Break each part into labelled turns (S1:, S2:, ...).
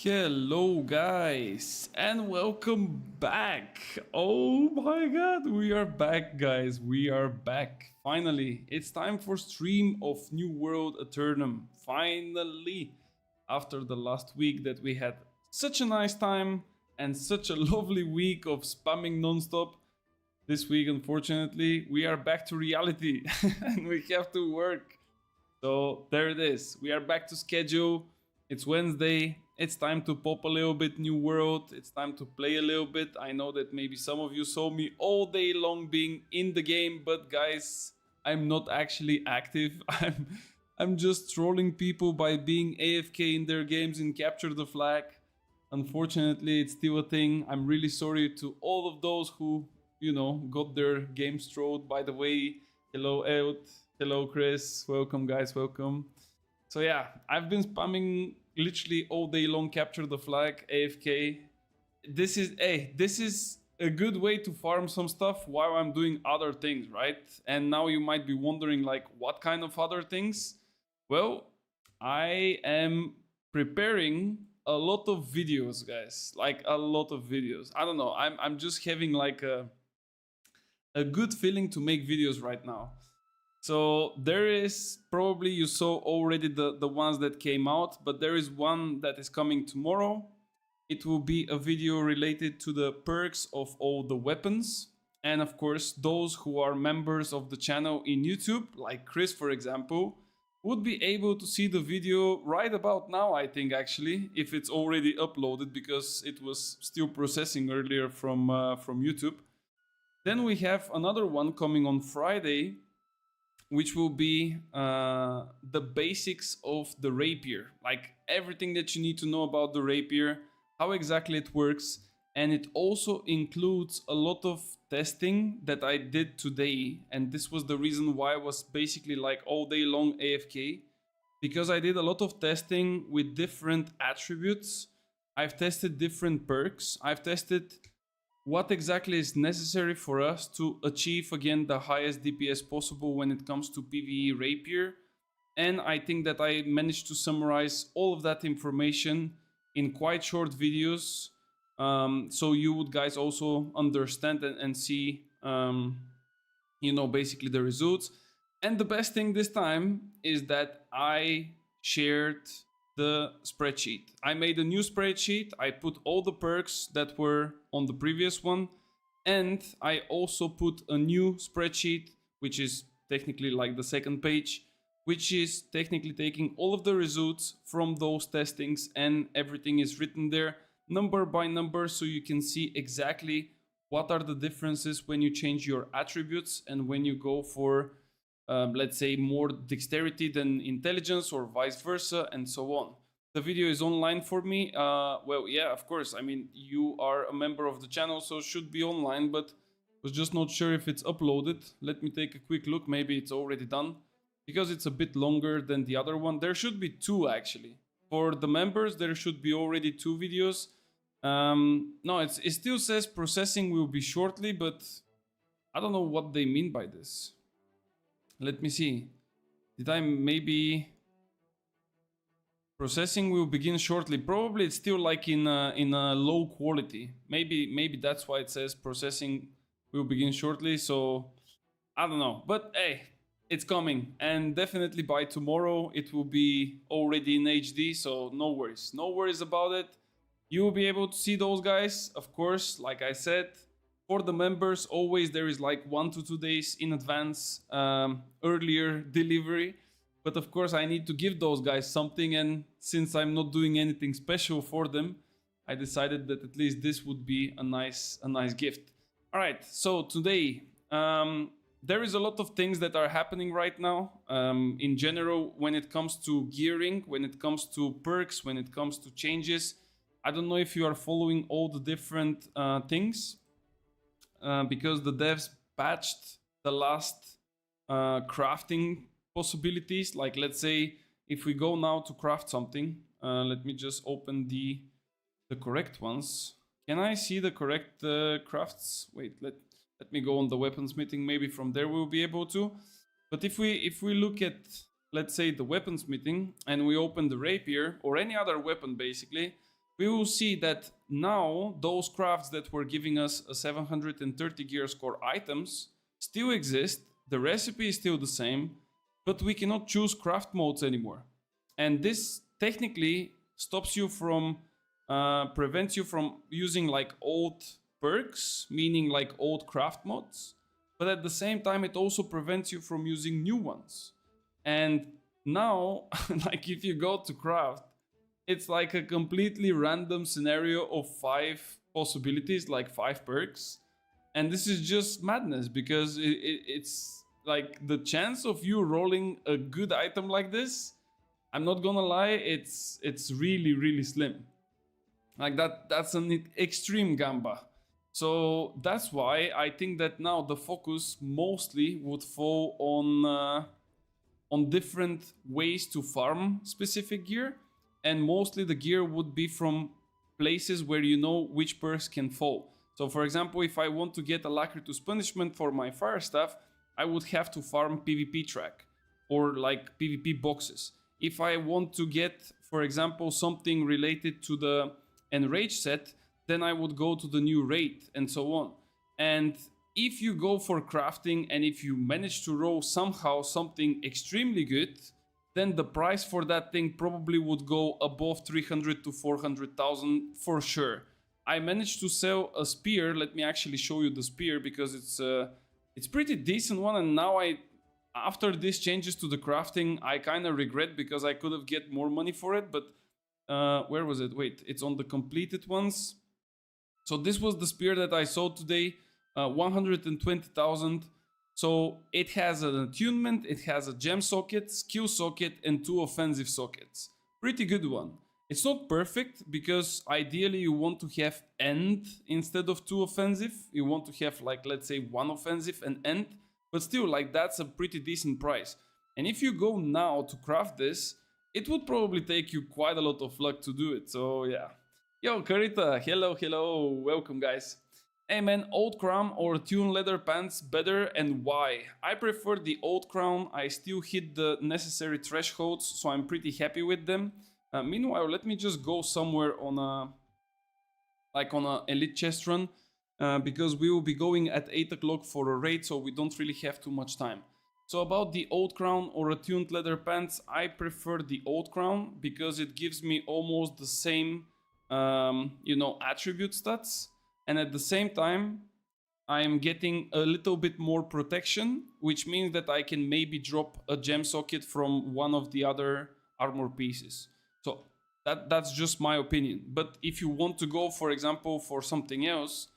S1: Hello, guys, and welcome back. Oh my god, we are back, guys. We are back. Finally, it's time for stream of New World Eternum. Finally, after the last week that we had such a nice time and such a lovely week of spamming non-stop. This week, unfortunately, we are back to reality and we have to work. So there it is. We are back to schedule. It's Wednesday. It's time to pop a little bit New World. It's time to play a little bit. I know that maybe some of you saw me all day long being in the game, but guys, I'm not actually active. I'm just trolling people by being AFK in their games in Capture the Flag. Unfortunately, it's still a thing. I'm really sorry to all of those who, got their games trolled. By the way, hello Eut, hello Chris, welcome guys, welcome. So yeah, I've been spamming literally all day long Capture the Flag, AFK. This is a good way to farm some stuff while I'm doing other things, right? And now you might be wondering like what kind of other things? Well, I am preparing a lot of videos, guys. Like a lot of videos. I don't know. I'm just having like a good feeling to make videos right now. So there is probably you saw already the ones that came out, but there is one that is coming tomorrow. It will be a video related to the perks of all the weapons. And of course, those who are members of the channel in YouTube, like Chris, for example, would be able to see the video right about now, I think, actually, if it's already uploaded, because it was still processing earlier from YouTube. Then we have another one coming on Friday, which will be the basics of the rapier, like everything that you need to know about the rapier, how exactly it works, and it also includes a lot of testing that I did today, and this was the reason why I was basically like all day long AFK, because I did a lot of testing with different attributes. I've tested different perks, I've tested what exactly is necessary for us to achieve again the highest DPS possible when it comes to PvE Rapier. And I think that I managed to summarize all of that information in quite short videos, so you would guys also understand and see basically the results. And the best thing this time is that I shared the spreadsheet. I made a new spreadsheet. I put all the perks that were on the previous one, and I also put a new spreadsheet, which is technically like the second page, which is technically taking all of the results from those testings, and everything is written there number by number, so you can see exactly what are the differences when you change your attributes and when you go for let's say more dexterity than intelligence, or vice versa, and so on. The video is online for me. Well, yeah, of course. I mean, you are a member of the channel, so it should be online, but was just not sure if it's uploaded. Let me take a quick look. Maybe it's already done, because it's a bit longer than the other one. There should be two, actually. For the members, there should be already two videos. No, it still says processing will be shortly, but I don't know what they mean by this. Let me see. Did I maybe... Processing will begin shortly. Probably it's still like in a low quality. Maybe that's why it says processing will begin shortly. So I don't know. But hey, it's coming. And definitely by tomorrow it will be already in HD. So no worries. No worries about it. You will be able to see those guys. Of course, like I said, for the members, always there is like 1 to 2 days in advance earlier delivery. But of course, I need to give those guys something. And since I'm not doing anything special for them, I decided that at least this would be a nice gift. All right, so today, there is a lot of things that are happening right now. In general, when it comes to gearing, when it comes to perks, when it comes to changes. I don't know if you are following all the different things. Because the devs patched the last crafting possibilities. Like, let's say if we go now to craft something, let me just open the correct ones. Can I see the correct crafts? Wait, let me go on the weaponsmithing. Maybe from there we'll be able to. But if we look at, let's say, the weaponsmithing, and we open the rapier or any other weapon, basically, we will see that now those crafts that were giving us a 730 gear score items still exist, the recipe is still the same, but we cannot choose craft modes anymore. And this technically stops you from, prevents you from using like old perks, meaning like old craft mods, but at the same time it also prevents you from using new ones. And now, like if you go to craft, it's like a completely random scenario of 5 possibilities, like 5 perks. And this is just madness because it's like the chance of you rolling a good item like this, I'm not gonna lie, it's really slim. Like that's an extreme gamba. So that's why I think that now the focus mostly would fall on different ways to farm specific gear, and mostly the gear would be from places where you know which perks can fall. So for example, if I want to get Alacritus Punishment for my fire staff, I would have to farm PvP track or like PvP boxes. If I want to get, for example, something related to the Enrage set, then I would go to the new raid and so on. And if you go for crafting and if you manage to roll somehow something extremely good, then the price for that thing probably would go above 300 to 400,000 for sure. I managed to sell a spear. Let me actually show you the spear because it's pretty decent one, and now after this changes to the crafting, I kind of regret because I could have get more money for it, but where was it? Wait, it's on the completed ones. So this was the spear that I sold today, 120,000. So it has an attunement, it has a gem socket, skill socket, and 2 offensive sockets. Pretty good one. It's not perfect because ideally you want to have end instead of 2 offensive. You want to have like, let's say 1 offensive and end, but still like that's a pretty decent price. And if you go now to craft this, it would probably take you quite a lot of luck to do it. So yeah. Yo, Carita, hello, welcome guys. Hey man, old crown or tune leather pants better and why? I prefer the old crown. I still hit the necessary thresholds, so I'm pretty happy with them. Meanwhile, let me just go somewhere on a elite chest run because we will be going at 8 o'clock for a raid, so we don't really have too much time. So about the old crown or attuned leather pants, I prefer the old crown because it gives me almost the same, attribute stats. And at the same time, I am getting a little bit more protection, which means that I can maybe drop a gem socket from one of the other armor pieces. So that's just my opinion. But if you want to go, for example, for something else,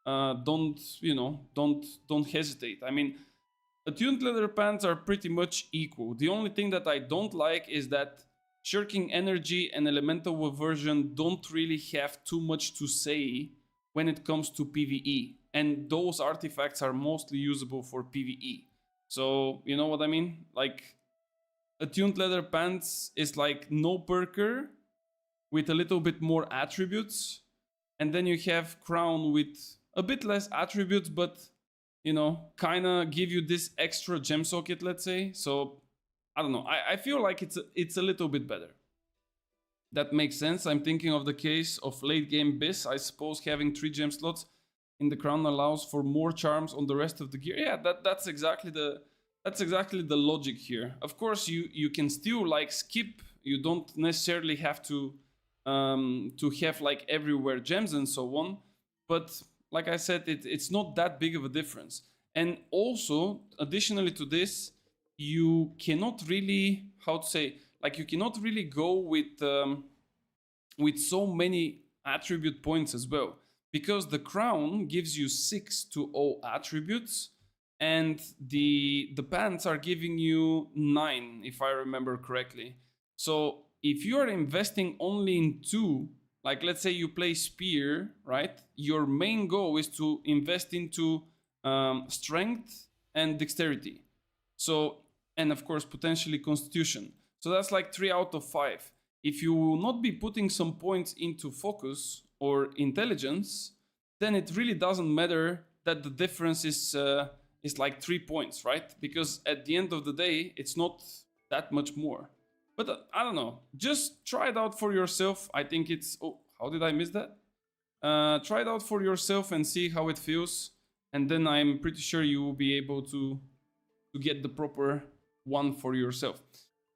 S1: don't hesitate. I mean, attuned leather pants are pretty much equal. The only thing that I don't like is that shirking energy and elemental aversion don't really have too much to say when it comes to PvE, and those artifacts are mostly usable for PvE. So you know what I mean? Like attuned leather pants is like no perker with a little bit more attributes, and then you have crown with a bit less attributes, but kind of give you this extra gem socket, let's say. So I don't know. I feel like it's a little bit better. That makes sense. I'm thinking of the case of late game Biss. I suppose having 3 gem slots in the crown allows for more charms on the rest of the gear. Yeah, that's exactly the logic here. Of course, you can still like skip. You don't necessarily have to have like everywhere gems and so on. But like I said, it's not that big of a difference. And also, additionally to this, you cannot really, you cannot really go with so many attribute points as well, because the crown gives you 6 to all attributes, and the pants are giving you 9, if I remember correctly. So if you are investing only in 2, like let's say you play spear, right? Your main goal is to invest into strength and dexterity. So, and of course, potentially constitution. So that's like 3 out of 5. If you will not be putting some points into focus or intelligence, then it really doesn't matter that the difference is like 3 points, right? Because at the end of the day, it's not that much more. But I don't know. Just try it out for yourself. I think it's... Oh, How did I miss that? Try it out for yourself and see how it feels, and then I'm pretty sure you will be able to get the proper one for yourself.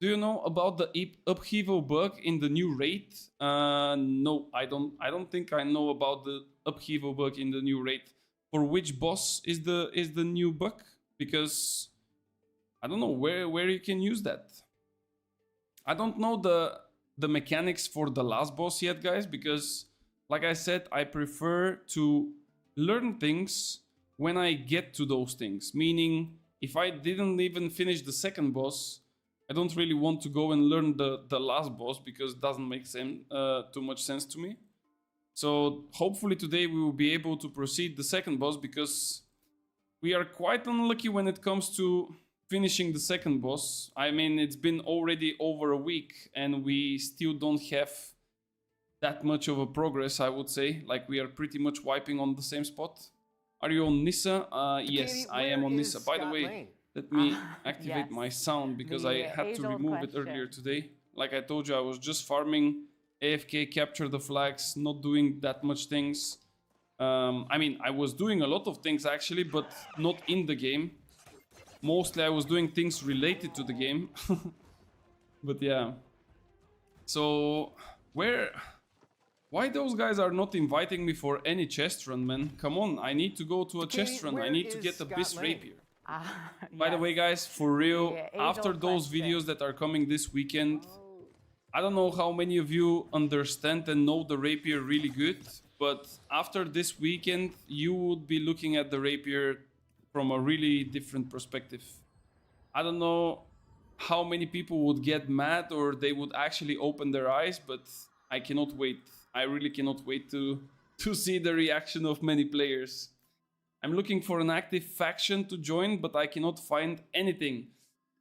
S1: Do you know about the upheaval bug in the new raid? No, I don't think I know about the upheaval bug in the new raid. For which boss is the new bug? Because I don't know where you can use that. I don't know the mechanics for the last boss yet, guys, because like I said, I prefer to learn things when I get to those things. Meaning, if I didn't even finish the second boss, I don't really want to go and learn the last boss because it doesn't make too much sense to me. So hopefully today we will be able to proceed the second boss, because we are quite unlucky when it comes to finishing the second boss. I mean, it's been already over a week and we still don't have that much of a progress, I would say. Like, we are pretty much wiping on the same spot. Are you on Nissa? Yes, I am on Nissa. By the way, let me activate my sound because I had to remove it earlier today. Like I told you, I was just farming, AFK, capture the flags, not doing that much things. I mean, I was doing a lot of things actually, but not in the game. Mostly I was doing things related to the game. But yeah. So, why those guys are not inviting me for any chest run, man? Come on, I need to go to a chest run. I need to get Abyss Rapier. By the way, guys, for real, after those videos that are coming this weekend, I don't know how many of you understand and know the Rapier really good, but after this weekend, you would be looking at the Rapier from a really different perspective. I don't know how many people would get mad or they would actually open their eyes, but I cannot wait. I really cannot wait to see the reaction of many players. I'm looking for an active faction to join, but I cannot find anything.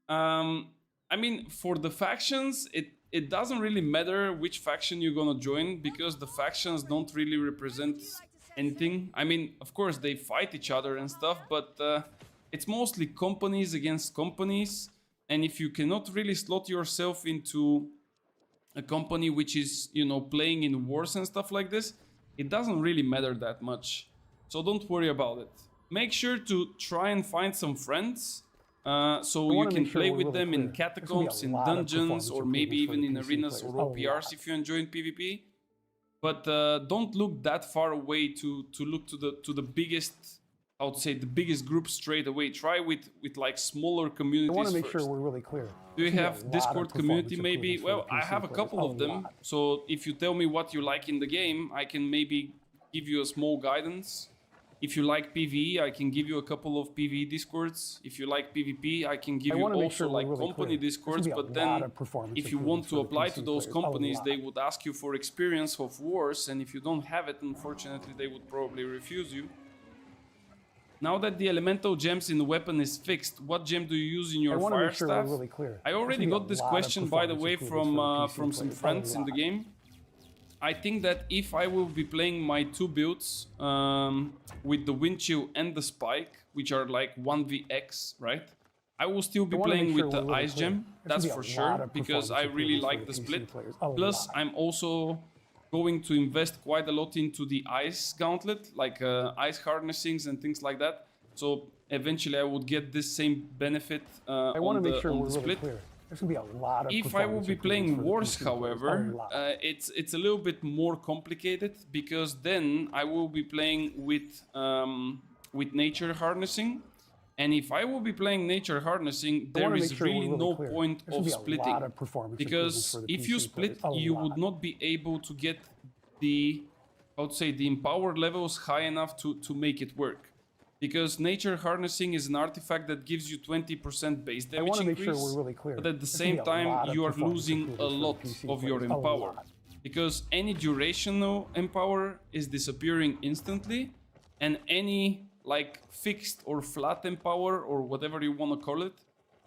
S1: I mean, for the factions, it doesn't really matter which faction you're gonna join, because the factions don't really represent anything. I mean, of course, they fight each other and stuff, but it's mostly companies against companies. And if you cannot really slot yourself into a company which is, you know, playing in wars and stuff like this, it doesn't really matter that much. So don't worry about it. Make sure to try and find some friends so you can play with them in catacombs, in dungeons, or maybe even in arenas or OPRs if you enjoy PvP. But don't look that far away to look to the biggest, I would say, the biggest group straight away. Try with like smaller communities first.
S2: I want to make sure we're really clear.
S1: Do you have Discord community maybe? Well, I have a couple of them. So if you tell me what you like in the game, I can maybe give you a small guidance. If you like PvE, I can give you a couple of PvE Discords. If you like PvP, I can give you also like company Discords. But then if you want to apply to those companies, they would ask you for experience of wars. And if you don't have it, unfortunately, they would probably refuse you. Now that the elemental gems in the weapon is fixed, what gem do you use in your fire staff? I already got this question, by the way, from some friends in the game. I think that if I will be playing my two builds with the wind chill and the spike, which are like 1vx, right? I will still be playing with the ice gem, that's for sure, because I really like the split. Plus, I'm also going to invest quite a lot into the ice gauntlet, like ice harnessings and things like that. So eventually I would get this same benefit on the split.
S2: There's gonna be a lot of
S1: if I will be playing wars, however, it's a little bit more complicated, because then I will be playing with nature harnessing, and if I will be playing nature harnessing, there is really no point of splitting, because if you split, you would not be able to get the, I would say, the empowered levels high enough to make it work. Because nature harnessing is an artifact that gives you 20% base damage increase, but at the same time you are losing a lot of your empower. Because any durational empower is disappearing instantly, and any like fixed or flat empower, or whatever you want to call it,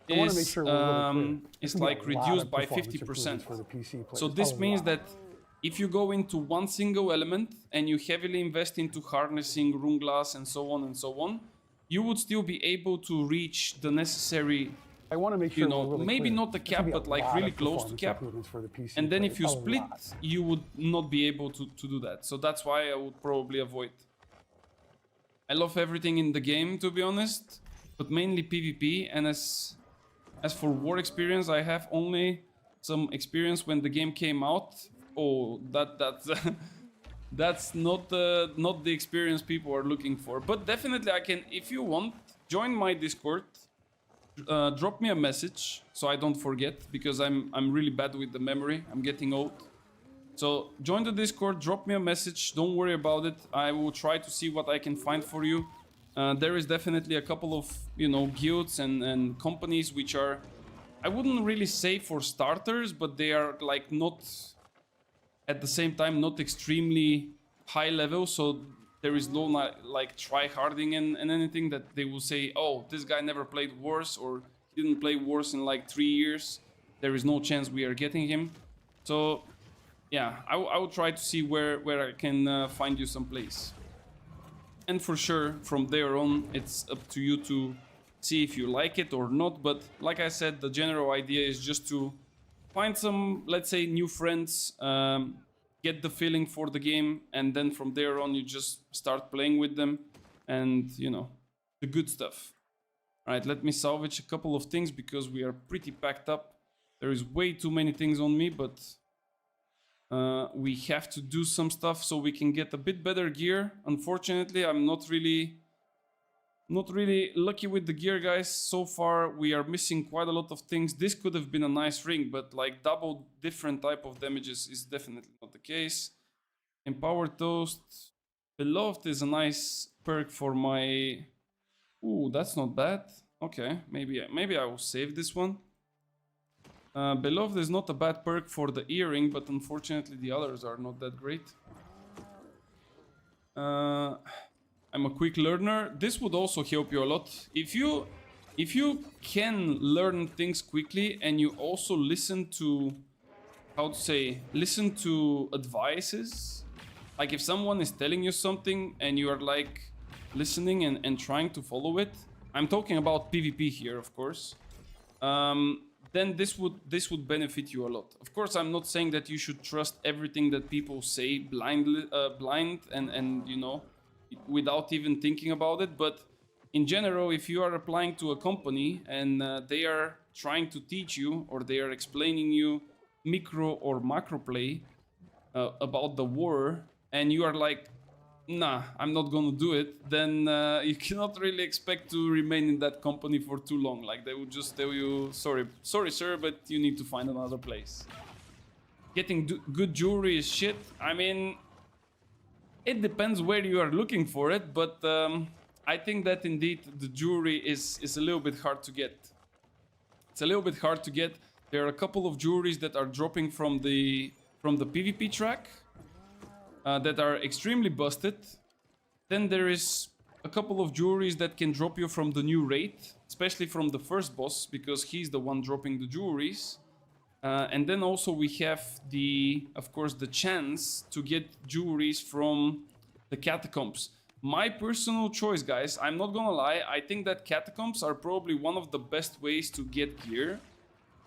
S1: is like reduced by 50%. So this means that if you go into one single element and you heavily invest into harnessing, rune glass, and so on, you would still be able to reach the necessary
S2: I want to make sure
S1: you know,
S2: we're really
S1: maybe
S2: clear.
S1: not the
S2: There's gonna
S1: cap,
S2: be a
S1: but like
S2: lot
S1: really
S2: of
S1: close to
S2: performance
S1: cap.
S2: improvements for the PC
S1: And then
S2: players.
S1: if you
S2: A
S1: split,
S2: lot.
S1: you would not be able to do that. So that's why I would probably avoid. I love everything in the game, to be honest, but mainly PvP. And as for war experience, I have only some experience when the game came out. Oh, that's that's not the experience people are looking for. But definitely, I can, if you want, join my Discord. Drop me a message so I don't forget, because I'm really bad with the memory. I'm getting old. So join the Discord, drop me a message. Don't worry about it. I will try to see what I can find for you. There is definitely a couple of, you know, guilds and companies which are, I wouldn't really say for starters, but they are like not, at the same time, not extremely high level. So there is no like try-harding and anything that they will say, oh, this guy never played Wars, or he didn't play Wars in like 3 years. There is no chance we are getting him. So yeah, I will try to see where I can find you some place. And for sure, from there on, it's up to you to see if you like it or not. But like I said, the general idea is just to find some, let's say, new friends, get the feeling for the game, and then from there on, you just start playing with them, and, you know, the good stuff. All right, let me salvage a couple of things because we are pretty packed up. There is way too many things on me, but we have to do some stuff so we can get a bit better gear. Unfortunately, I'm not really lucky with the gear, guys. So far, we are missing quite a lot of things. This could have been a nice ring, but like double different type of damages is definitely not the case. Empowered Toast. Beloved is a nice perk for my... Ooh, that's not bad. Okay, maybe I will save this one. Beloved is not a bad perk for the earring, but unfortunately the others are not that great. I'm a quick learner. This would also help you a lot. If you can learn things quickly and you also listen to, how to say, listen to advices. Like if someone is telling you something and you are like listening and trying to follow it. I'm talking about PvP here, of course. Then this would benefit you a lot. Of course, I'm not saying that you should trust everything that people say blind and you know, without even thinking about it. But in general, if you are applying to a company and they are trying to teach you, or they are explaining you micro or macro play about the war, and you are like, nah, I'm not gonna do it, then you cannot really expect to remain in that company for too long. Like, they would just tell you, sorry sir, but you need to find another place. Getting good jewelry is shit. I mean, it depends where you are looking for it, but I think that indeed the jewelry is a little bit hard to get. It's a little bit hard to get. There are a couple of jewelries that are dropping from the PvP track that are extremely busted. Then there is a couple of jewelries that can drop you from the new raid, especially from the first boss, because he's the one dropping the jewelries. And then also we have of course, the chance to get jewelries from the catacombs. My personal choice, guys, I'm not gonna lie, I think that catacombs are probably one of the best ways to get gear.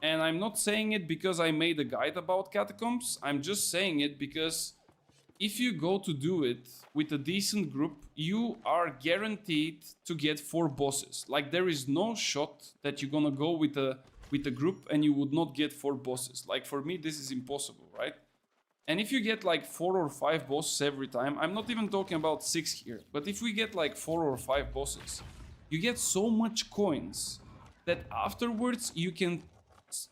S1: And I'm not saying it because I made a guide about catacombs. I'm just saying it because if you go to do it with a decent group, you are guaranteed to get 4 bosses. Like, there is no shot that you're gonna go with a group and you would not get 4 bosses. Like, for me, this is impossible, right? And if you get like 4 or 5 bosses every time, I'm not even talking about 6 here, but if we get like 4 or 5 bosses, you get so much coins that afterwards you can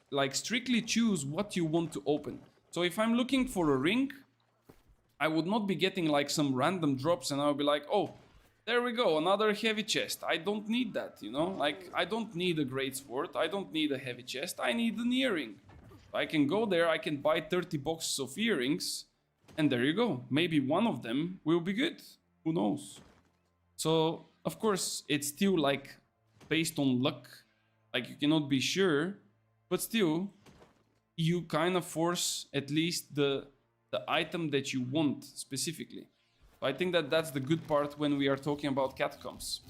S1: like strictly choose what you want to open. So if I'm looking for a ring, I would not be getting like some random drops and I'll be like, oh, there we go, another heavy chest. I don't need that, you know? Like, I don't need a great sword, I don't need a heavy chest, I need an earring. I can go there, I can buy 30 boxes of earrings, and there you go. Maybe one of them will be good, who knows? So, of course, it's still like based on luck. Like, you cannot be sure, but still, you kind of force at least the item that you want specifically. So I think that that's the good part when we are talking about catacombs.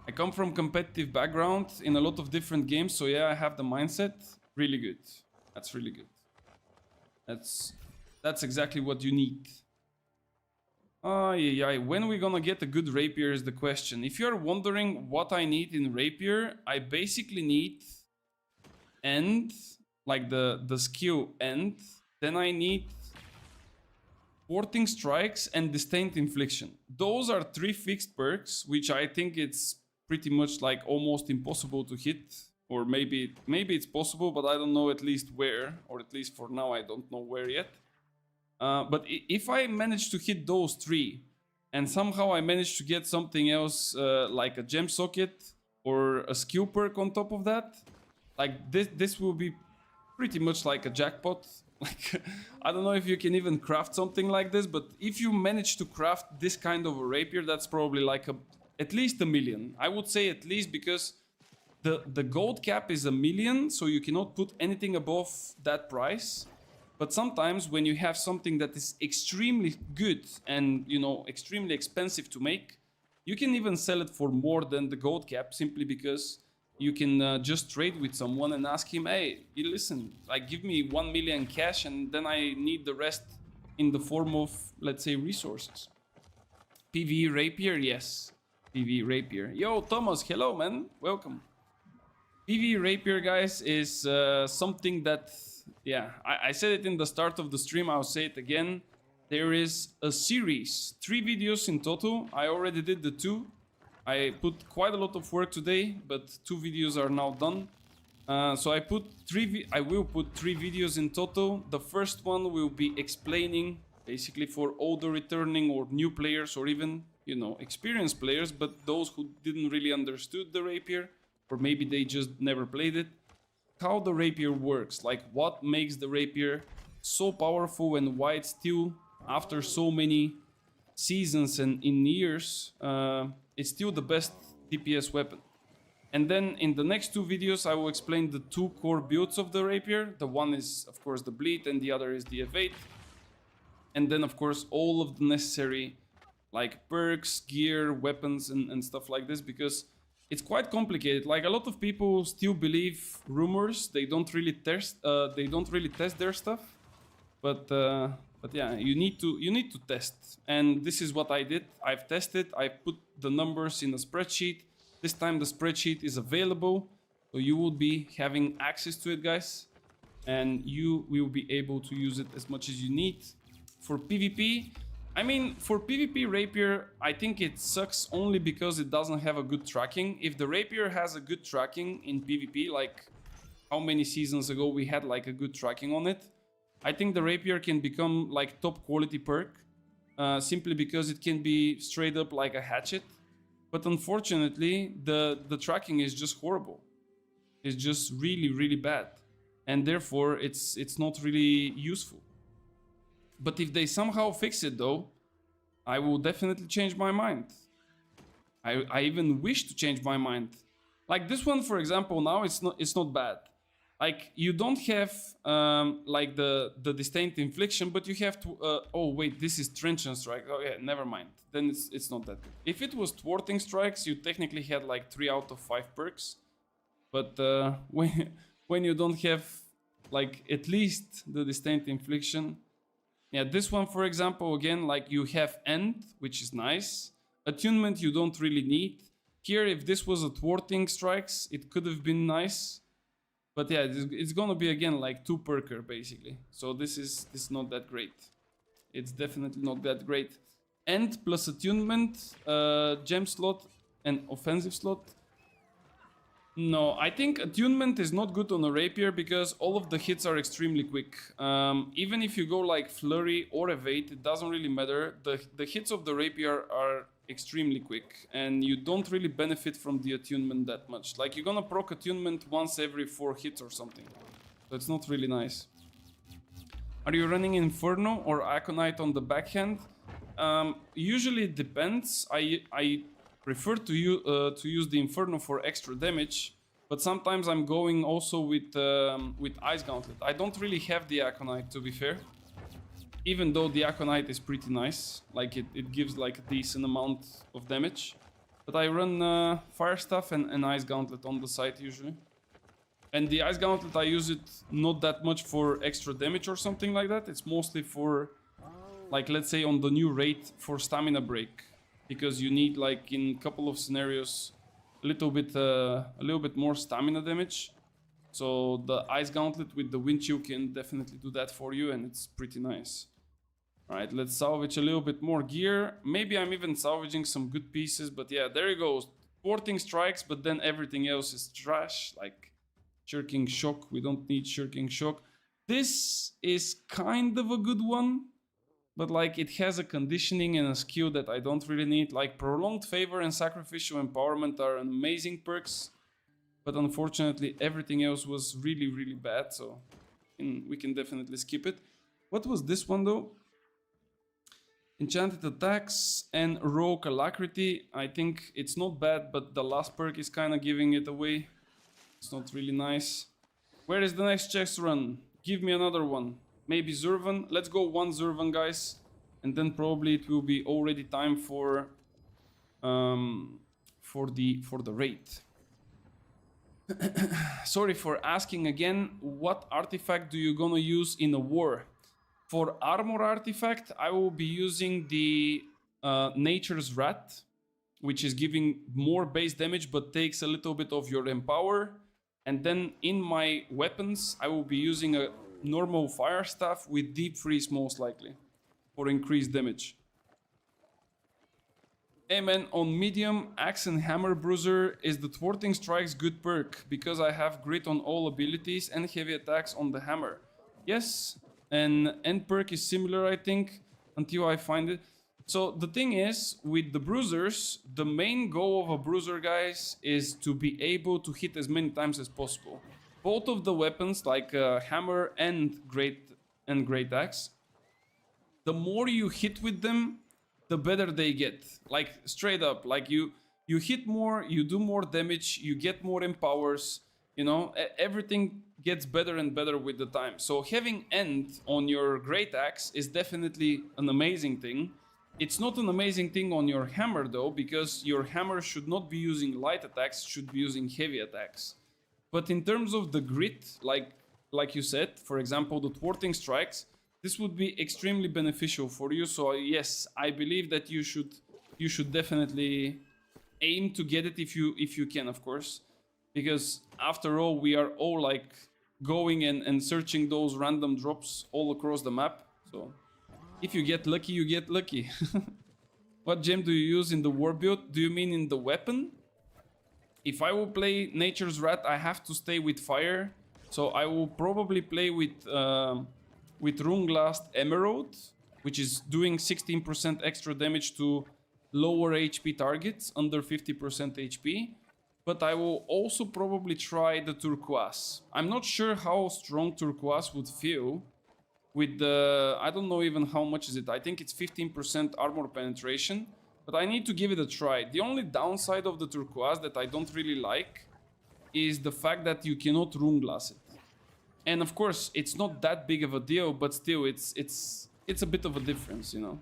S1: I come from competitive background in a lot of different games, so yeah, I have the mindset. Really good. That's really good. That's exactly what you need. Yeah. When we gonna get a good rapier is the question. If you're wondering what I need in rapier, I basically need end, like the skill end. Then I need thwarting strikes and disdain infliction. Those are 3 fixed perks, which I think it's pretty much like almost impossible to hit. Or maybe it's possible, but I don't know at least where, or at least for now I don't know where yet. But if I manage to hit those 3, and somehow I manage to get something else like a gem socket or a skill perk on top of that, like this will be pretty much like a jackpot. Like, I don't know if you can even craft something like this, but if you manage to craft this kind of a rapier, that's probably like at least 1 million. I would say at least, because the gold cap is 1 million, so you cannot put anything above that price. But sometimes when you have something that is extremely good and, you know, extremely expensive to make, you can even sell it for more than the gold cap, simply because you can just trade with someone and ask him, hey, you listen, like, give me 1 million cash and then I need the rest in the form of, let's say, resources. PvE rapier, yes. PvE rapier. Yo, Thomas, hello, man. Welcome. PvE rapier, guys, is something that, yeah, I said it in the start of the stream, I'll say it again. There is a series, 3 videos in total. I already did the 2. I put quite a lot of work today, but 2 videos are now done. So I will put 3 videos in total. The first one will be explaining, basically for all the returning or new players, or even, you know, experienced players, but those who didn't really understood the rapier, or maybe they just never played it, how the rapier works, like what makes the rapier so powerful and why it's still, after so many seasons and in years, it's still the best DPS weapon. And then in the next 2 videos I will explain the 2 core builds of the rapier. The one is of course the bleed and the other is the evade. And then of course all of the necessary like perks, gear, weapons and stuff like this, because it's quite complicated. Like, a lot of people still believe rumors. They don't really test their stuff. But yeah, you need to test. And this is what I did. I've tested. I put the numbers in a spreadsheet. This time the spreadsheet is available, so you will be having access to it, guys. And you will be able to use it as much as you need. For PvP, I mean, for PvP rapier, I think it sucks only because it doesn't have a good tracking. If the rapier has a good tracking in PvP, like how many seasons ago we had like a good tracking on it, I think the rapier can become like top quality perk, simply because it can be straight up like a hatchet. But unfortunately, the tracking is just horrible. It's just really, really bad. And therefore, it's not really useful. But if they somehow fix it though, I will definitely change my mind. I even wish to change my mind. Like this one, for example, now it's not bad. Like, you don't have like the disdain infliction, but you have to oh wait, this is trenchant strike. Oh yeah, never mind. Then it's not that good. If it was thwarting strikes, you technically had like 3 out of 5 perks. But when you don't have like at least the disdain infliction. Yeah, this one, for example, again, like you have end, which is nice. Attunement you don't really need. Here, if this was a thwarting strikes, it could have been nice. But yeah, it's gonna be again like 2 perker basically. So this is not that great. It's definitely not that great. End plus attunement, gem slot and offensive slot. No, I think attunement is not good on a rapier because all of the hits are extremely quick. Even if you go like flurry or evade, it doesn't really matter. The hits of the rapier are extremely quick and you don't really benefit from the attunement that much. Like, you're gonna proc attunement once every 4 hits or something. So it's not really nice. Are you running Inferno or Aconite on the backhand? Usually it depends. I prefer to use the Inferno for extra damage, but sometimes I'm going also with Ice Gauntlet. I don't really have the Aconite, to be fair, even though the Aconite is pretty nice. Like, it gives like a decent amount of damage. But I run Fire Staff and Ice Gauntlet on the side usually. And the Ice Gauntlet, I use it not that much for extra damage or something like that. It's mostly for, like, let's say on the new raid for stamina break. Because you need, like, in a couple of scenarios, a little bit more stamina damage. So the Ice Gauntlet with the Wind Chill can definitely do that for you, and it's pretty nice. Alright, let's salvage a little bit more gear. Maybe I'm even salvaging some good pieces, but yeah, there you go. Thwarting Strikes, but then everything else is trash, like Shirking Shock. We don't need Shirking Shock. This is kind of a good one, but like it has a conditioning and a skill that I don't really need. Like Prolonged Favor and Sacrificial Empowerment are amazing perks, but unfortunately everything else was really, really bad, so we can definitely skip it. What was this one though? Enchanted Attacks and Rogue Alacrity. I think it's not bad, but the last perk is kind of giving it away. It's not really nice. Where is the next chest run? Give me another one. Maybe Zurvan. Let's go one Zurvan, guys. And then probably it will be already time for the raid. Sorry for asking again. What artifact do you gonna use in a war? For armor artifact, I will be using the Nature's Wrath, which is giving more base damage but takes a little bit of your empower. And then in my weapons, I will be using a normal Fire Staff with Deep Freeze most likely for increased damage. Hey man, on medium, Axe and Hammer Bruiser is the Thwarting Strikes good perk because I have Grit on all abilities and heavy attacks on the hammer. Yes. And end perk is similar, I think, until I find it. So the thing is, with the bruisers, the main goal of a bruiser, guys, is to be able to hit as many times as possible. Both of the weapons, like hammer and great axe, the more you hit with them, the better they get. Like straight up, like you hit more, you do more damage, you get more empowers. You know, everything gets better and better with the time. So having end on your great axe is definitely an amazing thing. It's not an amazing thing on your hammer though, because your hammer should not be using light attacks, should be using heavy attacks. But in terms of the grit, like you said, for example, the Thwarting Strikes, this would be extremely beneficial for you. So yes, I believe that you should definitely aim to get it if you can, of course. Because after all, we are all like going and searching those random drops all across the map. So if you get lucky, you get lucky. What gem do you use in the war build? Do you mean in the weapon? If I will play Nature's Wrath, I have to stay with fire. So I will probably play with Runglast Emerald, which is doing 16% extra damage to lower HP targets under 50% HP. But I will also probably try the Turquoise. I'm not sure how strong Turquoise would feel with the... I don't know even how much is it. I think it's 15% armor penetration. But I need to give it a try. The only downside of the Turquoise that I don't really like is the fact that you cannot Runeglass it. And of course, it's not that big of a deal, but still, it's a bit of a difference, you know.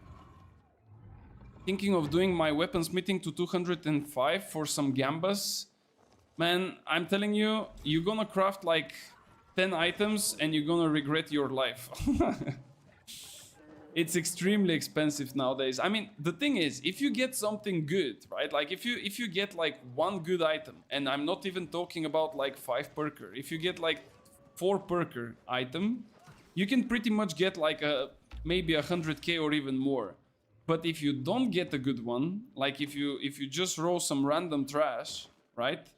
S1: Thinking of doing my weaponsmithing to 205 for some Gambas. Man, I'm telling you, you're gonna craft like 10 items and you're gonna regret your life. It's extremely expensive nowadays. I mean, the thing is, if you get something good, right? Like if you get like one good item, and I'm not even talking about like 5 perker. If you get like 4 perker item, you can pretty much get like maybe 100k or even more. But if you don't get a good one, like if you just roll some random trash, right?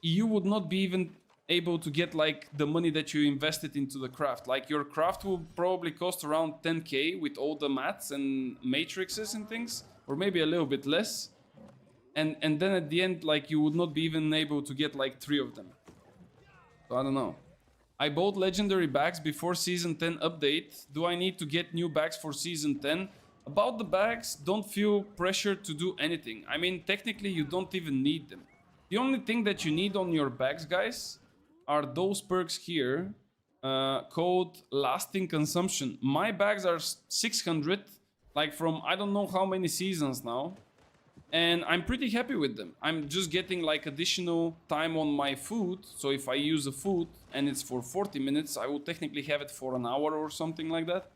S1: You would not be even able to get like the money that you invested into the craft. Like your craft will probably cost around 10k with all the mats and matrices and things, or maybe a little bit less. And then at the end, like you would not be even able to get like 3 of them. So I don't know. I bought legendary bags before season 10 update. Do I need to get new bags for season 10? About the bags, don't feel pressured to do anything. I mean, technically you don't even need them. The only thing that you need on your bags, guys, are those perks here, called Lasting Consumption. My bags are 600, like from I don't know how many seasons now. and I'm pretty happy with them. I'm just getting like additional time on my food. So if I use a food and it's for 40 minutes, I will technically have it for an hour or something like that.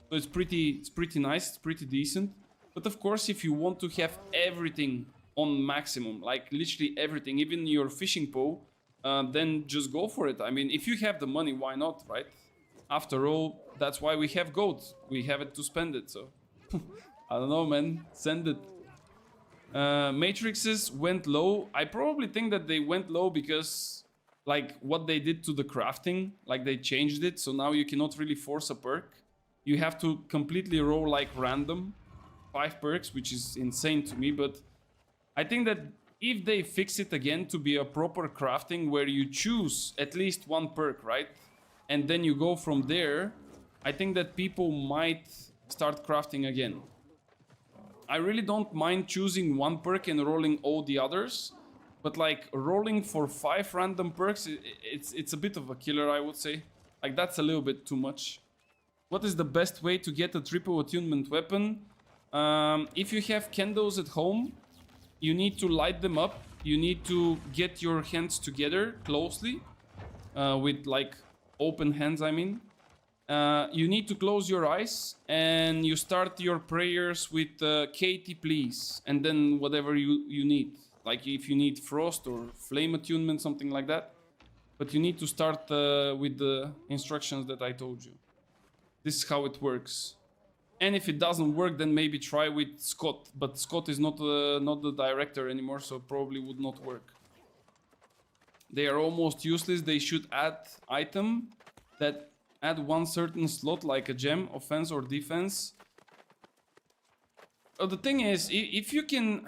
S1: So it's pretty nice, it's pretty decent. But of course, if you want to have everything on maximum, like literally everything, even your fishing pole, then just go for it. I mean, if you have the money, why not, right? After all, that's why we have gold. We have it to spend it, so... I don't know, man. Send it. Matrixes went low. I probably think that they went low because, like, what they did to the crafting, like they changed it, so now you cannot really force a perk. You have to completely roll like random 5 perks, which is insane to me, but I think that if they fix it again to be a proper crafting where you choose at least one perk, right? And then you go from there, I think that people might start crafting again. I really don't mind choosing one perk and rolling all the others, but like rolling for 5 random perks, it's a bit of a killer, I would say. Like that's a little bit too much. What is the best way to get a triple attunement weapon? If you have candles at home, you need to light them up. You need to get your hands together closely, with like open hands, I mean. You need to close your eyes and you start your prayers with Katie, please, and then whatever you need. Like if you need frost or flame attunement, something like that. But you need to start with the instructions that I told you. This is how it works. And if it doesn't work, then maybe try with Scott. But Scott is not the director anymore, so probably would not work. They are almost useless. They should add item that add one certain slot, like a gem, offense or defense. The thing is, if you can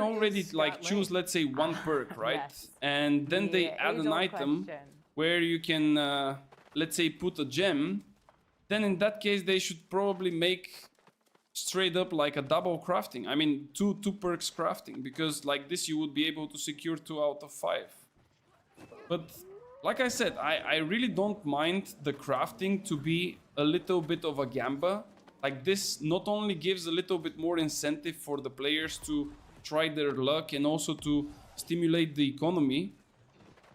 S1: already like choose, let's say, one perk, right?
S3: Yes.
S1: And then they add an
S3: age-old
S1: item
S3: question.
S1: where you can, let's say, put a gem. Then in that case, they should probably make straight up like a double crafting. I mean, two perks crafting, because like this you would be able to secure 2 out of 5. But like I said, I really don't mind the crafting to be a little bit of a gamba. Like this not only gives a little bit more incentive for the players to try their luck and also to stimulate the economy,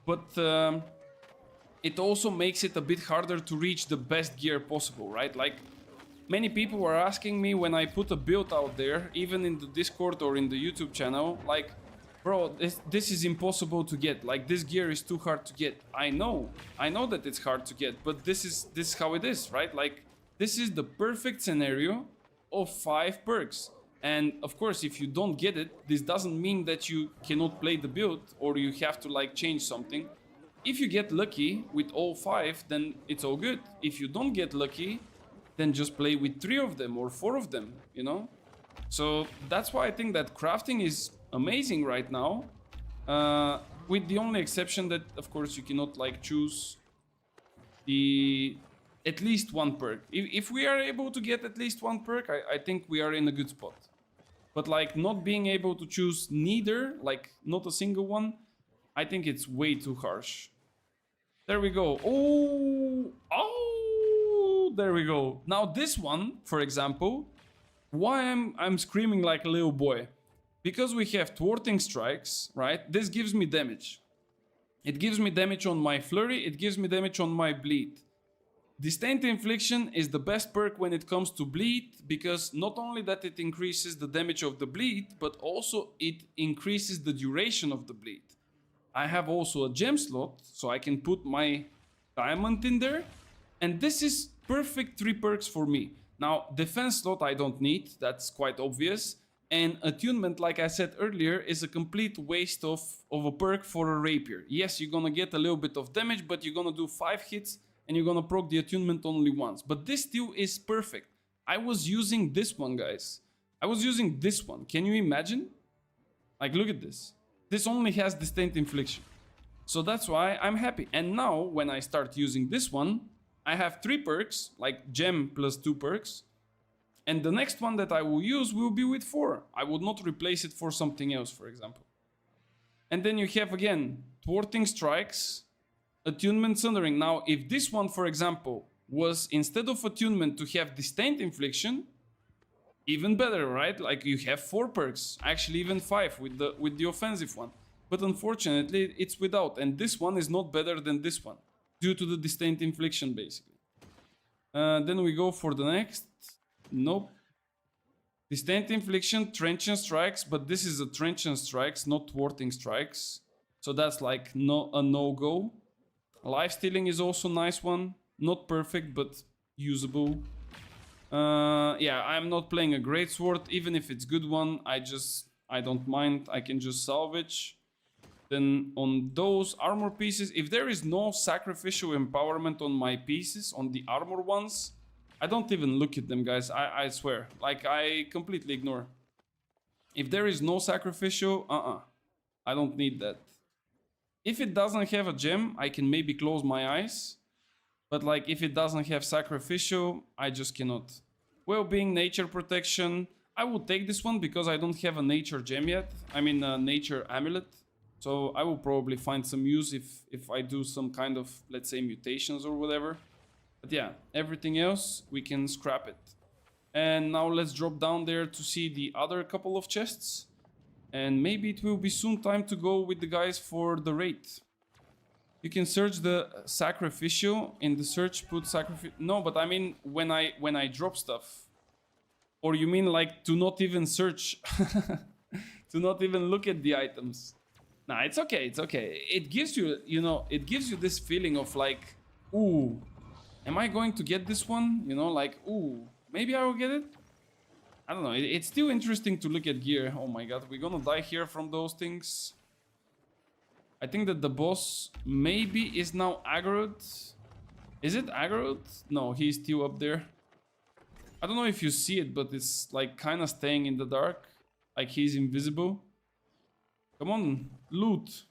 S1: but it also makes it a bit harder to reach the best gear possible, right? Like many people are asking me when I put a build out there, even in the Discord or in the YouTube channel, like, bro, this is impossible to get. Like this gear is too hard to get. I know that it's hard to get, but this is how it is, right? Like this is the perfect scenario of 5 perks. And of course, if you don't get it, this doesn't mean that you cannot play the build or you have to like change something. If you get lucky with all 5, then it's all good. If you don't get lucky, then just play with 3 of them or 4 of them, you know? So that's why I think that crafting is amazing right now, with the only exception that, of course, you cannot like choose the at least one perk. If we are able to get at least one perk, I think we are in a good spot. But like not being able to choose neither, like not a single one, I think it's way too harsh. There we go. Oh, there we go. Now this one, for example, why I'm screaming like a little boy? Because we have thwarting strikes, right? This gives me damage. It gives me damage on my flurry, it gives me damage on my bleed. Disdained infliction is the best perk when it comes to bleed, because not only that it increases the damage of the bleed, but also it increases the duration of the bleed. I have also a gem slot, so I can put my diamond in there, and this is perfect 3 perks for me. Now, defense slot I don't need, that's quite obvious, and attunement, like I said earlier, is a complete waste of a perk for a rapier. Yes, you're gonna get a little bit of damage, but you're gonna do 5 hits, and you're gonna proc the attunement only once. But this still is perfect. I was using this one, guys. I was using this one. Can you imagine? Like, look at this. This only has disdained infliction. So that's why I'm happy. And now, when I start using this one, I have 3 perks, like gem plus 2 perks. And the next one that I will use will be with 4. I would not replace it for something else, for example. And then you have, again, thwarting strikes, attunement sundering. Now, if this one, for example, was instead of attunement to have disdained infliction, even better, right? Like you have 4 perks, actually even 5 with the offensive one. But unfortunately, it's without, and this one is not better than this one due to the disdain infliction, basically. Then we go for the next. Nope. Disdain infliction, transient strikes, but this is a transient strikes, not thwarting strikes. So that's like a no-go. Life stealing is also a nice one. Not perfect, but usable. Yeah, I'm not playing a great sword. Even if it's good one, I don't mind. I can just salvage. Then on those armor pieces, if there is no sacrificial empowerment on my pieces, on the armor ones, I don't even look at them, guys. I swear. Like, I completely ignore. If there is no sacrificial, I don't need that. If it doesn't have a gem, I can maybe close my eyes. But like, if it doesn't have sacrificial, I just cannot. Well-being, nature protection. I will take this one because I don't have a nature gem yet. I mean, a nature amulet. So I will probably find some use if I do some kind of, let's say, mutations or whatever. But yeah, everything else, we can scrap it. And now let's drop down there to see the other couple of chests. And maybe it will be soon time to go with the guys for the raid. You can search the sacrificial. In the search, put sacrificial. No, but I mean when I drop stuff. Or you mean like to not even search? To not even look at the items. Nah, it's okay, it's okay. It gives you, you know, it gives you this feeling of like, ooh, am I going to get this one? You know, like, ooh, maybe I will get it? I don't know, it's still interesting to look at gear. Oh my god, we're gonna die here from those things. I think that the boss maybe is now aggroed. Is it aggroed? No, he's still up there. I don't know if you see it, but it's like kind of staying in the dark. Like he's invisible. Come on, loot.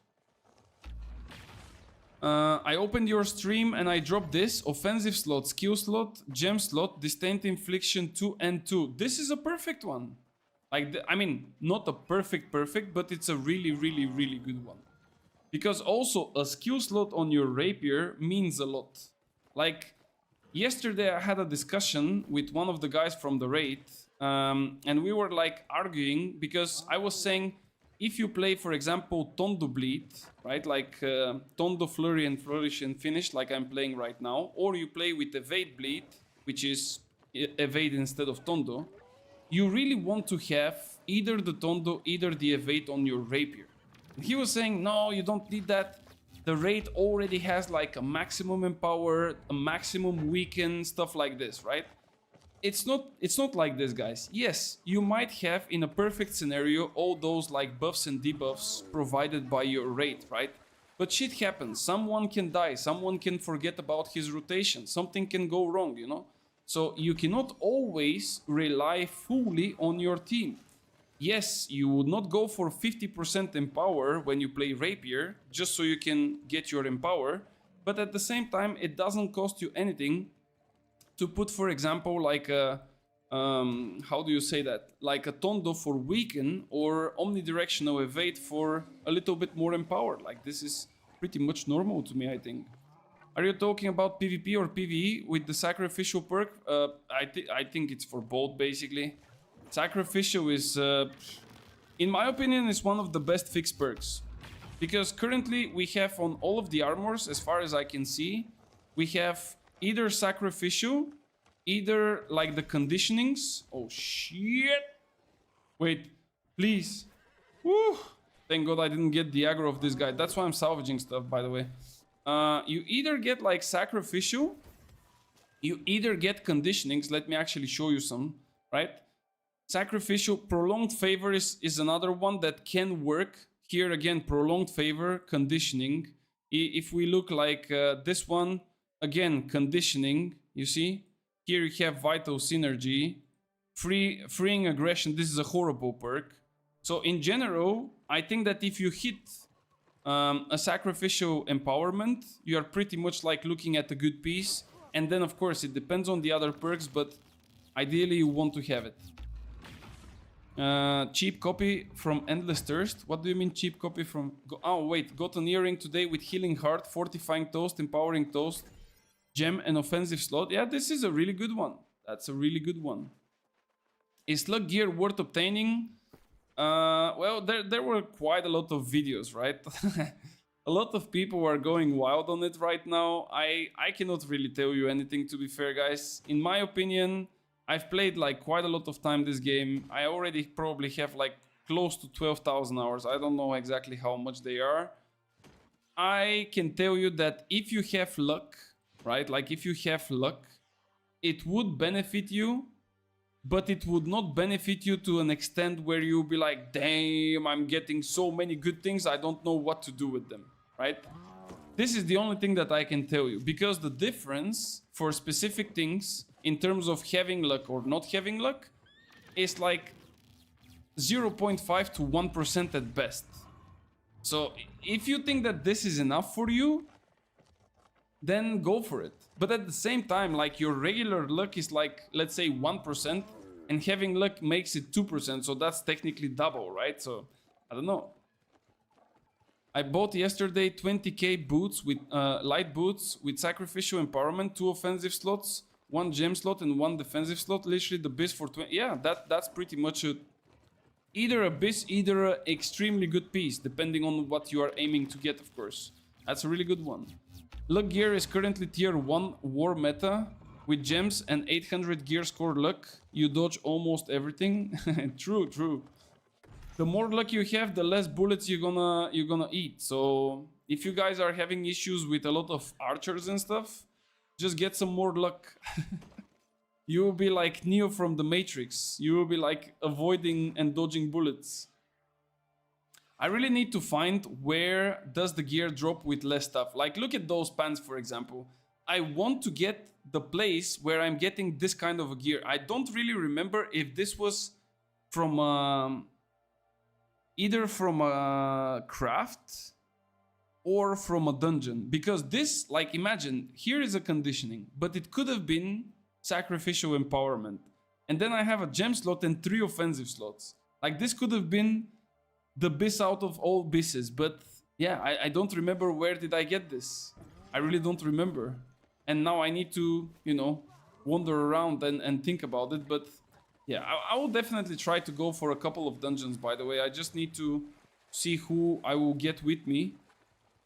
S1: I opened your stream and I dropped this. Offensive slot, skill slot, gem slot, disdain infliction 2 and 2. This is a perfect one. Like, I mean, not a perfect, but it's a really, really, really good one. Because also a skill slot on your rapier means a lot. Like, yesterday I had a discussion with one of the guys from the raid. And we were like arguing because I was saying, if you play, for example, Tondo Bleed, right, like Tondo Flurry and Flourish and Finish, like I'm playing right now, or you play with Evade Bleed, which is Evade instead of Tondo, you really want to have either the Tondo, either the Evade on your rapier. And he was saying, no, you don't need that. The raid already has like a maximum empower, a maximum weaken, stuff like this, right? It's not like this, guys. Yes, you might have in a perfect scenario all those like buffs and debuffs provided by your raid, right? But shit happens. Someone can die, someone can forget about his rotation, something can go wrong, you know? So you cannot always rely fully on your team. Yes, you would not go for 50% empower when you play rapier just so you can get your empower, but at the same time it doesn't cost you anything to put, for example, like a, how do you say that? Like a Tondo for weaken or omnidirectional evade for a little bit more empowered. Like this is pretty much normal to me, I think. Are you talking about PvP or PvE with the sacrificial perk? I think it's for both, basically. Sacrificial is, in my opinion, is one of the best fixed perks. Because currently we have on all of the armors, as far as I can see, we have either sacrificial, either like the conditionings. Oh shit! Wait, please. Woo! Thank God I didn't get the aggro of this guy. That's why I'm salvaging stuff, by the way. You either get like sacrificial, you either get conditionings. Let me actually show you some, right? Sacrificial, prolonged favor is another one that can work. Here again, prolonged favor, conditioning. If we look like this one, again, conditioning, you see? Here you have vital synergy, freeing aggression. This is a horrible perk. So in general, I think that if you hit a sacrificial empowerment, you are pretty much like looking at a good piece. And then of course it depends on the other perks, but ideally you want to have it. Cheap copy from Endless Thirst. What do you mean cheap copy from... Oh wait, got an earring today with Healing Heart, Fortifying Toast, Empowering Toast, Gem and Offensive Slot. Yeah, this is a really good one. That's a really good one. Is luck gear worth obtaining? Well, there were quite a lot of videos, right? A lot of people are going wild on it right now. I cannot really tell you anything, to be fair, guys. In my opinion, I've played like quite a lot of time this game. I already probably have like close to 12,000 hours. I don't know exactly how much they are. I can tell you that if you have luck, right? Like if you have luck, it would benefit you, but it would not benefit you to an extent where you'll be like, damn, I'm getting so many good things, I don't know what to do with them, right? This is the only thing that I can tell you, because the difference for specific things in terms of having luck or not having luck is like 0.5 to 1% at best. So if you think that this is enough for you, then go for it. But at the same time, like your regular luck is like, let's say 1%, and having luck makes it 2%, so that's technically double, right? So, I don't know. I bought yesterday 20k boots with light boots with sacrificial empowerment, 2 offensive slots, 1 gem slot, and 1 defensive slot. Literally the BIS for 20. Yeah, that's pretty much either a BIS, either an extremely good piece, depending on what you are aiming to get, of course. That's a really good one. Luck gear is currently tier 1 war meta. With gems and 800 gear score luck, you dodge almost everything. True, true. The more luck you have, the less bullets you're gonna eat. So if you guys are having issues with a lot of archers and stuff, just get some more luck. You will be like Neo from the Matrix. You will be like avoiding and dodging bullets. I really need to find where does the gear drop with less stuff. Like look at those pants, for example. I want to get the place where I'm getting this kind of a gear. I don't really remember if this was from either from a craft or from a dungeon. Because this, like imagine, here is a conditioning, but it could have been sacrificial empowerment. And then I have a gem slot and 3 offensive slots. Like this could have been the BIS out of all BISes, but yeah, I don't remember where did I get this. I really don't remember. And now I need to, you know, wander around and think about it. But yeah, I will definitely try to go for a couple of dungeons, by the way. I just need to see who I will get with me.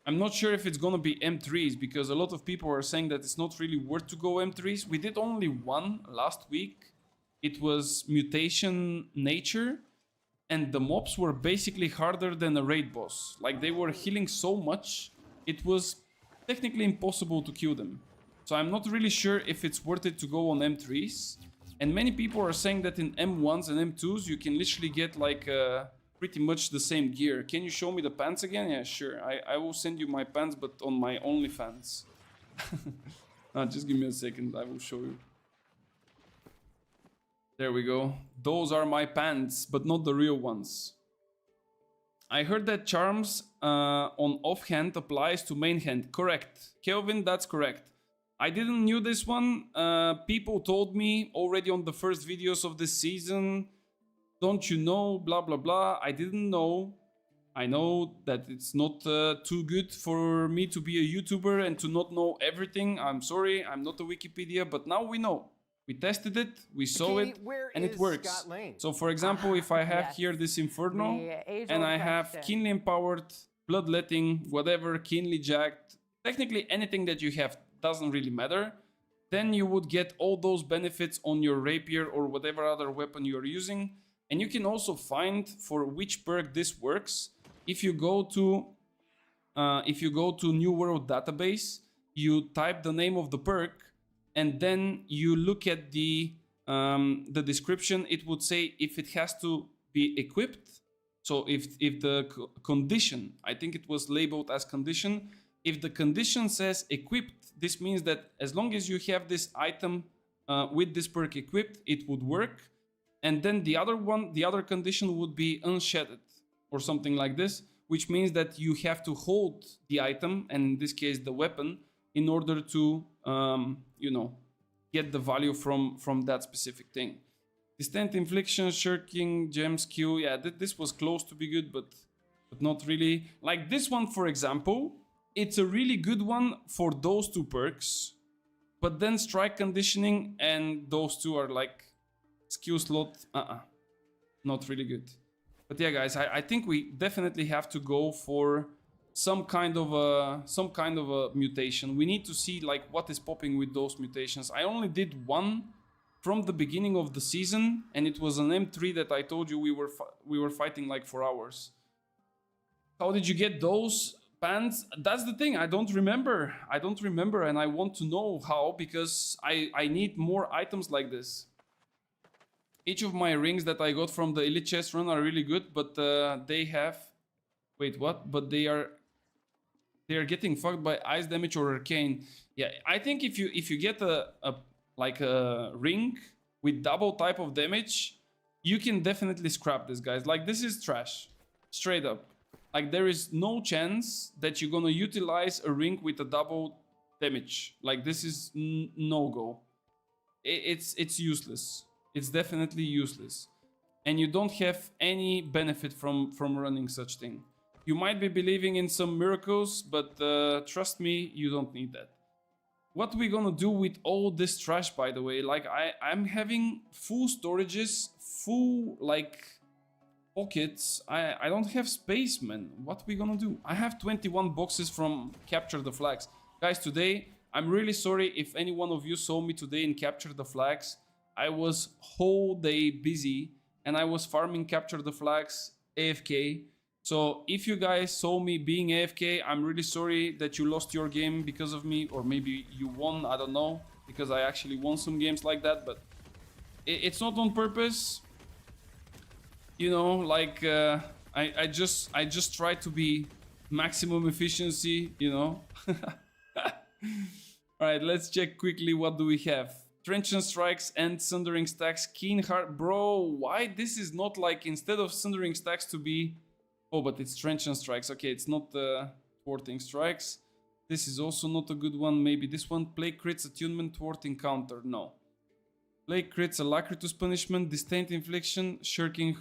S1: I'm not sure if it's gonna be M3s, because a lot of people are saying that it's not really worth to go M3s. We did only one last week. It was Mutation Nature. And the mobs were basically harder than a raid boss. Like they were healing so much, it was technically impossible to kill them. So I'm not really sure if it's worth it to go on M3s. And many people are saying that in M1s and M2s you can literally get like pretty much the same gear. Can you show me the pants again? Yeah, sure. I will send you my pants, but on my OnlyFans. Just give me a second, I will show you. There we go. Those are my pants, but not the real ones. I heard that charms on offhand applies to main hand. Correct. Kelvin, that's correct. I didn't knew this one. People told me already on the first videos of this season. Don't you know? Blah, blah, blah. I didn't know. I know that it's not too good for me to be a YouTuber and to not know everything. I'm sorry, I'm not a Wikipedia, but now we know. We tested it, we saw it, and it works. So for example, if I have here this Inferno, and I have keenly empowered, bloodletting, whatever, keenly jacked, technically anything that you have doesn't really matter, then you would get all those benefits on your rapier or whatever other weapon you're using. And you can also find for which perk this works. If you go to New World database, you type the name of the perk, and then you look at the description. It would say if it has to be equipped. So if the condition, I think it was labeled as condition, if the condition says equipped, this means that as long as you have this item with this perk equipped, it would work. And then the other condition would be unshedded or something like this, which means that you have to hold the item, and in this case the weapon, in order to you know, get the value from that specific thing. Distant infliction, shirking, gems, Q. Yeah, this was close to be good, but not really. Like this one, for example, it's a really good one for those two perks, but then strike conditioning and those two are like Skill slot, not really good. But yeah, guys, I think we definitely have to go for some kind of a mutation. We need to see like what is popping with those mutations. I only did one from the beginning of the season, and it was an M3 that I told you we were fighting like for hours. How did you get those pants? That's the thing. I don't remember, and I want to know how, because I need more items like this. Each of my rings that I got from the Elite Chest run are really good, but they have... Wait, what? But they are getting fucked by ice damage or arcane. Yeah, I think if you get a ring with double type of damage, you can definitely scrap this, guys. Like, this is trash, straight up. Like, there is no chance that you're gonna utilize a ring with a double damage. Like, this is no go. It's useless. It's definitely useless, and you don't have any benefit from running such thing. You might be believing in some miracles, but trust me, you don't need that. What we gonna do with all this trash, by the way? Like, I'm having full storages, full like pockets. I don't have space, man. What we gonna do? I have 21 boxes from Capture the Flags. Guys, today, I'm really sorry if any one of you saw me today in Capture the Flags. I was whole day busy and I was farming Capture the Flags AFK. So if you guys saw me being AFK, I'm really sorry that you lost your game because of me, or maybe you won, I don't know, because I actually won some games like that, but it's not on purpose. You know, like I just try to be maximum efficiency, you know. All right, let's check quickly what do we have. Trenchant Strikes and Sundering Stacks, Keen Heart. Bro, why this is not like, instead of Sundering Stacks to be... Oh, but it's Trenchant Strikes. Okay, it's not Thwarting Strikes. This is also not a good one. Maybe this one. Plague Crits, Attunement, Thwarting Counter. No. Plague Crits, Alacritus Punishment, Disdain Infliction, Shirking.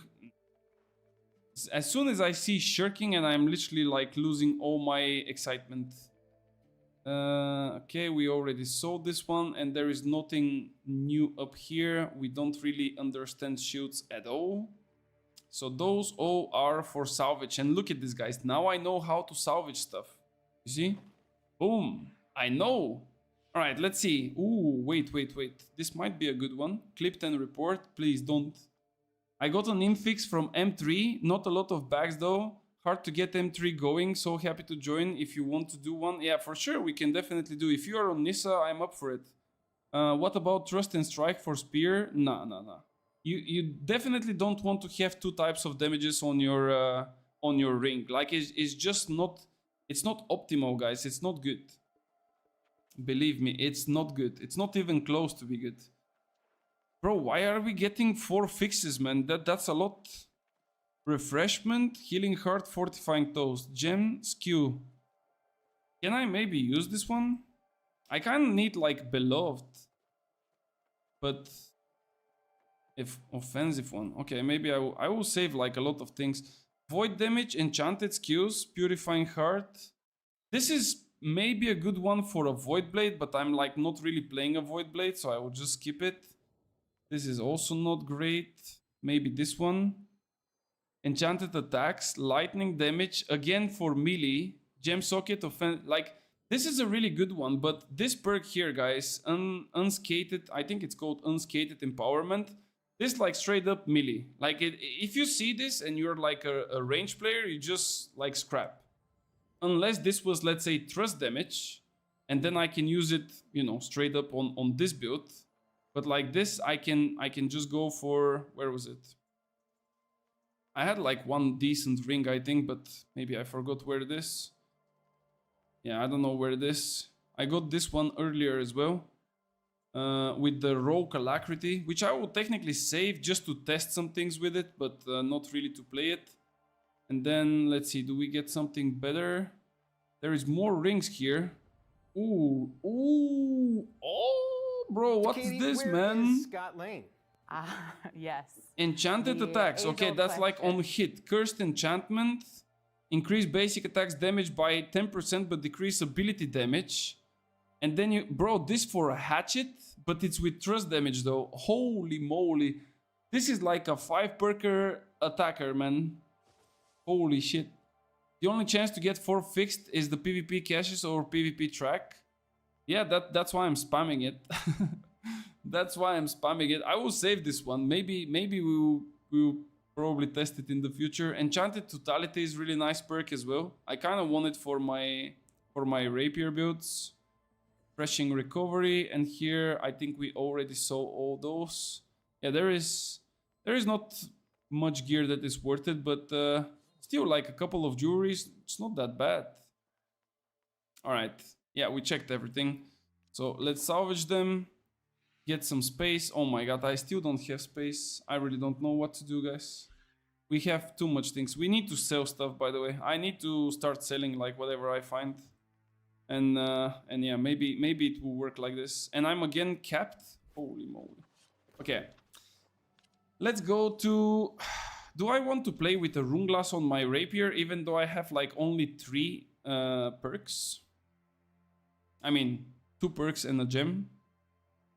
S1: As soon as I see Shirking, and I'm literally like losing all my excitement. Okay, we already saw this one, and there is nothing new up here. We don't really understand shields at all. So those all are for salvage. And look at this, guys. Now I know how to salvage stuff. You see? Boom. I know. All right, let's see. Ooh, wait. This might be a good one. Clip 10 report. Please don't. I got an infix from M3. Not a lot of bags, though. Hard to get M3 going, so happy to join if you want to do one. Yeah, for sure, we can definitely do. If you are on Nissa, I'm up for it. What about Trust and Strike for Spear? Nah. You definitely don't want to have two types of damages on your ring. Like, it's just not... It's not optimal, guys. It's not good. Believe me, it's not good. It's not even close to be good. Bro, why are we getting 4 fixes, man? That's a lot... Refreshment, Healing Heart, Fortifying Toast, Gem, Skew. Can I maybe use this one? I kind of need like Beloved. But if offensive one. Okay, maybe I will save like a lot of things. Void Damage, Enchanted Skews, Purifying Heart. This is maybe a good one for a Void Blade, but I'm like not really playing a Void Blade, so I will just skip it. This is also not great. Maybe this one. Enchanted Attacks, Lightning Damage, again for melee, Gem Socket, like, this is a really good one, but this perk here, guys, Unskated, I think it's called Unskated Empowerment, this like straight up melee. Like, if you see this and you're like a range player, you just like scrap. Unless this was, let's say, Trust Damage, and then I can use it, you know, straight up on this build. But like this, I can just go for, where was it? I had like one decent ring, I think, but maybe I forgot where it is. Yeah, I don't know where it is. I got this one earlier as well. With the Rogue Alacrity, which I will technically save just to test some things with it, but not really to play it. And then, let's see, do we get something better? There is more rings here. Ooh, oh, bro, what is this, man?
S2: Is Scott Lane?
S3: Yes.
S1: Enchanted attacks. Okay, that's like on hit. Cursed enchantment. Increase basic attacks damage by 10%, but decrease ability damage. And then you... Bro, this for a hatchet, but it's with trust damage, though. Holy moly. This is like a 5-perker attacker, man. Holy shit. The only chance to get 4 fixed is the PvP caches or PvP track. Yeah, that's why I'm spamming it. That's why I'm spamming it. I will save this one. Maybe we'll probably test it in the future. Enchanted Totality is really nice perk as well. I kind of want it for my rapier builds. Refreshing Recovery, and here I think we already saw all those. Yeah, there is not much gear that is worth it, but still like a couple of jewelries. It's not that bad. All right. Yeah, we checked everything. So let's salvage them. Get some space. Oh my god, I still don't have space. I really don't know what to do, guys. We have too much things. We need to sell stuff, by the way. I need to start selling like whatever I find. And yeah, maybe it will work like this. And I'm again capped. Holy moly. Okay. Let's go to... Do I want to play with a rune glass on my rapier, even though I have like only 3 perks? I mean, 2 perks and a gem.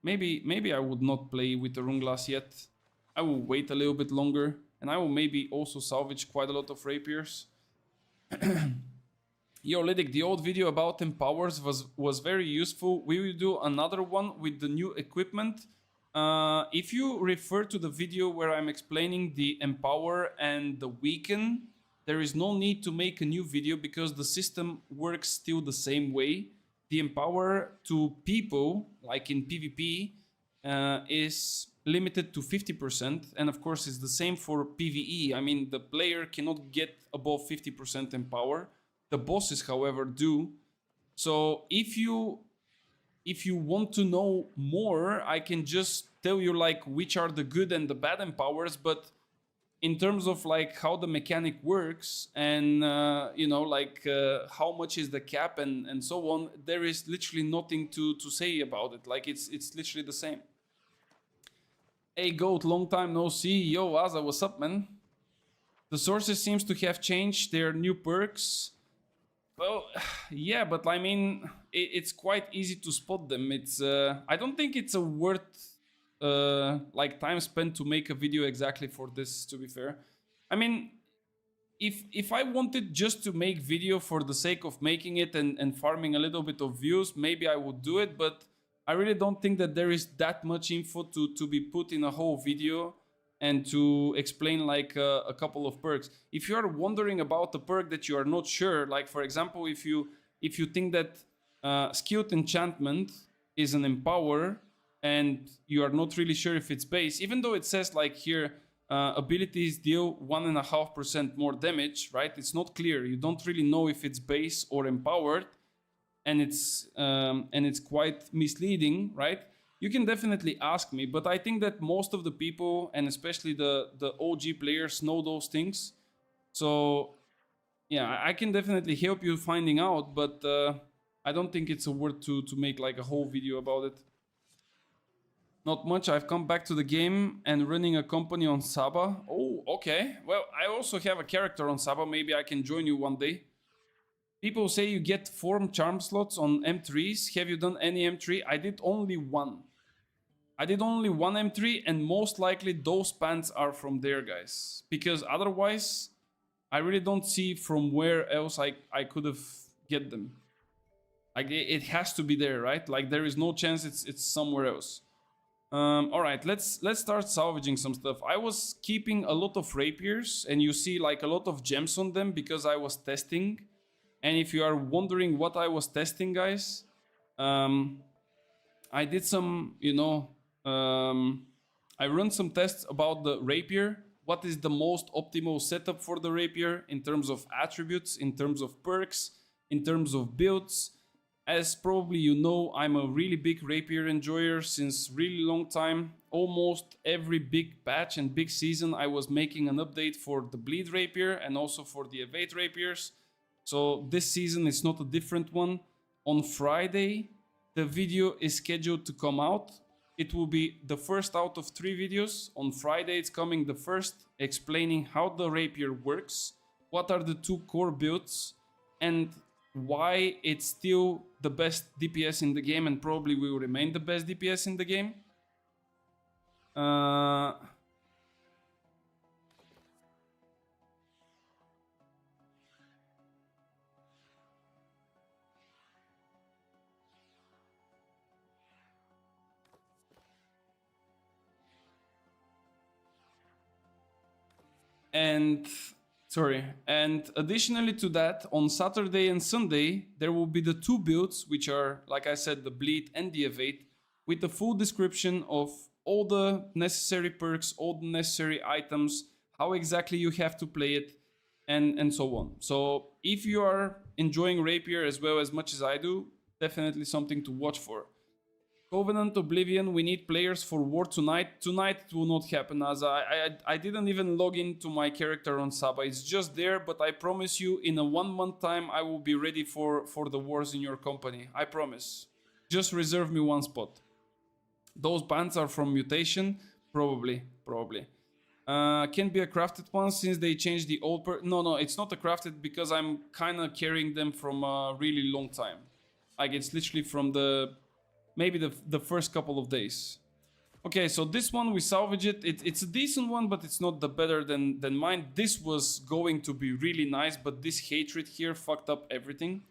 S1: Maybe I would not play with the rune glass yet. I will wait a little bit longer, and I will maybe also salvage quite a lot of rapiers. Yo, Lydic, the old video about empowers was very useful. We will do another one with the new equipment. If you refer to the video where I'm explaining the empower and the weaken, there is no need to make a new video because the system works still the same way. The empower to people, like in PvP, is limited to 50%, and of course it's the same for PvE. I mean, the player cannot get above 50% empower. The bosses, however, do. So if you want to know more, I can just tell you like which are the good and the bad empowers, but in terms of like how the mechanic works and you know, like how much is the cap and so on, there is literally nothing to say about it. Like it's literally the same. Hey Goat, long time no see. Yo Aza, what's up, man? The sources seems to have changed their new perks. Well, yeah, but I mean, it's quite easy to spot them. It's I don't think it's a worth like time spent to make a video exactly for this, to be fair. I mean, if I wanted just to make video for the sake of making it and farming a little bit of views, maybe I would do it, but I really don't think that there is that much info to be put in a whole video and to explain like a couple of perks. If you are wondering about a perk that you are not sure, like for example, if you think that Skilled Enchantment is an empower and you are not really sure if it's base, even though it says like here, abilities deal 1.5% more damage, right? It's not clear. You don't really know if it's base or empowered, and it's quite misleading, right? You can definitely ask me, but I think that most of the people, and especially the OG players, know those things. So yeah, I can definitely help you finding out, but I don't think it's a worth to make like a whole video about it. Not much. I've come back to the game and running a company on Saba. Oh, okay. Well, I also have a character on Saba. Maybe I can join you one day. People say you get 4 charm slots on M3s. Have you done any M3? I did only 1. I did only 1 M3, and most likely those pants are from there, guys. Because otherwise, I really don't see from where else I could have get them. Like, it has to be there, right? Like, there is no chance it's somewhere else. All right, let's start salvaging some stuff. I was keeping a lot of rapiers, and you see like a lot of gems on them because I was testing. And if you are wondering what I was testing, guys, I did some, you know, I run some tests about the rapier. What is the most optimal setup for the rapier in terms of attributes, in terms of perks, in terms of builds. As probably you know, I'm a really big rapier enjoyer since really long time. Almost every big patch and big season I was making an update for the bleed rapier and also for the evade rapiers. So this season is not a different one. On Friday, the video is scheduled to come out. It will be the first out of 3 videos. On Friday it's coming the first, explaining how the rapier works, what are the 2 core builds, and why it's still the best DPS in the game and probably will remain the best DPS in the game. And sorry, and additionally to that, on Saturday and Sunday, there will be the two builds, which are, like I said, the Bleed and the Evade, with the full description of all the necessary perks, all the necessary items, how exactly you have to play it, and so on. So if you are enjoying Rapier as well as much as I do, definitely something to watch for. Covenant Oblivion, we need players for War tonight. Tonight it will not happen, as I didn't even log into my character on Saba. It's just there, but I promise you, in a 1 month time, I will be ready for the wars in your company. I promise. Just reserve me one spot. Those bands are from Mutation? Probably. Can be a crafted one since they changed the old No, it's not a crafted because I'm kind of carrying them from a really long time. Like, it's literally from maybe the first couple of days. Okay, so this one, we salvage it. It's a decent one, but it's not the better than mine. This was going to be really nice, but this hatred here fucked up everything.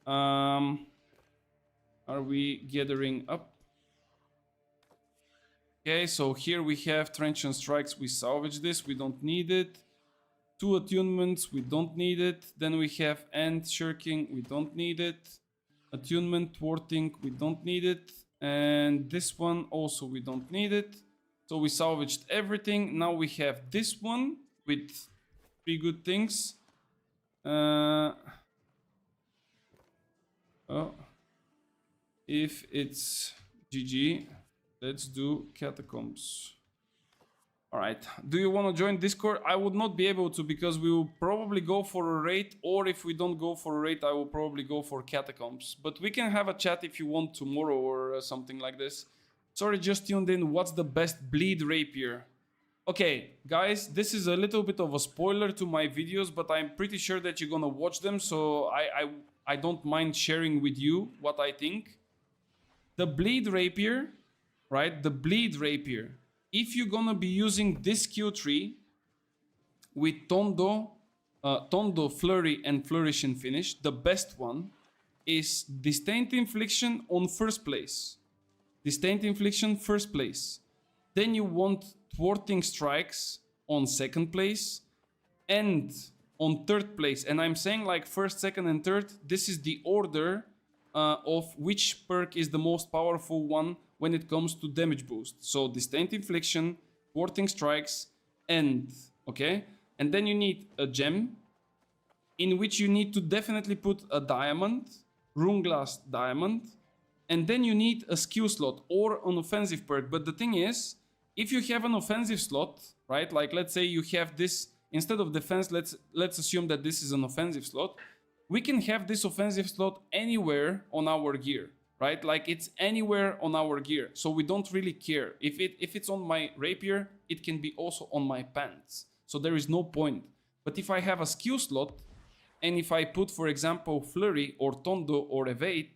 S1: Are we gathering up? Okay, so here we have Transient Strikes. We salvage this. We don't need it. 2 attunements. We don't need it. Then we have End Shirking. We don't need it. Attunement, Thwarting, we don't need it. And this one also we don't need it. So we salvaged everything. Now we have this one with 3 good things. If it's GG, let's do Catacombs. Alright, do you want to join Discord? I would not be able to because we will probably go for a raid, or if we don't go for a raid, I will probably go for Catacombs. But we can have a chat if you want tomorrow or something like this. Sorry, just tuned in. What's the best Bleed Rapier? Okay, guys, this is a little bit of a spoiler to my videos, but I'm pretty sure that you're gonna watch them, so I don't mind sharing with you what I think. The Bleed Rapier, right? The Bleed Rapier. If you're gonna be using this skill tree with Tondo, Flurry, and Flourish and Finish, the best one is Disdain Infliction on first place. Disdain Infliction first place. Then you want Thwarting Strikes on second place and on third place. And I'm saying like first, second, and third. This is the order of which perk is the most powerful one when it comes to damage boost. So Disdain Infliction, Thwarting Strikes, End, okay? And then you need a gem, in which you need to definitely put a diamond, Runeglass Diamond, and then you need a skill slot or an offensive perk. But the thing is, if you have an offensive slot, right? Like let's say you have this, instead of defense, let's assume that this is an offensive slot. We can have this offensive slot anywhere on our gear. Right? Like it's anywhere on our gear. So we don't really care. If it's on my rapier, it can be also on my pants. So there is no point. But if I have a skill slot, and if I put, for example, Flurry or Tondo or Evade,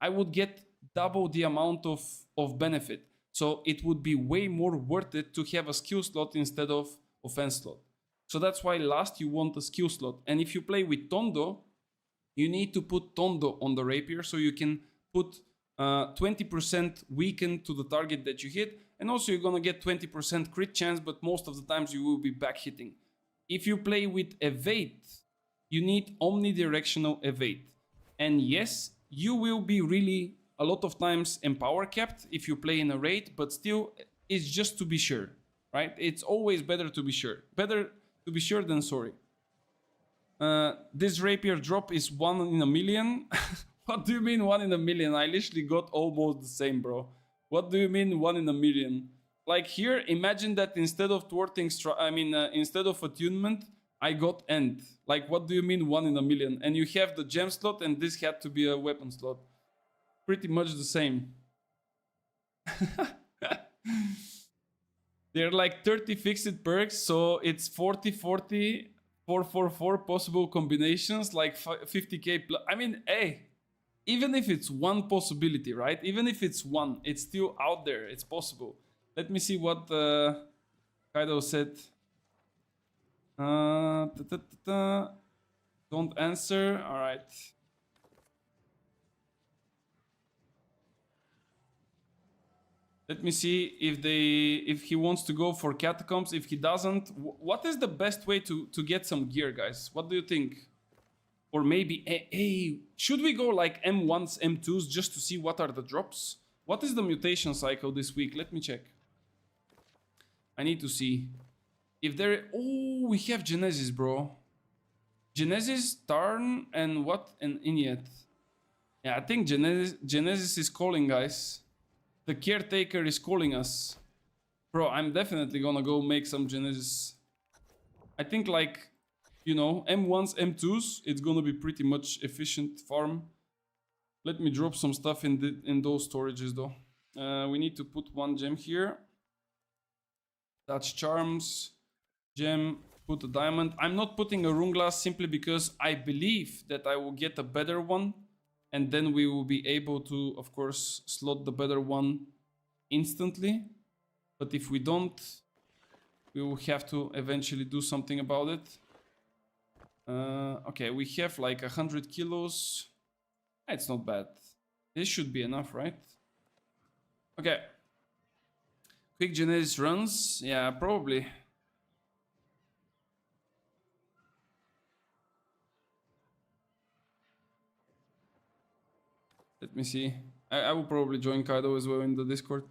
S1: I would get double the amount of benefit. So it would be way more worth it to have a skill slot instead of offense slot. So that's why last you want a skill slot. And if you play with Tondo, you need to put Tondo on the rapier so you can put 20% weaken to the target that you hit, and also you're gonna get 20% crit chance, but most of the times you will be back hitting. If you play with Evade, you need omnidirectional Evade. And yes, you will be really a lot of times empower capped if you play in a raid, but still it's just to be sure, right? It's always better to be sure. Better to be sure than sorry. This rapier drop is 1 in a million. What do you mean 1 in a million? I literally got almost the same, bro. What do you mean 1 in a million? Like here, imagine that instead of instead of attunement, I got End. Like, what do you mean 1 in a million? And you have the gem slot, and this had to be a weapon slot. Pretty much the same. They're like 30 fixed perks, so it's 40, 40, 444 possible combinations, like 50k plus. I mean, hey, even if it's one possibility, right? Even if it's one, it's still out there. It's possible. Let me see what Kaido said. Don't answer. All right. Let me see if he wants to go for catacombs. If he doesn't, what is the best way to get some gear, guys? What do you think? Or maybe, hey, should we go like M1s, M2s just to see what are the drops? What is the mutation cycle this week? Let me check. I need to see. If there... Oh, we have Genesis, bro. Genesis, Tarn, and what? And Inyet. Yeah, I think Genesis is calling, guys. The caretaker is calling us. Bro, I'm definitely gonna go make some Genesis. I think like... You know, M1s, M2s, it's gonna be pretty much efficient farm. Let me drop some stuff in those storages though. We need to put one gem here. Touch charms, gem, put a diamond. I'm not putting a rune glass simply because I believe that I will get a better one. And then we will be able to, of course, slot the better one instantly. But if we don't, we will have to eventually do something about it. Okay, we have like 100 kilos. It's not bad. This should be enough, right? Okay. Quick Genesis runs. Yeah, probably. Let me see. I will probably join Kaido as well in the Discord.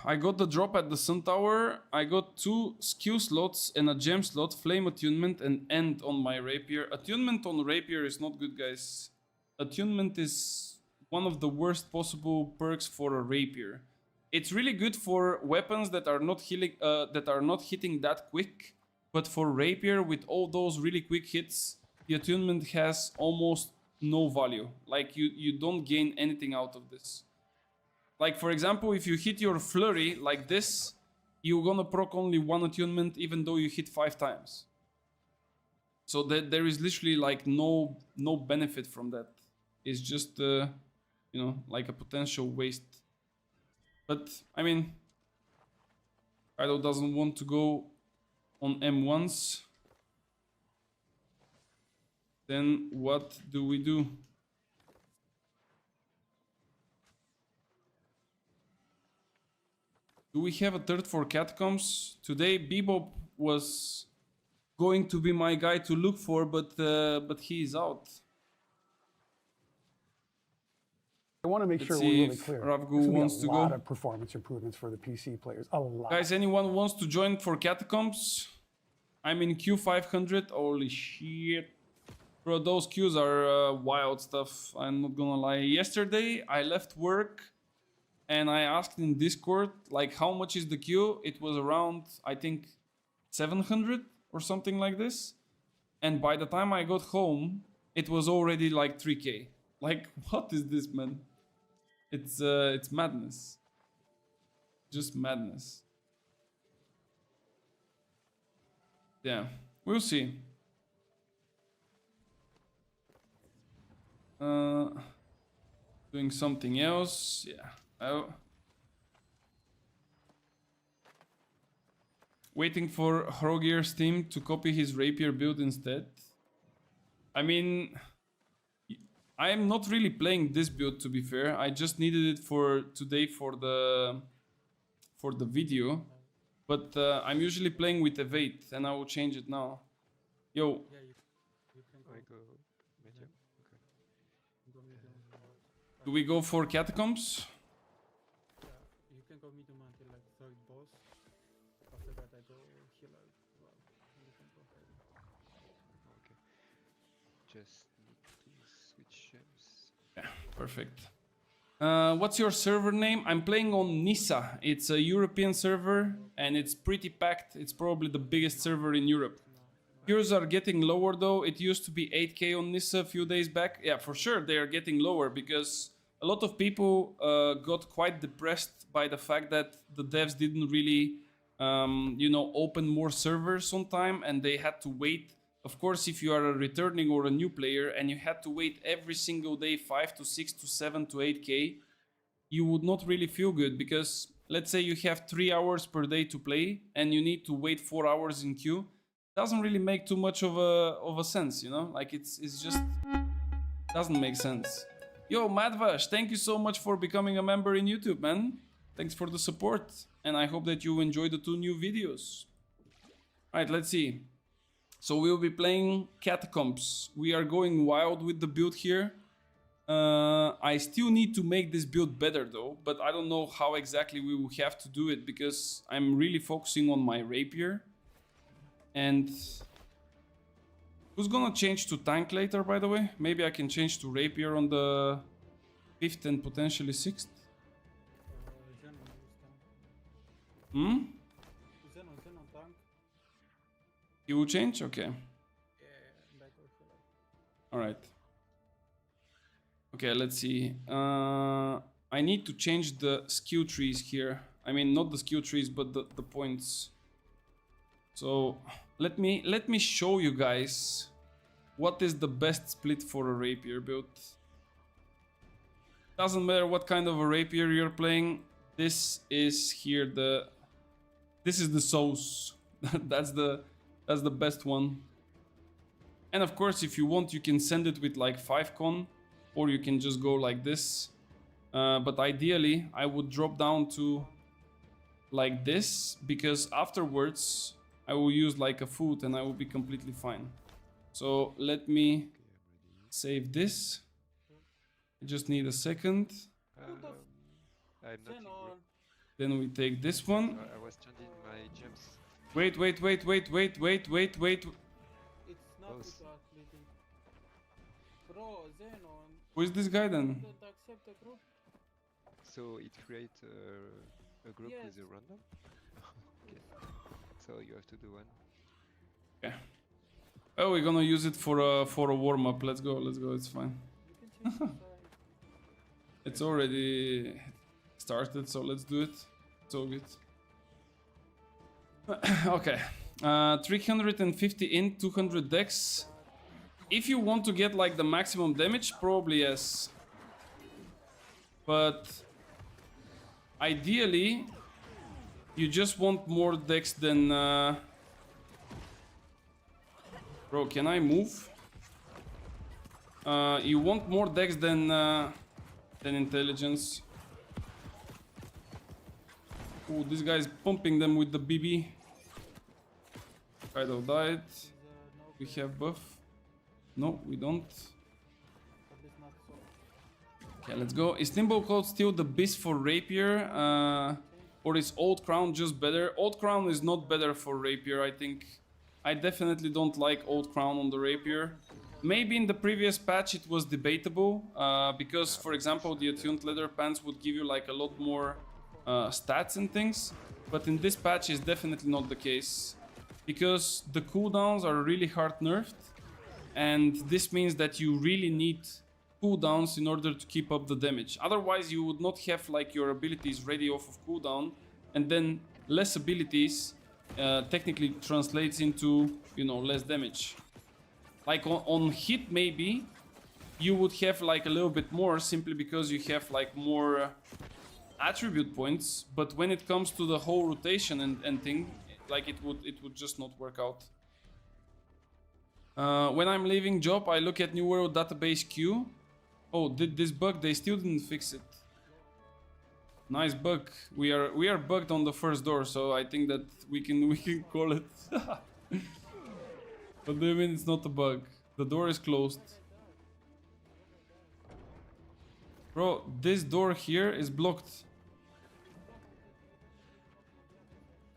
S1: I got the drop at the Sun Tower. I got 2 skill slots and a gem slot, flame attunement and end on my rapier. Attunement on rapier is not good, guys. Attunement is one of the worst possible perks for a rapier. It's really good for weapons that are not healing, hitting that quick. But for rapier, with all those really quick hits, the attunement has almost no value. Like you don't gain anything out of this. Like, for example, if you hit your flurry like this, you're gonna proc only 1 attunement even though you hit 5 times. So there is literally like no benefit from that. It's just, you know, like a potential waste. But, I mean, Kaido doesn't want to go on M1s. Then what do we do? Do we have a third for catacombs? Today Bebop was going to be my guy to look for, but he is out.
S2: I want to make
S1: Let's
S2: sure we're
S1: see
S2: really
S1: if
S2: clear.
S1: Ravgu
S2: There's gonna be
S1: wants to
S2: a lot
S1: go.
S2: of performance improvements for the PC players. A lot.
S1: Guys, anyone wants to join for catacombs? I'm in Q500. Holy shit. Bro, those queues are wild stuff. I'm not gonna lie. Yesterday, I left work and I asked in Discord, like, how much is the queue? It was around, I think, 700 or something like this. And by the time I got home, it was already like 3K. Like, what is this, man? It's madness. Just madness. Yeah, we'll see. Doing something else. Yeah. Oh. Waiting for Hrogir's team to copy his rapier build instead. I mean, I am not really playing this build, to be fair. I just needed it for today for the video. But I'm usually playing with Evade, and I will change it now. Yo.
S3: Yeah, you can go.
S4: I go medium. Okay.
S3: Go medium.
S1: Do we go for catacombs?
S3: Yeah, you can go medium until like third boss. After that, I go healer. Well, you can go ahead.
S4: Okay. Just need to switch gems.
S1: Yeah, perfect. What's your server name? I'm playing on Nisa. It's a European server and it's pretty packed. It's probably the biggest server in Europe. Queues are getting lower though. It used to be 8K on Nisa a few days back. Yeah, for sure they are getting lower because a lot of people got quite depressed by the fact that the devs didn't really, you know, open more servers on time and they had to wait. Of course, if you are a returning or a new player and you had to wait every single day 5 to 6 to 7 to 8K, you would not really feel good because let's say you have 3 hours per day to play and you need to wait 4 hours in queue. Doesn't really make too much of a sense, you know? Like it's just doesn't make sense. Yo, Madvash, thank you so much for becoming a member in YouTube, man. Thanks for the support, and I hope that you enjoy the 2 new videos. Alright, let's see. So we'll be playing Catacombs. We are going wild with the build here. I still need to make this build better though, but I don't know how exactly we will have to do it because I'm really focusing on my rapier. And who's gonna change to tank later, by the way? Maybe I can change to rapier on the 5th and potentially 6th.
S3: Xenon use tank.
S1: Hmm?
S3: Xenon tank.
S1: You will change? Okay.
S3: Yeah, back or healer.
S1: Alright. Okay, let's see. I need to change the skill trees here. I mean, not the skill trees, but the points. So let me show you guys what is the best split for a rapier build. Doesn't matter what kind of a rapier you're playing. This is here this is the sauce. that's the best one. And of course, if you want, you can send it with like 5 con, or you can just go like this. But ideally, I would drop down to like this, because afterwards I will use like a foot and I will be completely fine. So let me save this. I just need a second.
S4: I'm not in
S3: Xenon.
S4: group.
S1: Then we take this one.
S4: I was changing my gems.
S1: Wait.
S3: It's not
S4: Both.
S3: with splitting. Bro, Xenon.
S1: Who is this guy then?
S3: Don't accept the group.
S4: So it creates a group
S3: Yes.
S4: with a random? Okay. So you have to do one.
S1: Okay. Oh, we're gonna use it for a warm up. Let's go. It's fine.
S3: You can change the side.
S1: It's already started, so let's do it. It's all good. Okay. 350 int, 200 dex. If you want to get like the maximum damage, probably yes. But ideally, you just want more dex than... Bro, can I move? You want more dex than intelligence. Oh, this guy's pumping them with the BB. Kaido died.
S3: No,
S1: We have buff. No, we don't.
S3: but it's not so.
S1: Okay, let's go. Is Thimblecloth still the beast for rapier? Or is Old Crown just better? Old Crown is not better for rapier, I think. I definitely don't like Old Crown on the rapier. Maybe in the previous patch it was debatable, because, for example, the attuned leather pants would give you like a lot more stats and things. But in this patch is definitely not the case, because the cooldowns are really hard nerfed, and this means that you really need cooldowns in order to keep up the damage. Otherwise you would not have like your abilities ready off of cooldown, and then less abilities technically translates into, you know, less damage. Like on hit maybe you would have like a little bit more, simply because you have like more attribute points, but when it comes to the whole rotation and thing, like it would just not work out. When I'm leaving job, I look at New World database queue. Oh, did this bug? They still didn't fix it. Nice bug. We are bugged on the first door, so I think that we can call it. But I mean, it's not a bug. The door is closed. Bro, this door here is blocked.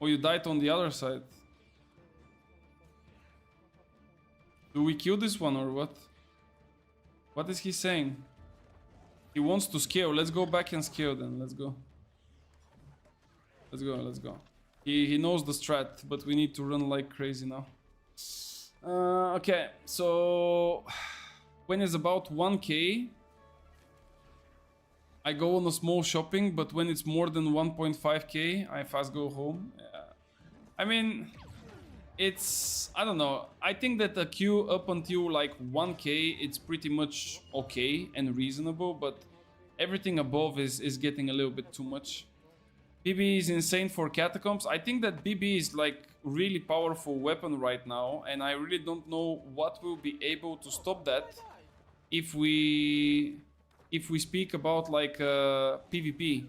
S1: Oh, you died on the other side. Do we kill this one or what? What is he saying? He wants to scale. Let's go back and scale then. Let's go. Let's go. He knows the strat, but we need to run like crazy now. Okay, so when it's about 1k, I go on a small shopping, but when it's more than 1.5k, I fast go home. Yeah. I mean, it's, I don't know. I think that the queue up until like 1k, it's pretty much okay and reasonable, but everything above is getting a little bit too much. BB is insane for Catacombs. I think that BB is like really powerful weapon right now, and I really don't know what will be able to stop that if we speak about like PvP.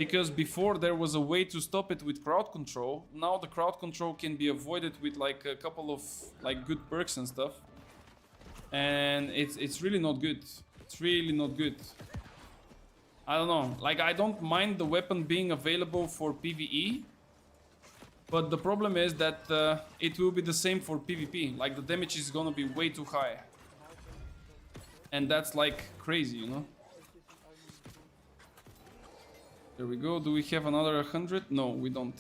S1: Because before there was a way to stop it with crowd control. Now the crowd control can be avoided with like a couple of like good perks and stuff. And it's really not good. It's really not good. I don't know. Like, I don't mind the weapon being available for PvE. But the problem is that it will be the same for PvP. Like, the damage is gonna be way too high. And that's like crazy, you know? There we go. Do we have another 100? No, we don't.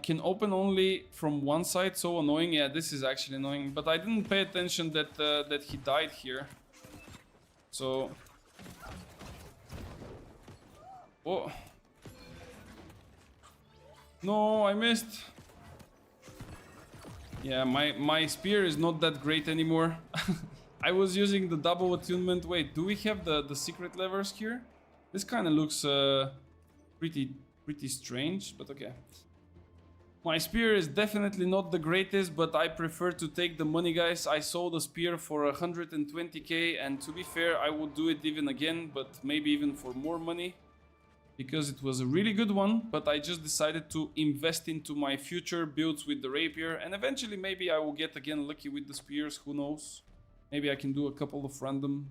S1: Can open only from one side. So annoying. Yeah, this is actually annoying. But I didn't pay attention that that he died here. So... Oh. No, I missed. Yeah, my spear is not that great anymore. I was using the double attunement. Wait, do we have the secret levers here? This kind of looks pretty strange, but okay. My spear is definitely not the greatest, but I prefer to take the money, guys. I sold a spear for 120k, and to be fair, I would do it even again, but maybe even for more money. Because it was a really good one, but I just decided to invest into my future builds with the rapier, and eventually maybe I will get again lucky with the spears, who knows. Maybe I can do a couple of random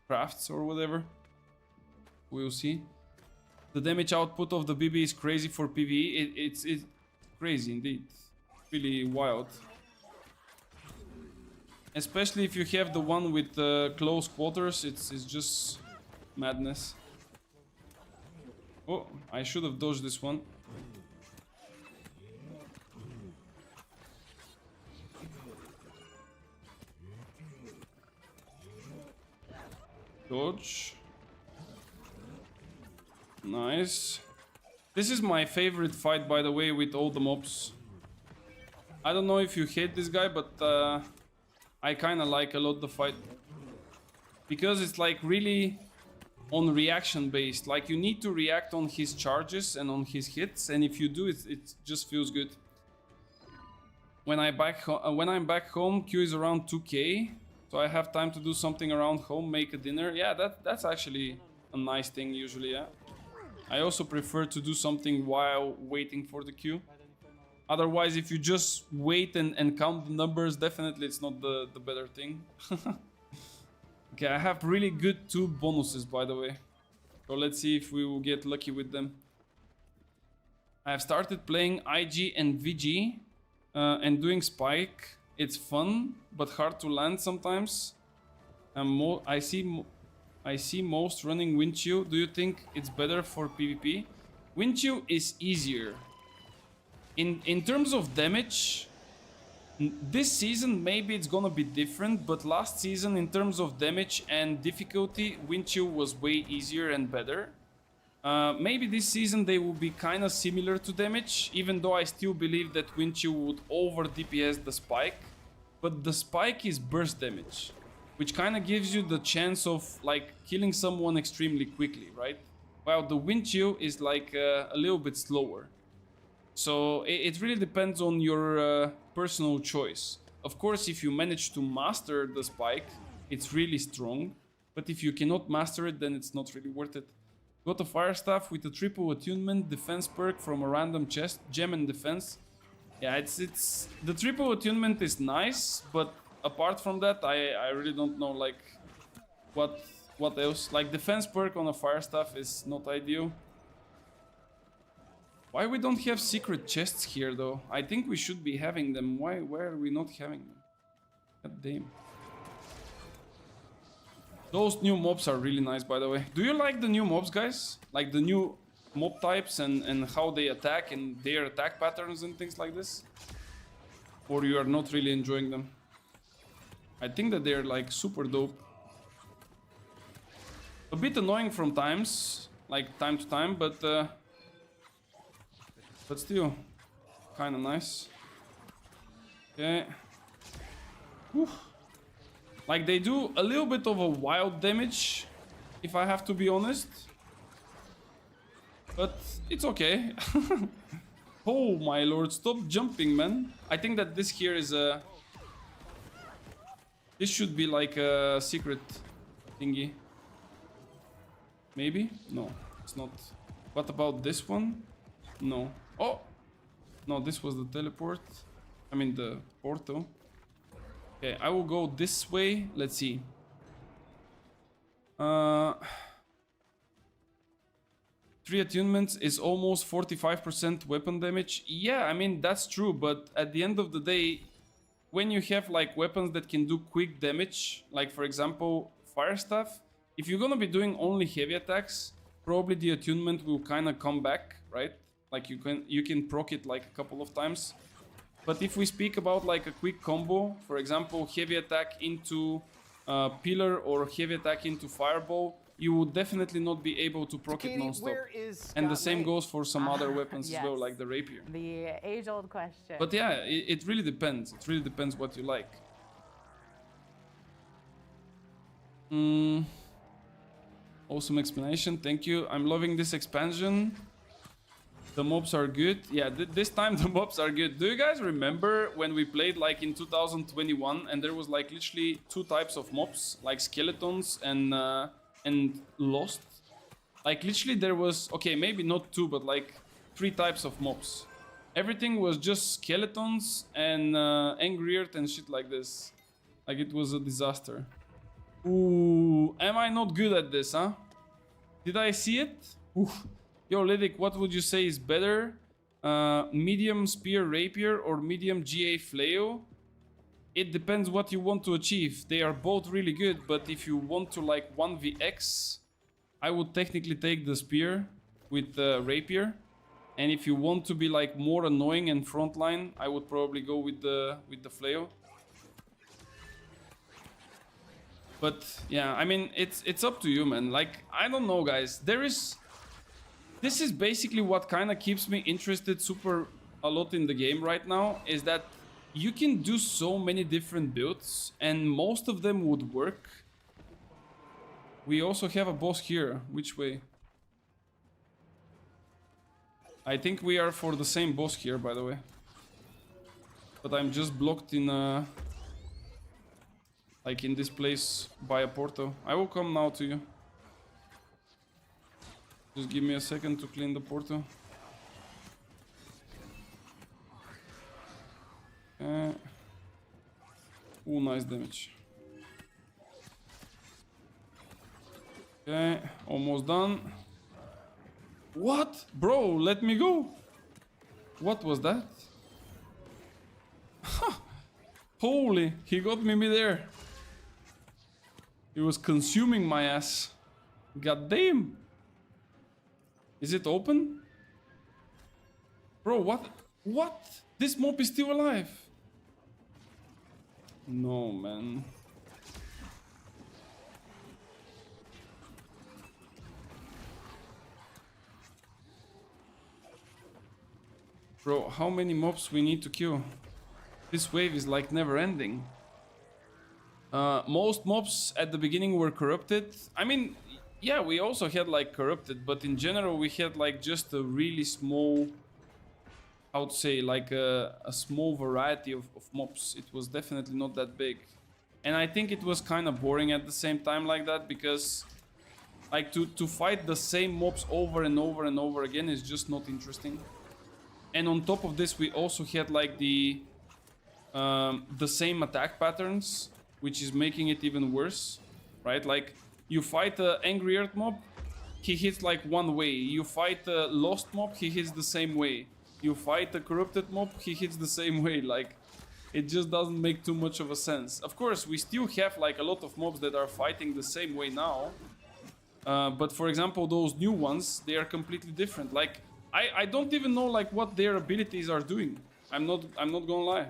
S1: crafts or whatever. We'll see. The damage output of the BB is crazy for PvE. It's crazy indeed. Really wild. Especially if you have the one with close quarters, it's just madness. Oh, I should have dodged this one. Dodge. Nice. This is my favorite fight, by the way, with all the mobs. I don't know if you hate this guy, but I kind of like a lot the fight. Because it's like really on reaction based. Like, you need to react on his charges and on his hits, and if you do it, it just feels good. When I'm back home, Q is around 2k. So I have time to do something around home, make a dinner. Yeah, that's actually a nice thing usually, yeah. I also prefer to do something while waiting for the queue. Otherwise, if you just wait and count the numbers, definitely it's not the better thing. Okay, I have really good 2 bonuses, by the way. So let's see if we will get lucky with them. I have started playing IG and VG and doing Spike. It's fun, but hard to land sometimes. I see most running Windchill. Do you think it's better for PvP? Windchill is easier. In terms of damage, this season maybe it's gonna be different, but last season in terms of damage and difficulty, Windchill was way easier and better. Maybe this season they will be kind of similar to damage, even though I still believe that Windchill would over DPS the Spike. But the Spike is burst damage, which kind of gives you the chance of like killing someone extremely quickly, right? While the Windchill is like a little bit slower. So it really depends on your personal choice. Of course, if you manage to master the Spike, it's really strong. But if you cannot master it, then it's not really worth it. Got a fire staff with a triple attunement defense perk from a random chest, gem and defense. Yeah, it's the triple attunement is nice, but apart from that, I really don't know like what else. Like defense perk on a fire staff is not ideal. Why we don't have secret chests here though? I think we should be having them. Why are we not having them? God damn. Those new mobs are really nice, by the way. Do you like the new mobs, guys? Like the new mob types and how they attack and their attack patterns and things like this? Or you are not really enjoying them? I think that they're like super dope. A bit annoying from times, like time to time, but still kind of nice. Okay. Whew. Like they do a little bit of a wild damage, if I have to be honest. But it's okay. Oh my lord, stop jumping, man. I think that this here is a... This should be like a secret thingy. Maybe? No, it's not. What about this one? No. Oh! No, this was the teleport. I mean the portal. Okay, I will go this way. Let's see. 3 attunements is almost 45% weapon damage. Yeah, I mean, that's true, but at the end of the day, when you have like weapons that can do quick damage, like for example, fire staff, if you're gonna be doing only heavy attacks, probably the attunement will kind of come back, right? Like you can proc it like a couple of times. But if we speak about like a quick combo, for example, heavy attack into pillar or heavy attack into fireball, you would definitely not be able to proc it non-stop. And the same goes for some other weapons as well, like the rapier.
S5: The age-old question.
S1: But yeah, it really depends. It really depends what you like. Awesome explanation, thank you. I'm loving this expansion. The mobs are good. Yeah, this time the mobs are good. Do you guys remember when we played like in 2021 and there was like literally 2 types of mobs, like skeletons and lost? Like literally there was, okay, maybe not 2, but like 3 types of mobs. Everything was just skeletons and angry earth and shit like this. Like it was a disaster. Ooh, am I not good at this, huh? Did I see it? Ooh. Yo, Lidic, what would you say is better? Medium spear rapier or medium GA flail? It depends what you want to achieve. They are both really good, but if you want to like 1vx, I would technically take the spear with the rapier. And if you want to be like more annoying and frontline, I would probably go with the flail. But yeah, I mean, it's up to you, man. Like, I don't know, guys. This is basically what kind of keeps me interested super a lot in the game right now, is that you can do so many different builds and most of them would work. We also have a boss here. Which way? I think we are for the same boss here, by the way. But I'm just blocked in like in this place by a portal. I will come now to you. Just give me a second to clean the portal. Ooh, nice damage. Okay, almost done. What? Bro, let me go. What was that? Holy, he got me midair. He was consuming my ass. God damn. Is it open? Bro, what? What? This mob is still alive. No, man. Bro, how many mobs we need to kill? This wave is like never ending. Most mobs at the beginning were corrupted. I mean, yeah, we also had like corrupted, but in general we had like just a really small, I would say like a small variety of mobs. It was definitely not that big. And I think it was kind of boring at the same time like that, because like to fight the same mobs over and over and over again is just not interesting. And on top of this we also had like the same attack patterns, which is making it even worse, right? Like you fight an angry earth mob, he hits like one way. You fight a lost mob, he hits the same way. You fight a corrupted mob, he hits the same way. Like, it just doesn't make too much of a sense. Of course, we still have like a lot of mobs that are fighting the same way now. But for example, those new ones, they are completely different. Like, I don't even know like what their abilities are doing. I'm not gonna lie.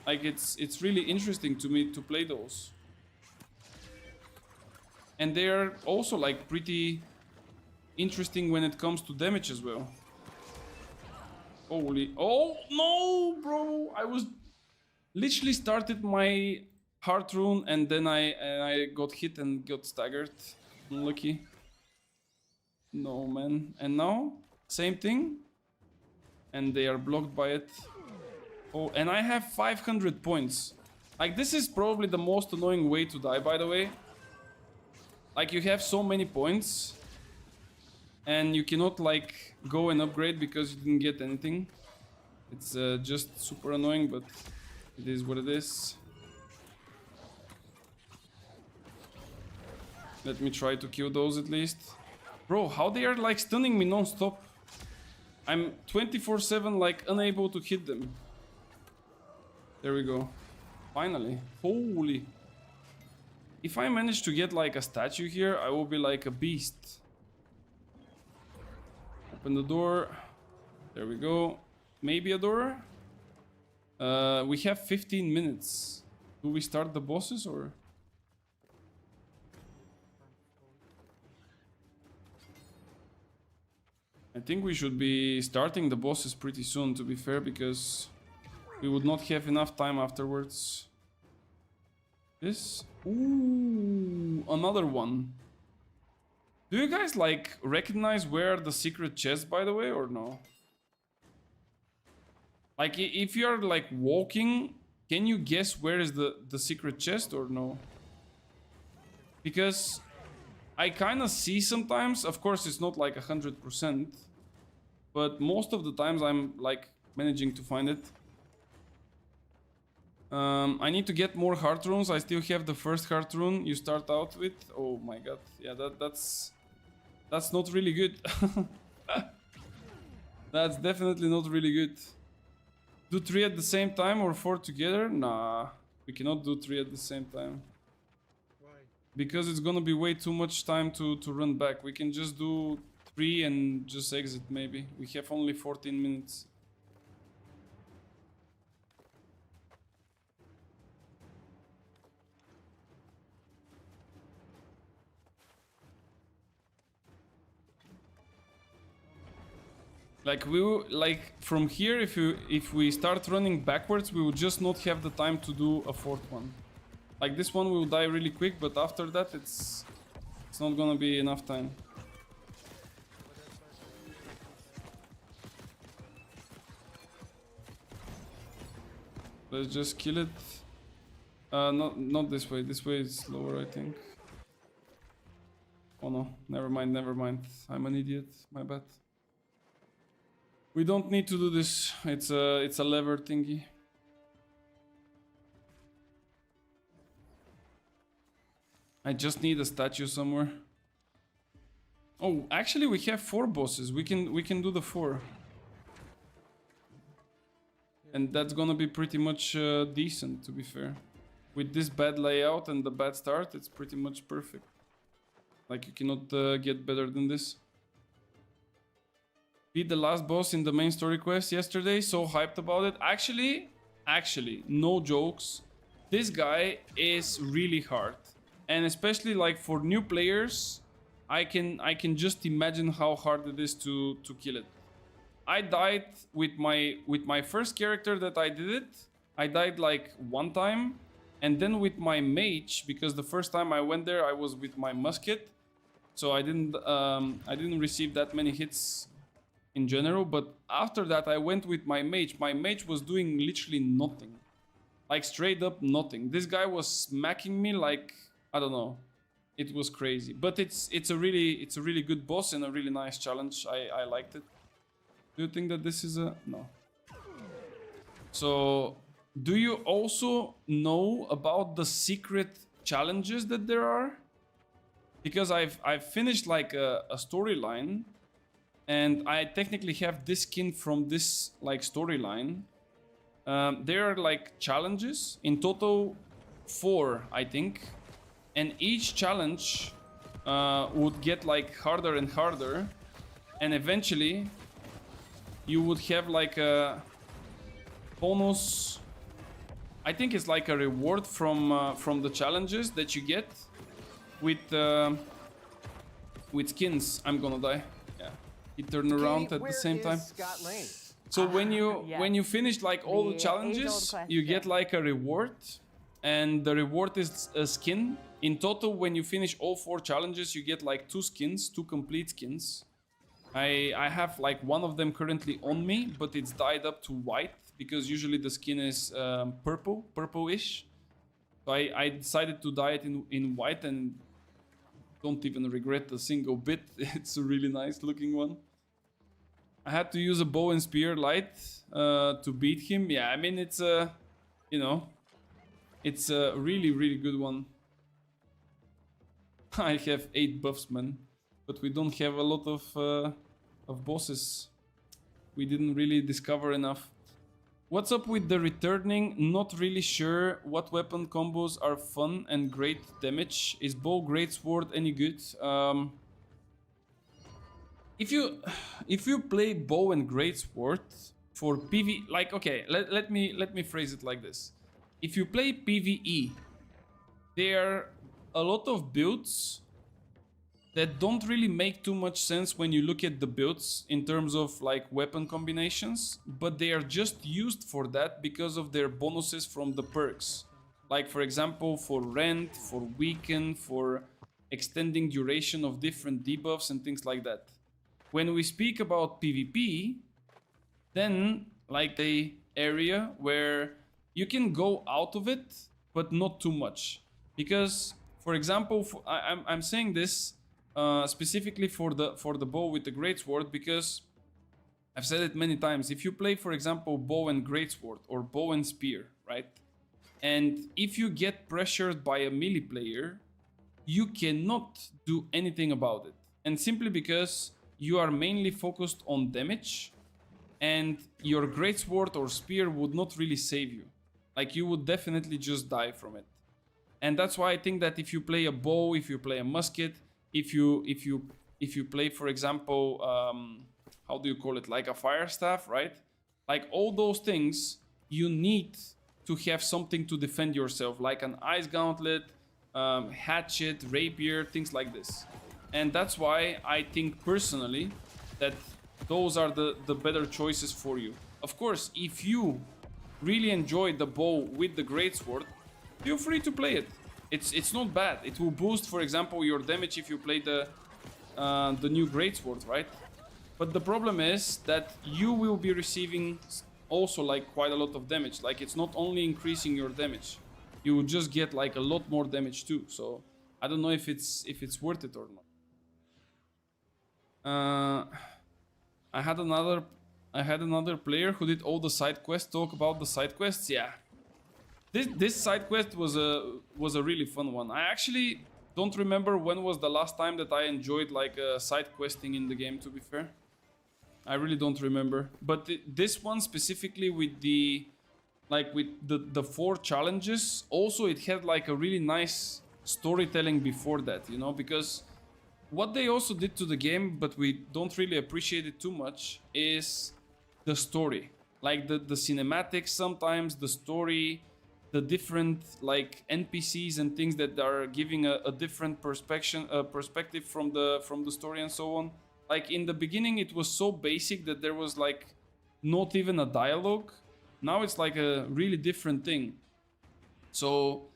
S1: Like, it's really interesting to me to play those. And they are also like pretty interesting when it comes to damage as well. Holy, oh no, bro! I was literally started my heart rune and then I got hit and got staggered. Unlucky. No, man. And now same thing, and they are blocked by it. Oh, and I have 500 points. Like, this is probably the most annoying way to die, by the way. Like, you have so many points and you cannot like go and upgrade because you didn't get anything. It's just super annoying, but it is what it is. Let me try to kill those at least. Bro, how they are like stunning me non-stop. I'm 24/7 like unable to hit them. There we go. Finally. Holy. If I manage to get like a statue here, I will be like a beast. Open the door. There we go. Maybe a door? We have 15 minutes. Do we start the bosses or? I think we should be starting the bosses pretty soon, to be fair, because we would not have enough time afterwards. This? Ooh, another one. Do you guys like recognize where are the secret chests, by the way, or no? Like if you're like walking, can you guess where is the secret chest or no? Because I kind of see sometimes, of course it's not like 100%, but most of the times I'm like managing to find it. I need to get more heart runes. I still have the first heart rune you start out with. Oh my god, yeah, that's not really good. That's definitely not really good. Do 3 at the same time or 4 together? Nah, we cannot do 3 at the same time.
S3: Why?
S1: Because it's gonna be way too much time to run back. We can just do 3 and just exit maybe. We have only 14 minutes. Like we will, like from here, if we start running backwards, we will just not have the time to do a 4th one. Like this one will die really quick, but after that it's not gonna be enough time. Let's just kill it. Not this way. This way is slower, I think. Oh no, never mind, never mind. I'm an idiot. My bad. We don't need to do this. It's a lever thingy. I just need a statue somewhere. Oh, actually we have 4 bosses. We can do the 4. And that's gonna be pretty much decent, to be fair. With this bad layout and the bad start, it's pretty much perfect. Like you cannot get better than this. Beat the last boss in the main story quest yesterday, so hyped about it. Actually, no jokes. This guy is really hard. And especially like for new players, I can just imagine how hard it is to kill it. I died with my first character that I did it. I died like 1 time, and then with my mage, because the first time I went there I was with my musket, so I didn't receive that many hits in general. But after that I went with my mage. My mage was doing literally nothing, like straight up nothing. This guy was smacking me like, I don't know, it was crazy. But it's a really good boss and a really nice challenge. I liked it. Do you think that this is a no? So do you also know about the secret challenges that there are? Because I've finished like a storyline, and I technically have this skin from this like storyline. There are like challenges in total 4, I think, and each challenge would get like harder and harder, and eventually you would have like a bonus. I think it's like a reward from the challenges that you get with skins. I'm gonna die. Yeah, he turned around at the same time. So when you finish like all the challenges, you get like a reward, and the reward is a skin. In total, when you finish all 4 challenges, you get like 2 skins, 2 complete skins. I have like one of them currently on me, but it's dyed up to white because usually the skin is purple-ish. So I decided to dye it in white, and don't even regret a single bit. It's a really nice looking one. I had to use a bow and spear light to beat him. Yeah, I mean, it's a, you know, it's a really, really good one. I have 8 buffs, man, but we don't have a lot of bosses. We didn't really discover enough. What's up with the returning? Not really sure what weapon combos are fun and great damage. Is bow greatsword any good? If you play bow and greatsword for PV, like, okay, let me phrase it like this. If you play PvE, there are a lot of builds that don't really make too much sense when you look at the builds in terms of like weapon combinations, but they are just used for that because of their bonuses from the perks. Like, for example, for rend, for weaken, for extending duration of different debuffs and things like that. When we speak about PvP, then like the area where you can go out of it, but not too much. Because, for example, I'm saying this specifically for the bow with the greatsword, because I've said it many times. If you play, for example, bow and greatsword or bow and spear, right? And if you get pressured by a melee player, you cannot do anything about it. And simply because you are mainly focused on damage, and your greatsword or spear would not really save you. Like, you would definitely just die from it. And that's why I think that if you play a bow, if you play a musket, if you play, for example, how do you call it, like a fire staff, right? Like, all those things, you need to have something to defend yourself, like an ice gauntlet, hatchet, rapier, things like this. And that's why I think personally that those are the better choices for you. Of course, if you really enjoy the bow with the greatsword, feel free to play it. It's not bad. It will boost, for example, your damage if you play the new greatsword, right? But the problem is that you will be receiving also like quite a lot of damage. Like, it's not only increasing your damage, you will just get like a lot more damage too. So I don't know if it's worth it or not. I had another player who did all the side quests. Talk about the side quests. Yeah, this side quest was a really fun one. I actually don't remember when was the last time that I enjoyed like side questing in the game, to be fair. I really don't remember. But this one specifically with the the 4 challenges, also it had like a really nice storytelling before that, you know, because what they also did to the game, but we don't really appreciate it too much, is the story. Like the cinematics sometimes, the story, the different like NPCs and things that are giving a different perspective from the story and so on. Like, in the beginning it was so basic that there was like not even a dialogue. Now it's like a really different thing. So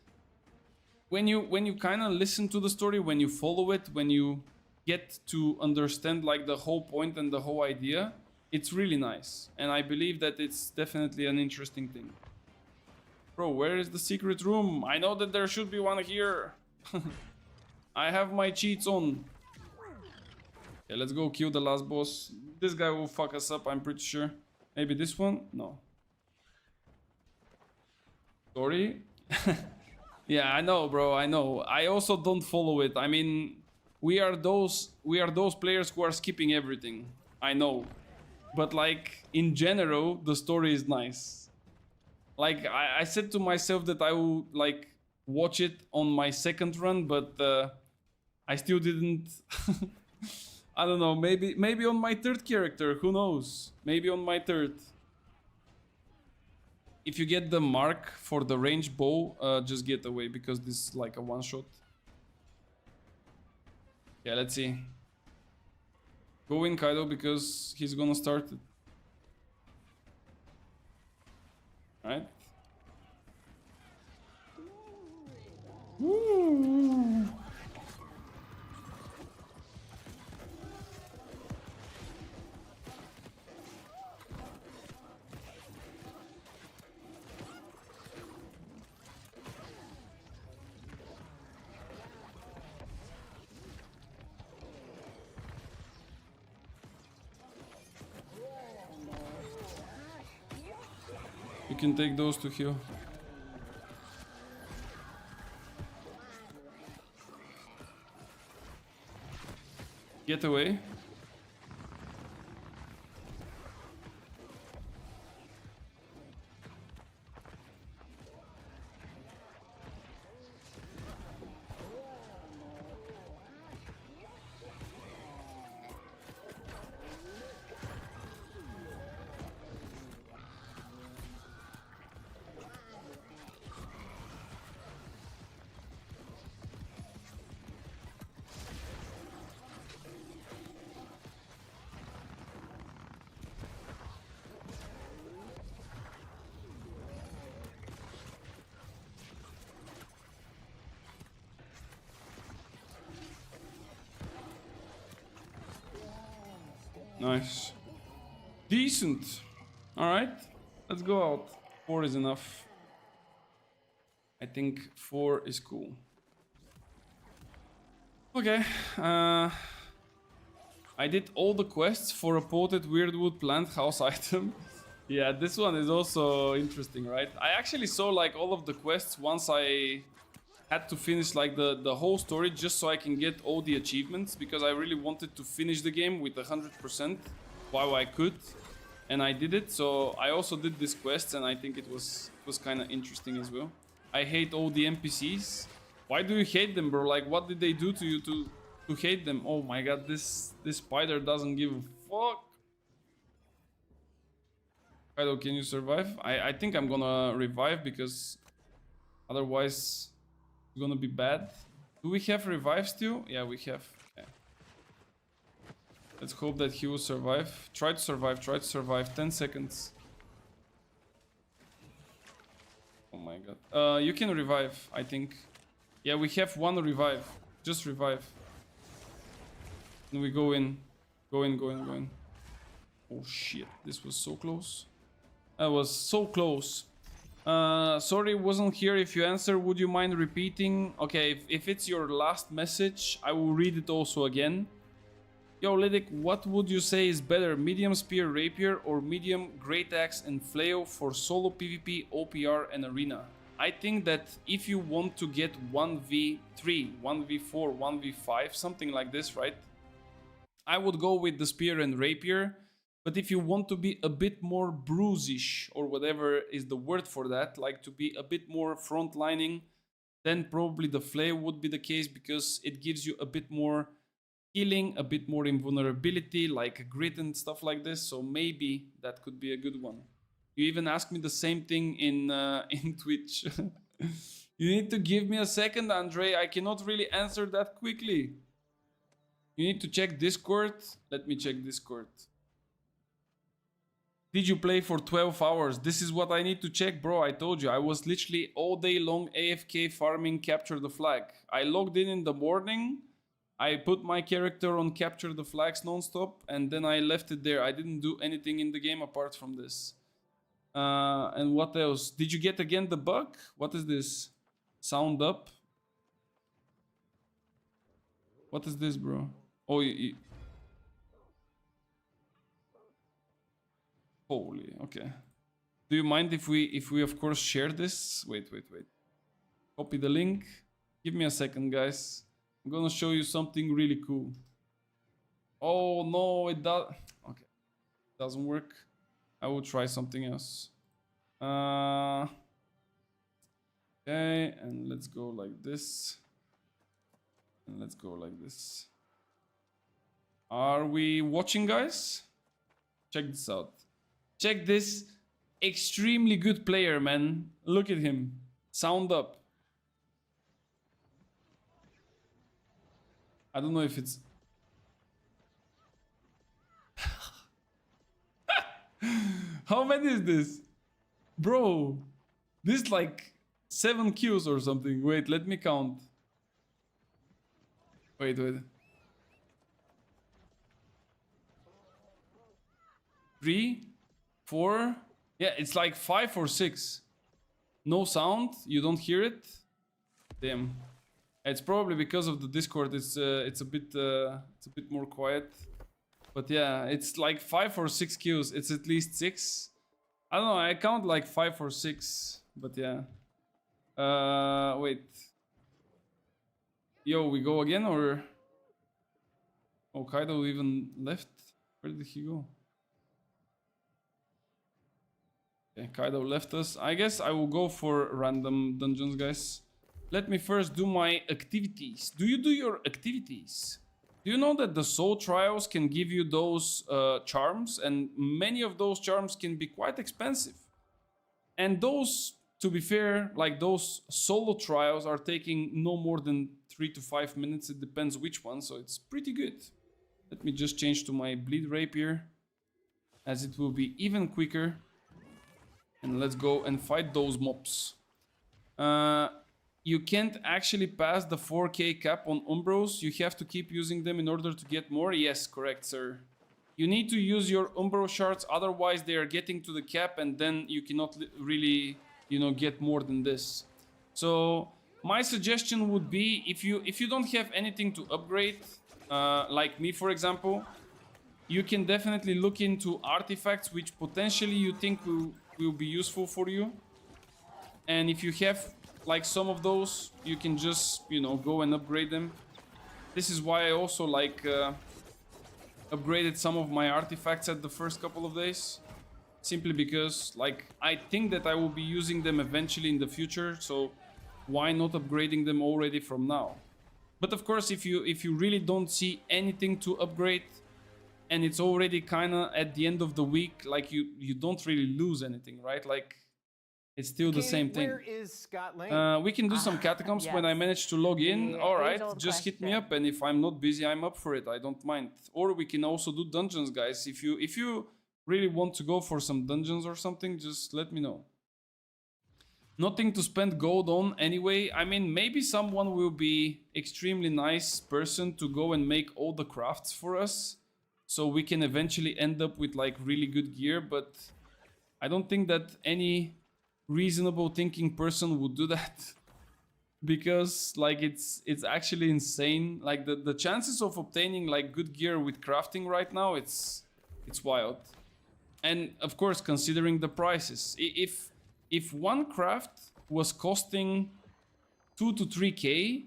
S1: when you kind of listen to the story, when you follow it, when you get to understand like the whole point and the whole idea, it's really nice. And I believe that it's definitely an interesting thing. Bro, where is the secret room? I know that there should be one here. I have my cheats on. Okay, let's go kill the last boss. This guy will fuck us up, I'm pretty sure. Maybe this one? No. Sorry. Yeah, I know, bro, I know. I also don't follow it. I mean, we are those players who are skipping everything. I know. But like, in general, the story is nice. Like, I said to myself that I will like watch it on my second run, but I still didn't. I don't know, maybe on my 3rd character, who knows? Maybe on my 3rd. If you get the mark for the range bow, just get away, because this is like a one-shot. Yeah, let's see. Go in, Kaido, because he's gonna start it. Alright. Woo! can take those to heal. Get away. Nice. Decent. Alright. Let's go out. 4 is enough. I think 4 is cool. Okay. I did all the quests for a potted weirdwood plant house item. Yeah, this one is also interesting, right? I actually saw like all of the quests once I had to finish like the whole story just so I can get all the achievements, because I really wanted to finish the game with 100% while I could, and I did it. So I also did this quest, and I think it was kind of interesting as well. I hate all the NPCs. Why do you hate them, bro? Like, what did they do to you to hate them? Oh my god, this spider doesn't give a fuck. Kaido, can you survive? I think I'm gonna revive, because otherwise gonna be bad. Do we have revive still? Yeah, we have. Okay. Let's hope that he will survive. Try to survive, try to survive. 10 seconds. Oh my god. You can revive, I think. Yeah, we have 1 revive. Just revive. And we go in. Go in, go in, go in. Oh shit, this was so close. That was so close. Sorry, wasn't here. If you answer, would you mind repeating? Okay, if it's your last message, I will read it also again. Yo, Lidic, what would you say is better, medium spear rapier or medium great axe and flail for solo PvP, OPR and arena? I think that if you want to get 1v3, 1v4, 1v5, something like this, right? I would go with the spear and rapier. But if you want to be a bit more bruisish, or whatever is the word for that, like to be a bit more frontlining, then probably the flail would be the case, because it gives you a bit more healing, a bit more invulnerability, like grit and stuff like this. So maybe that could be a good one. You even asked me the same thing in Twitch. You need to give me a second, Andre. I cannot really answer that quickly. You need to check Discord. Let me check Discord. Did you play for 12 hours? This is what I need to check, bro. I told you. I was literally all day long AFK farming Capture the Flag. I logged in the morning. I put my character on Capture the Flags non-stop, and then I left it there. I didn't do anything in the game apart from this. And what else? Did you get again the bug? What is this? Sound up? What is this, bro? Oh, holy, okay. Do you mind if we of course share this? Wait. Copy the link. Give me a second, guys. I'm gonna show you something really cool. Oh no, it does. Okay, doesn't work. I will try something else. Okay, and let's go like this. And let's go like this. Are we watching, guys? Check this out. Check this extremely good player, man. Look at him. Sound up. I don't know if it's... How many is this? Bro, this is like 7 kills or something. Wait, let me count. Wait. 3, 4. Yeah, it's like 5 or 6. No sound. You don't hear it. Damn. It's probably because of the Discord. It's a bit more quiet. But yeah, it's like 5 or 6 kills. It's at least 6. I don't know, I count like 5 or 6, but yeah. Wait. Yo, we go again or? Oh, Kaido even left? Where did he go? Okay, Kaido left us. I guess I will go for random dungeons, guys. Let me first do my activities. Do you do your activities? Do you know that the soul trials can give you those charms? And many of those charms can be quite expensive. And those, to be fair, like those solo trials are taking no more than 3 to 5 minutes. It depends which one, so it's pretty good. Let me just change to my bleed rapier, as it will be even quicker. And let's go and fight those mobs. You can't actually pass the 4k cap on Umbros. You have to keep using them in order to get more. Yes, correct, sir. You need to use your Umbro shards, otherwise they are getting to the cap and then you cannot really, you know, get more than this. So my suggestion would be, if you don't have anything to upgrade, like me for example, you can definitely look into artifacts which potentially you think will be useful for you. And if you have like some of those, you can just, you know, go and upgrade them. This is why I also like upgraded some of my artifacts at the first couple of days, simply because like I think that I will be using them eventually in the future, so why not upgrading them already from now? But of course, if you really don't see anything to upgrade and it's already kind of at the end of the week, like you don't really lose anything, right? Like it's still the same thing.
S6: Where is Scott Lane?
S1: We can do some catacombs when I
S5: yes.
S1: manage to log in.
S5: The
S1: All right,
S5: age-old
S1: just hit me
S5: question.
S1: up, and if I'm not busy, I'm up for it. I don't mind. Or we can also do dungeons, guys. If you really want to go for some dungeons or something, just let me know. Nothing to spend gold on anyway. I mean, maybe someone will be extremely nice person to go and make all the crafts for us, so we can eventually end up with like really good gear. But I don't think that any reasonable thinking person would do that, because like it's actually insane. Like the chances of obtaining like good gear with crafting right now, it's wild. And of course, considering the prices, if one craft was costing 2 to 3k,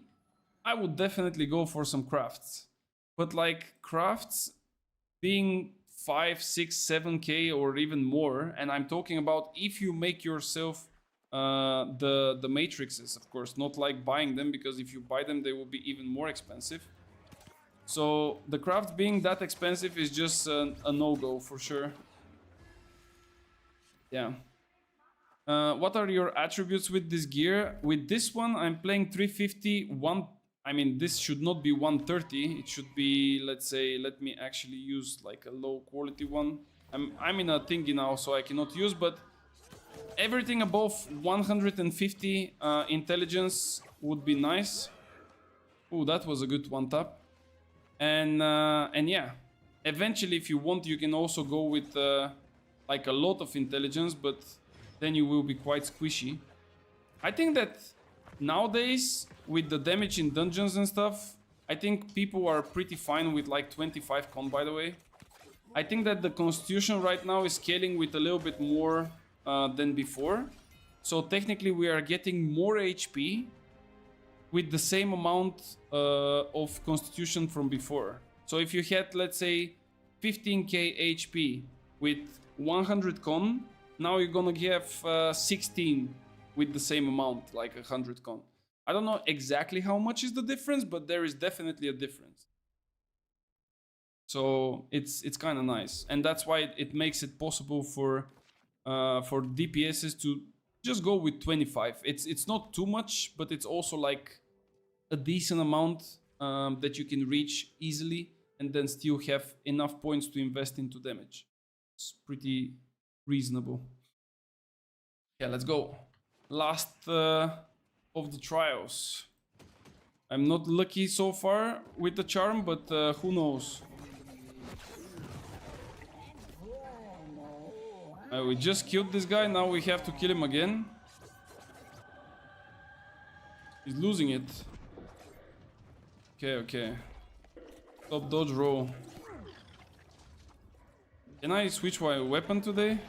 S1: I would definitely go for some crafts. But like crafts being 5, 6, 7k or even more, and I'm talking about if you make yourself the matrices, of course, not like buying them, because if you buy them they will be even more expensive. So the craft being that expensive is just a no-go for sure. Yeah. What are your attributes with this gear? With this one I'm playing 350. I mean, this should not be 130. It should be, let's say, let me actually use like a low quality one. I'm in a thingy now, so I cannot use, but everything above 150 intelligence would be nice. Oh, that was a good one tap. And yeah, eventually if you want, you can also go with like a lot of intelligence, but then you will be quite squishy. I think that nowadays, with the damage in dungeons and stuff, I think people are pretty fine with like 25 con, by the way. I think that the constitution right now is scaling with a little bit more than before. So technically we are getting more HP with the same amount of constitution from before. So if you had, let's say, 15k HP with 100 con, now you're gonna have 16 with the same amount, like 100 con. I don't know exactly how much is the difference, but there is definitely a difference. So it's kind of nice, and that's why it makes it possible for DPSs to just go with 25. It's not too much, but it's also like a decent amount that you can reach easily, and then still have enough points to invest into damage. It's pretty reasonable. Yeah, let's go. Last of the trials. I'm not lucky so far with the charm, but who knows? We just killed this guy, now we have to kill him again. He's losing it. Okay. Stop, dodge, roll. Can I switch my weapon today?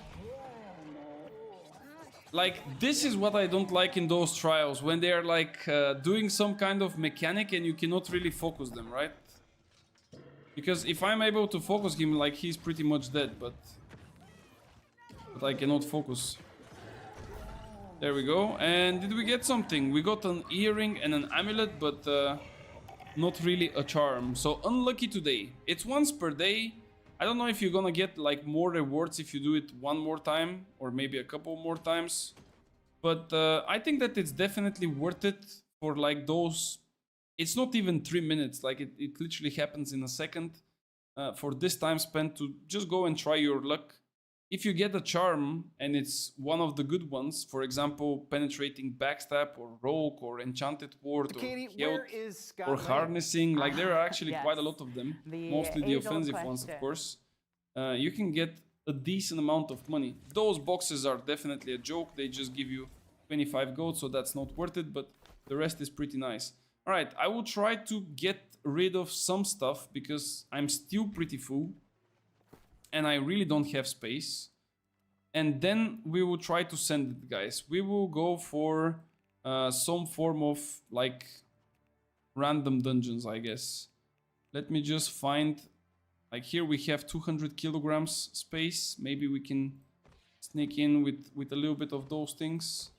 S1: Like, this is what I don't like in those trials, when they are like doing some kind of mechanic and you cannot really focus them, right? Because if I'm able to focus him, like, he's pretty much dead, but I cannot focus. There we go. And did we get something? We got an earring and an amulet, but not really a charm. So unlucky today. It's once per day. I don't know if you're gonna get like more rewards if you do it one more time or maybe a couple more times. But I think that it's definitely worth it for like those. It's not even 3 minutes. Like it literally happens in a second. For this time spent to just go and try your luck. If you get a charm and it's one of the good ones, for example, penetrating backstab or rogue or enchanted ward or
S6: Katie,
S1: health
S6: where is Scott
S1: or
S6: Lang?
S1: harnessing, like there are actually
S5: Yes.
S1: quite a lot of them,
S5: The
S1: mostly the
S5: age-old
S1: offensive ones, of
S5: question.
S1: course. You can get a decent amount of money. Those boxes are definitely a joke. They just give you 25 gold, so that's not worth it, but the rest is pretty nice. All right, I will try to get rid of some stuff because I'm still pretty full and I really don't have space. And then we will try to send it, guys. We will go for some form of like random dungeons, I guess. Let me just find, like here we have 200 kilograms space. Maybe we can sneak in with a little bit of those things.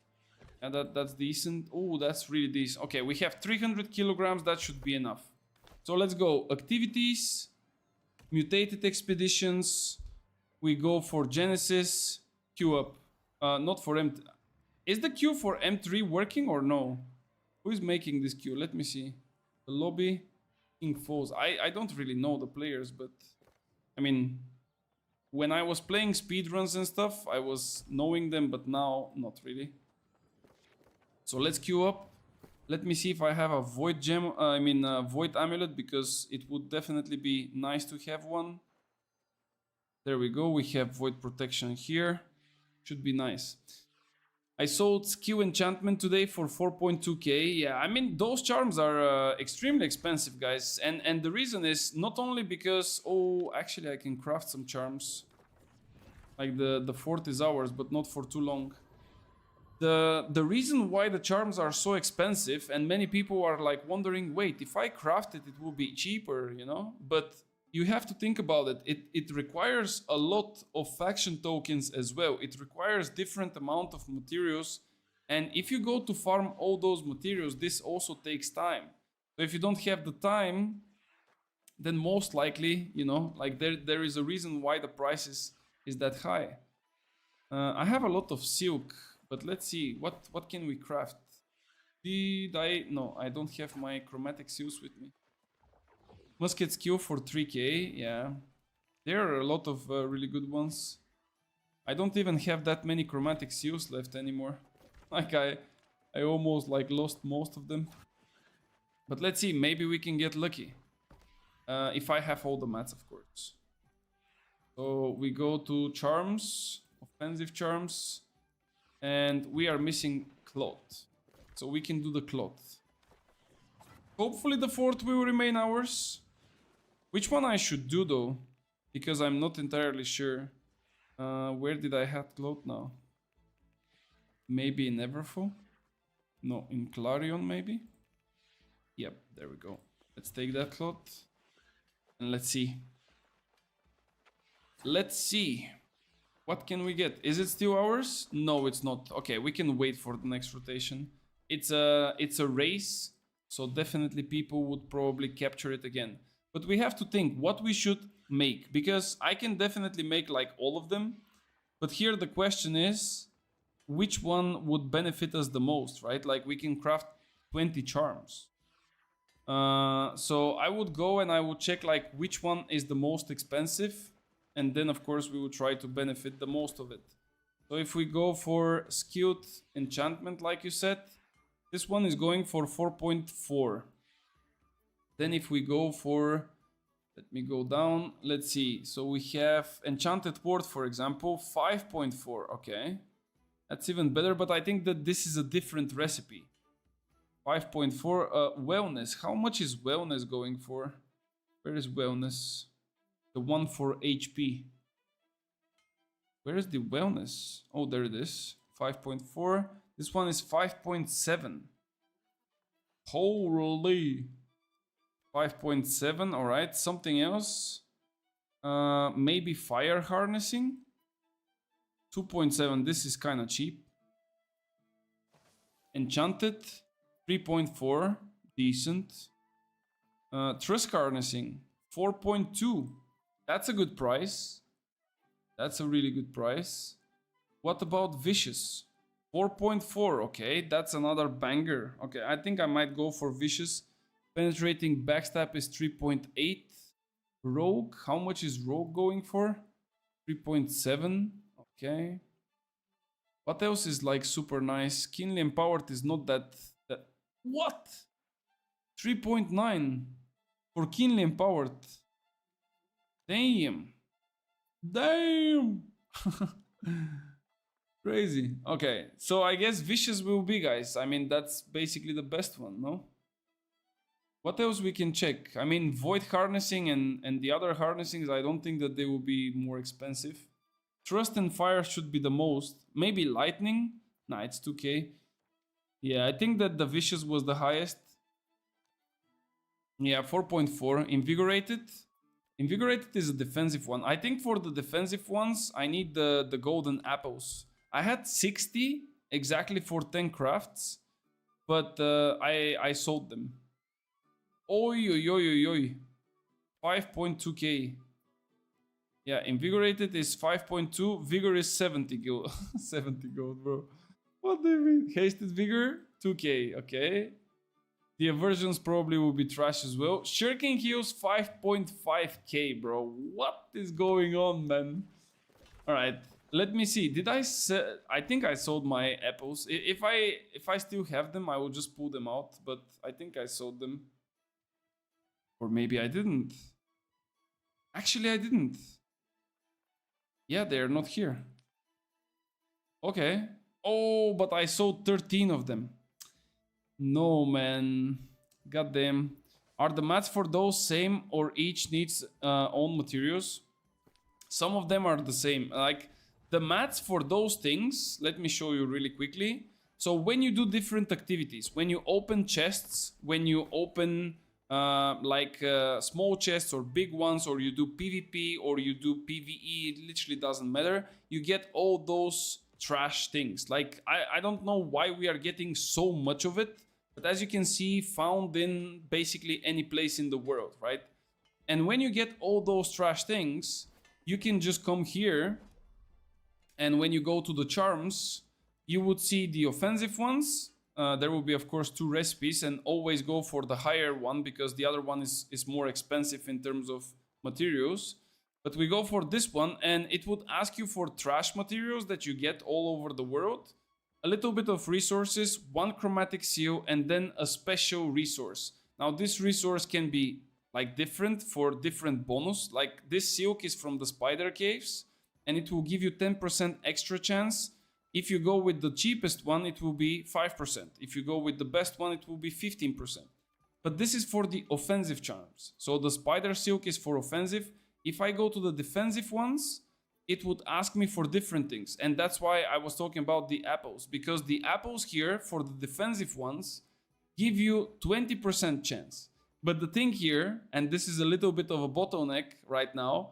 S1: And that's decent. Oh, that's really decent. Okay, we have 300 kilograms. That should be enough. So let's go. Activities, mutated expeditions. We go for Genesis. Queue up. Not for M. Is the queue for M3 working or no? Who is making this queue? Let me see. The lobby. King Foes. I don't really know the players, but I mean, when I was playing speedruns and stuff, I was knowing them, but now not really. So let's queue up. Let me see if I have a void gem. Void amulet, because it would definitely be nice to have one. There we go. We have void protection here. Should be nice. I sold skill enchantment today for 4.2k. Yeah, I mean, those charms are extremely expensive, guys. And the reason is not only because, oh, actually I can craft some charms. Like the fort is ours, but not for too long. The reason why the charms are so expensive, and many people are like wondering, wait, if I craft it, it will be cheaper, you know? But you have to think about it. It requires a lot of faction tokens as well. It requires different amount of materials. And if you go to farm all those materials, this also takes time. So if you don't have the time, then most likely, you know, like there is a reason why the price is that high. I have a lot of silk, but let's see, what can we craft? No, I don't have my chromatic seals with me. Musket skill for 3k, yeah. There are a lot of really good ones. I don't even have that many chromatic seals left anymore. Like I almost like lost most of them. But let's see, maybe we can get lucky. If I have all the mats, of course. So we go to charms, offensive charms. And we are missing cloth. So we can do the cloth. Hopefully the fort will remain ours. Which one I should do though? Because I'm not entirely sure. Where did I have cloth now? Maybe in Everfall? No, in Clarion maybe? Yep, there we go. Let's take that cloth. And let's see. Let's see. What can we get? Is it still ours? No, it's not. Okay, we can wait for the next rotation. It's a race, so definitely people would probably capture it again. But we have to think what we should make, because I can definitely make like all of them. But here the question is, which one would benefit us the most, right? Like we can craft 20 charms. So I would go and I would check like which one is the most expensive. And then, of course, we will try to benefit the most of it. So if we go for skilled enchantment, like you said, this one is going for 4.4. Then if we go for, let me go down, let's see. So we have enchanted ward, for example, 5.4. Okay, that's even better, but I think that this is a different recipe. 5.4, wellness. How much is wellness going for? Where is wellness? The one for HP. Where is the wellness? Oh, there it is. 5.4. This one is 5.7. Holy. 5.7, all right. Something else. Maybe fire harnessing. 2.7, this is kind of cheap. Enchanted, 3.4, decent. Trusk harnessing, 4.2. That's a good price. That's a really good price. What about vicious? 4.4, okay, that's another banger. Okay, I think I might go for vicious. Penetrating backstab is 3.8. Rogue, how much is Rogue going for? 3.7, okay. What else is like super nice? Keenly Empowered is not that... What? 3.9 for Keenly Empowered. Damn. Damn. Crazy. Okay, so I guess Vicious will be, guys. I mean, that's basically the best one, no? What else we can check? I mean, Void Harnessing and the other harnessings, I don't think that they will be more expensive. Trust and Fire should be the most. Maybe Lightning? Nah, it's 2k. Yeah, I think that the Vicious was the highest. Yeah, 4.4. Invigorated. Invigorated is a defensive one. I think for the defensive ones, I need the golden apples. I had 60 exactly for 10 crafts, but I sold them. Oi, oi, oi, oi, oi. 5.2k. Yeah, Invigorated is 5.2. Vigor is 70 gold. 70 gold, bro. What do you mean? Hasted Vigor, 2k, okay. The aversions probably will be trash as well. Shirking Heals, 5.5k, bro. What is going on, man? Alright, let me see. Did I sell? I think I sold my apples. If I still have them, I will just pull them out. But I think I sold them. Or maybe I didn't. Actually, I didn't. Yeah, they're not here. Okay. Oh, but I sold 13 of them. No, man. Goddamn. Are the mats for those same or each needs own materials? Some of them are the same. Like the mats for those things, let me show you really quickly. So when you do different activities, when you open chests, when you open small chests or big ones, or you do PvP or you do PvE, it literally doesn't matter. You get all those trash things. Like I don't know why we are getting so much of it, but as you can see, found in basically any place in the world, right? And when you get all those trash things, you can just come here, and when you go to the charms, you would see the offensive ones. There will be, of course, 2 recipes, and always go for the higher one because the other one is more expensive in terms of materials. But we go for this one, and it would ask you for trash materials that you get all over the world, a little bit of resources, 1 chromatic seal, and then a special resource. Now, this resource can be like different for different bonus. Like this silk is from the spider caves, and it will give you 10% extra chance. If you go with the cheapest one, it will be 5%. If you go with the best one, it will be 15%. But this is for the offensive charms. So the spider silk is for offensive. If I go to the defensive ones, it would ask me for different things. And that's why I was talking about the apples. Because the apples here for the defensive ones give you 20% chance. But the thing here, and this is a little bit of a bottleneck right now,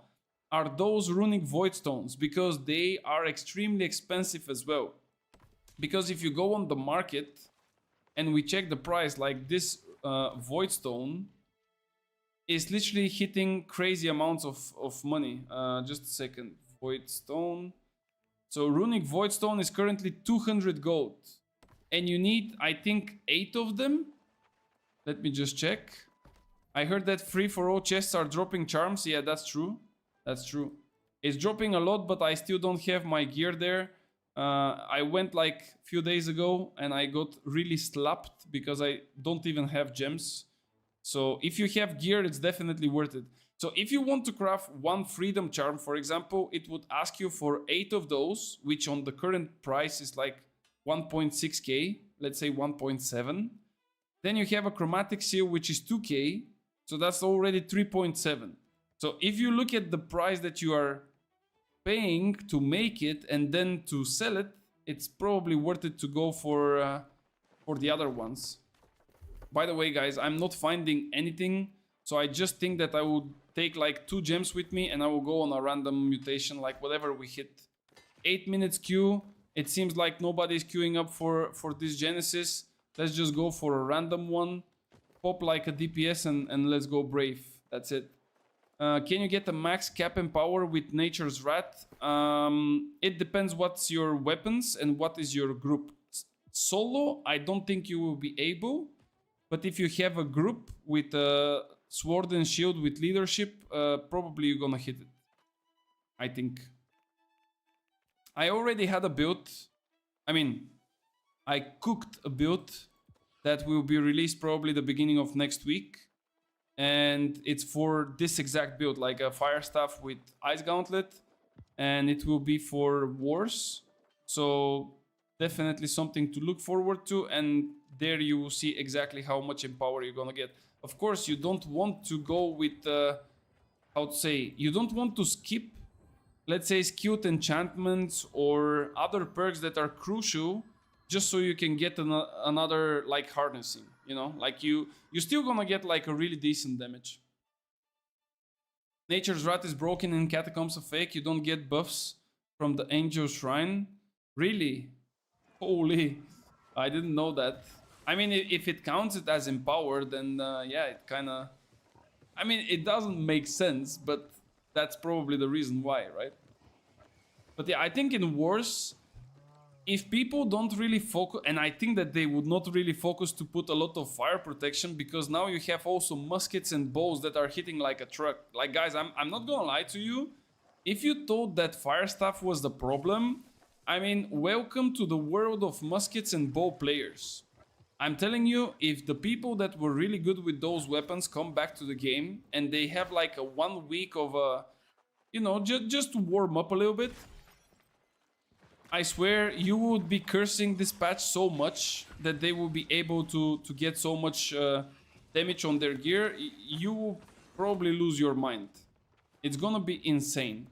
S1: are those runic void stones, because they are extremely expensive as well. Because if you go on the market and we check the price, like this void stone is literally hitting crazy amounts of money. Just a second. Void stone. So runic void stone is currently 200 gold, and you need, I think, 8 of them. Let me just check. I heard that free for all chests are dropping charms. Yeah, that's true. That's true. It's dropping a lot, but I still don't have my gear there. I went like a few days ago and I got really slapped because I don't even have gems. So if you have gear, it's definitely worth it. So if you want to craft 1 freedom charm, for example, it would ask you for 8 of those, which on the current price is like 1.6k, let's say 1.7. Then you have a chromatic seal, which is 2k. So that's already 3.7. So if you look at the price that you are paying to make it and then to sell it, it's probably worth it to go for the other ones. By the way, guys, I'm not finding anything, so I just think that I would take like 2 gems with me and I will go on a random mutation, like whatever we hit. 8 minutes queue. It seems like nobody's queuing up for this Genesis. Let's just go for a random one. Pop like a DPS and let's go Brave. That's it. Can you get a max cap and power with Nature's Wrath? It depends what's your weapons and what is your group. Solo, I don't think you will be able. But if you have a group with a sword and shield with leadership, probably you're gonna hit it. I think. I already had a build. I mean, I cooked a build that will be released probably the beginning of next week. And it's for this exact build, like a fire staff with ice gauntlet. And it will be for wars. So definitely something to look forward to. And there you will see exactly how much empower you're gonna get. Of course, you don't want to go with, how to say, you don't want to skip, let's say, skewed enchantments or other perks that are crucial just so you can get another, like, harnessing, you know? Like, you're still gonna get, like, a really decent damage. Nature's Wrath is broken in Catacombs of Fake. You don't get buffs from the Angel Shrine. Really? Holy. I didn't know that. I mean, if it counts it as empowered, then yeah, it kind of... I mean, it doesn't make sense, but that's probably the reason why, right? But yeah, I think in Wars, if people don't really focus... And I think that they would not really focus to put a lot of fire protection, because now you have also muskets and bows that are hitting like a truck. Like, guys, I'm not gonna lie to you. If you thought that fire staff was the problem, I mean, welcome to the world of muskets and bow players. I'm telling you, if the people that were really good with those weapons come back to the game and they have like a 1 week of a, you know, just to warm up a little bit, I swear you would be cursing this patch so much that they will be able to get so much damage on their gear. You will probably lose your mind. It's gonna be insane.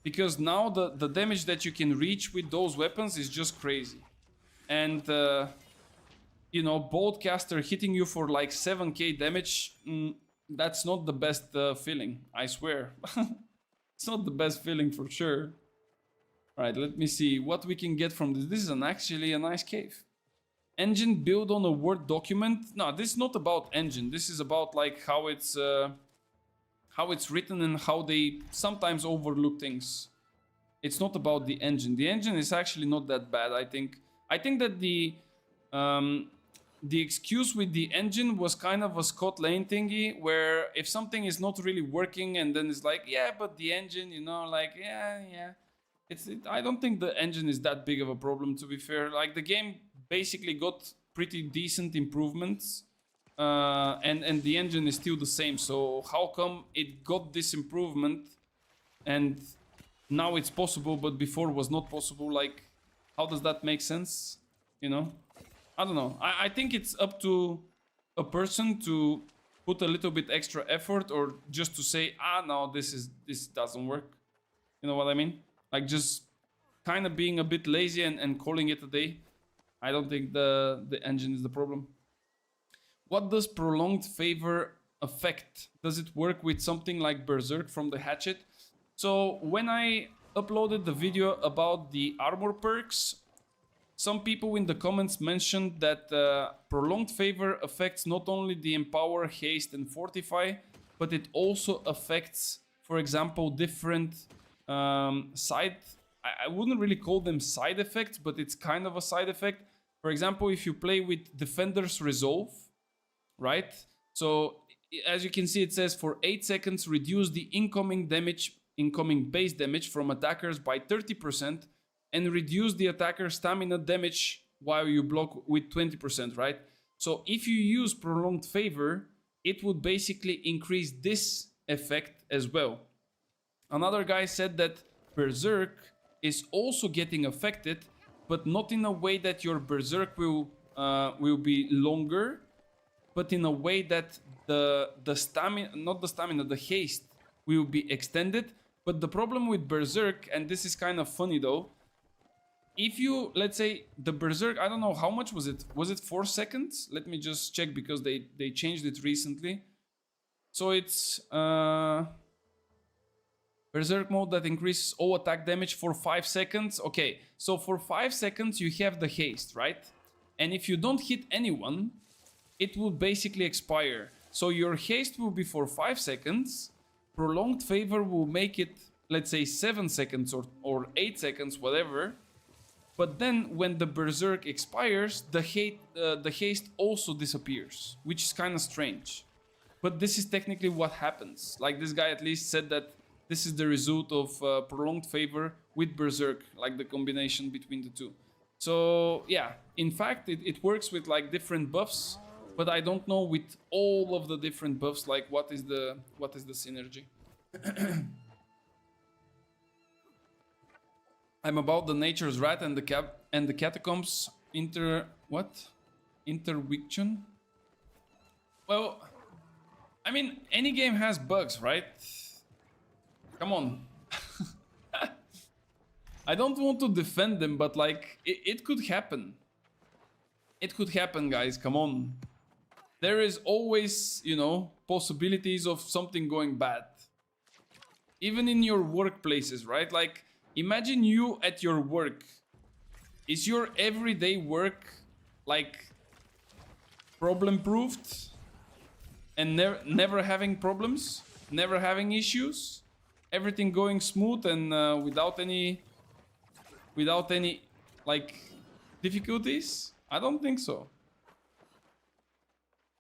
S1: Because now the damage that you can reach with those weapons is just crazy. And... you know, Boltcaster hitting you for like 7k damage, that's not the best feeling, I swear. It's not the best feeling for sure. Alright, let me see what we can get from this. This is actually a nice cave. Engine build on a Word document. No, this is not about engine. This is about like how it's written and how they sometimes overlook things. It's not about the engine. The engine is actually not that bad, I think. I think that the excuse with the engine was kind of a Scott Lane thingy, where if something is not really working and then it's like, yeah, but the engine, you know, like, yeah. I don't think the engine is that big of a problem, to be fair. Like, the game basically got pretty decent improvements, and the engine is still the same. So how come it got this improvement and now it's possible, but before was not possible? Like, how does that make sense? You know? I don't know. I think it's up to a person to put a little bit extra effort, or just to say, no, this doesn't work. You know what I mean? Like, just kind of being a bit lazy and calling it a day. I don't think the engine is the problem. What does Prolonged Favor affect? Does it work with something like Berserk from the Hatchet? So when I uploaded the video about the armor perks, some people in the comments mentioned that Prolonged Favor affects not only the Empower, Haste and Fortify, but it also affects, for example, different side... I wouldn't really call them side effects, but it's kind of a side effect. For example, if you play with Defender's Resolve, right? So, as you can see, it says for 8 seconds, reduce the incoming base damage from attackers by 30%, and reduce the attacker's stamina damage while you block with 20%, right? So if you use Prolonged Favor, it would basically increase this effect as well. Another guy said that Berserk is also getting affected, but not in a way that your Berserk will be longer, but in a way that the stamina, not the stamina, the haste will be extended. But the problem with Berserk, and this is kind of funny though, if you, let's say, the Berserk, I don't know, how much was it? Was it 4 seconds? Let me just check because they changed it recently. So it's Berserk mode that increases all attack damage for 5 seconds. Okay, so for 5 seconds you have the haste, right? And if you don't hit anyone, it will basically expire. So your haste will be for 5 seconds. Prolonged favor will make it, let's say, 7 seconds or 8 seconds, whatever. But then when the Berserk expires, the haste also disappears, which is kind of strange. But this is technically what happens. Like, this guy at least said that this is the result of prolonged favor with Berserk, like the combination between the two. So yeah, in fact, it works with like different buffs, but I don't know with all of the different buffs, like what is the synergy. I'm about the nature's rat and the catacombs interwiction. Well, I mean, any game has bugs, right? Come on. I don't want to defend them, but like, it could happen. It could happen, guys, come on. There is always, you know, possibilities of something going bad. Even in your workplaces, right? Like, imagine you at your work. Is your everyday work, like, problem-proofed? And never having problems? Never having issues? Everything going smooth and without any like difficulties? I don't think so.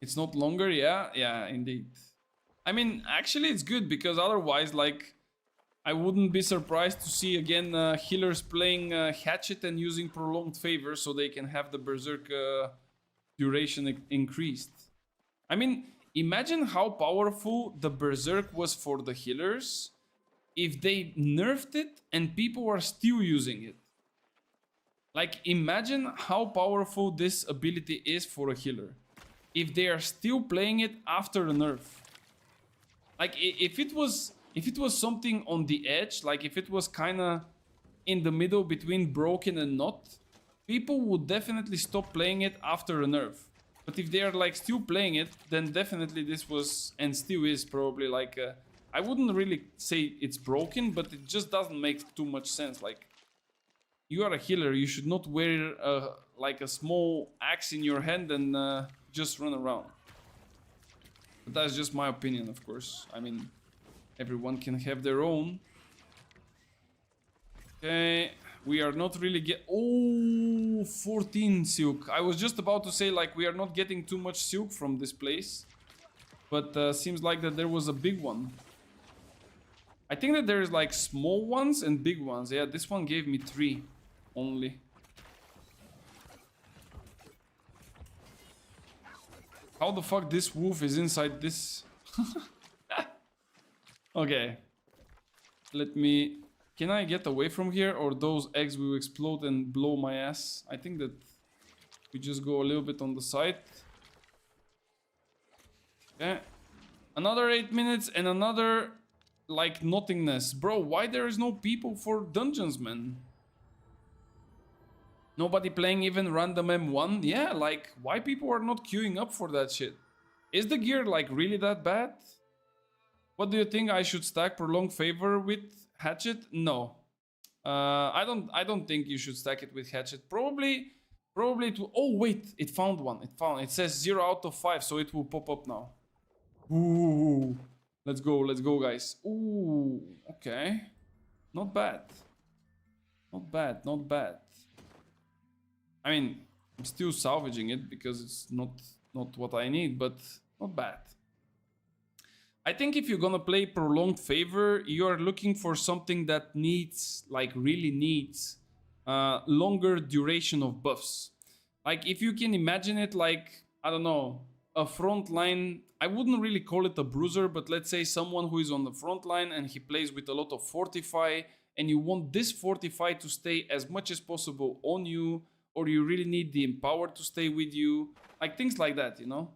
S1: It's not longer, yeah, indeed. I mean, actually it's good because otherwise, like, I wouldn't be surprised to see again healers playing Hatchet and using prolonged favor so they can have the Berserk duration increased. I mean, imagine how powerful the Berserk was for the healers if they nerfed it and people are still using it. Like, imagine how powerful this ability is for a healer if they are still playing it after a nerf. Like, if it was something on the edge, like if it was kind of in the middle between broken and not, people would definitely stop playing it after a nerf. But if they are like still playing it, then definitely this was and still is probably like I wouldn't really say it's broken, but it just doesn't make too much sense. Like, you are a healer, you should not wear like a small axe in your hand and just run around. But that's just my opinion, of course. I mean, everyone can have their own. Okay, we are not really Oh, 14 silk. I was just about to say, like, we are not getting too much silk from this place. But seems like that there was a big one. I think that there's like small ones and big ones. Yeah, this one gave me 3 only. How the fuck this wolf is inside this? Okay. Let me... Can I get away from here or those eggs will explode and blow my ass? I think that we just go a little bit on the side. Okay. Another 8 minutes and another... like nothingness. Bro, why there is no people for dungeons, man? Nobody playing even random M1? Yeah, like, why people are not queuing up for that shit? Is the gear like really that bad? What do you think? I should stack prolonged favor with Hatchet? No. I don't think you should stack it with Hatchet. Probably it will... Oh wait, it found one. It says 0 out of 5, so it will pop up now. Ooh. Let's go, guys. Ooh, okay. Not bad. Not bad. I mean, I'm still salvaging it because it's not what I need, but not bad. I think if you're gonna play Prolonged Favor, you're looking for something that needs, like really needs, longer duration of buffs. Like, if you can imagine it like, I don't know, a front line... I wouldn't really call it a bruiser, but let's say someone who is on the front line and he plays with a lot of Fortify, and you want this Fortify to stay as much as possible on you, or you really need the Empower to stay with you, like things like that, you know?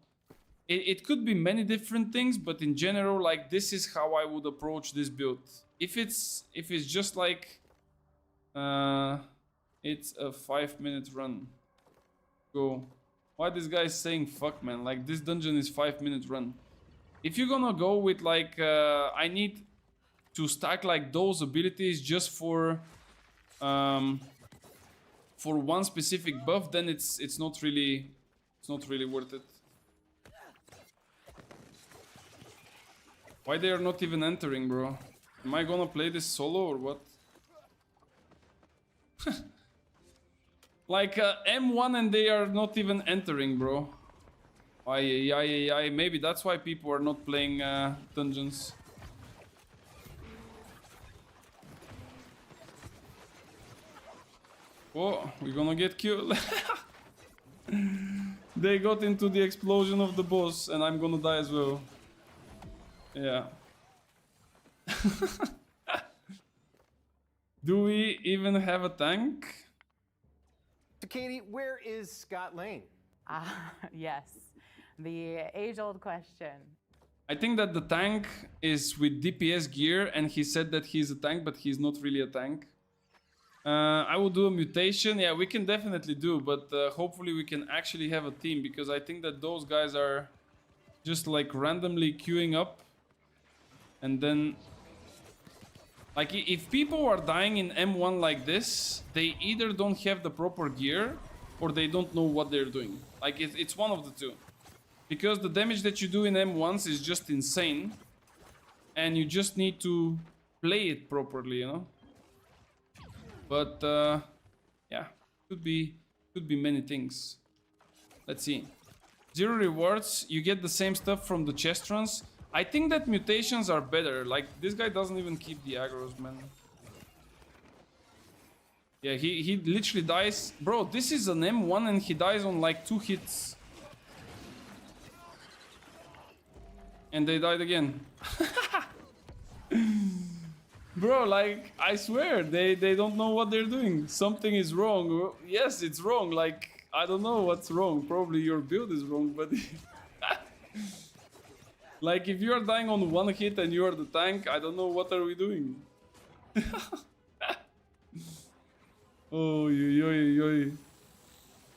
S1: It could be many different things, but in general, like, this is how I would approach this build. If it's just like It's a 5-minute run. Go. Why this guy is saying fuck, man? Like, this dungeon is 5-minute run. If you're gonna go with like, I need to stack like those abilities just for one specific buff, then it's not really worth it. Why they are not even entering, bro? Am I gonna play this solo or what? Like M1 and they are not even entering, bro. Maybe that's why people are not playing dungeons. Oh, we're gonna get killed. They got into the explosion of the boss and I'm gonna die as well. Yeah. Do we even have a tank?
S6: So Katie, where is Scott Lane?
S5: Yes, the age-old question.
S1: I think that the tank is with DPS gear and he said that he's a tank, but he's not really a tank. I will do a mutation. Yeah, we can definitely do, but hopefully we can actually have a team, because I think that those guys are just like randomly queuing up. And then, like, if people are dying in M1 like this, they either don't have the proper gear or they don't know what they're doing. Like, it's one of the two. Because the damage that you do in M1s is just insane. And you just need to play it properly, you know? But, yeah, could be many things. Let's see. 0 rewards, you get the same stuff from the chest runs. I think that mutations are better. Like, this guy doesn't even keep the aggros, man. Yeah, he literally dies. Bro, this is an M1 and he dies on like 2 hits. And they died again. Bro, like, I swear, they don't know what they're doing. Something is wrong. Yes, it's wrong. Like, I don't know what's wrong. Probably your build is wrong, but... Like, if you are dying on 1 hit and you are the tank, I don't know what are we doing. Oh, yo.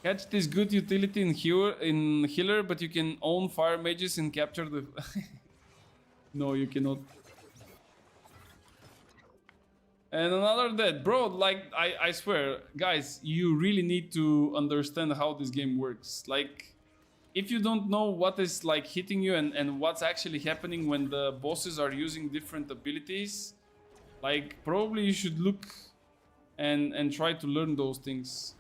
S1: Catch this good utility in healer, but you can own fire mages and capture the... No, you cannot. And another dead. Bro, like, I swear, guys, you really need to understand how this game works. Like, if you don't know what is like hitting you and what's actually happening when the bosses are using different abilities, like, probably you should look and try to learn those things.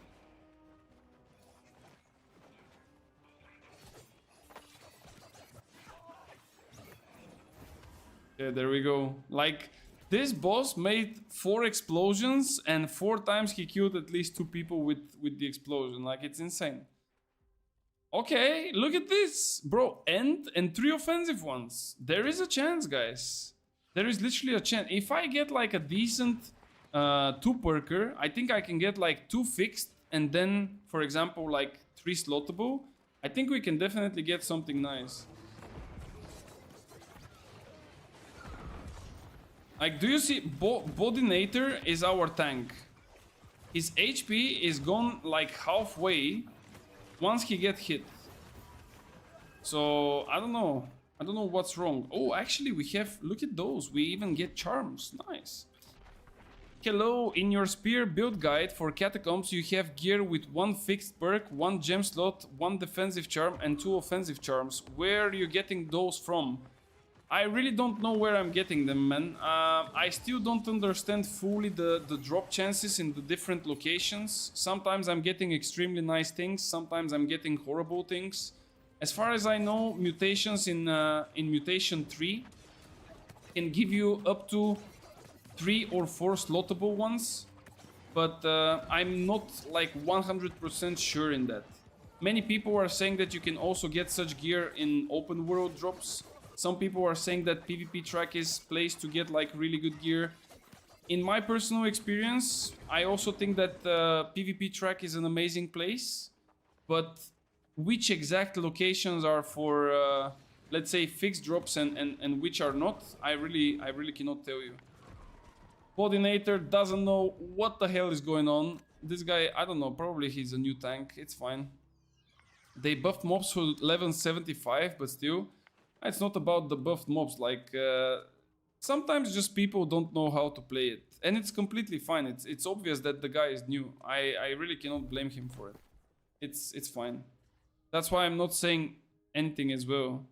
S1: Yeah, there we go. Like, this boss made 4 explosions and 4 times he killed at least 2 people with the explosion. Like, it's insane. Okay, look at this. Bro, and 3 offensive ones. There is a chance, guys. There is literally a chance. If I get like a decent 2-perker, I think I can get like 2 fixed and then, for example, like 3 slottable. I think we can definitely get something nice. Like, do you see? Bodinator is our tank. His HP is gone like halfway once he get hit. So, I don't know. I don't know what's wrong. Oh, actually, we have... Look at those. We even get charms. Nice. Hello. In your spear build guide for Catacombs, you have gear with 1 fixed perk, 1 gem slot, 1 defensive charm, and 2 offensive charms. Where are you getting those from? I really don't know where I'm getting them, man. I still don't understand fully the drop chances in the different locations. Sometimes I'm getting extremely nice things. Sometimes I'm getting horrible things. As far as I know, mutations in Mutation 3 can give you up to 3 or 4 slottable ones. But I'm not like 100% sure in that. Many people are saying that you can also get such gear in open world drops. Some people are saying that PvP track is place to get like really good gear. In my personal experience, I also think that PvP track is an amazing place. But which exact locations are for, let's say, fixed drops and which are not, I really cannot tell you. Bodinator doesn't know what the hell is going on. This guy, I don't know, probably he's a new tank. It's fine. They buffed mobs for level 75, but still, it's not about the buffed mobs. Like, sometimes just people don't know how to play it. And it's completely fine. It's obvious that the guy is new. I really cannot blame him for it. It's fine. That's why I'm not saying anything as well.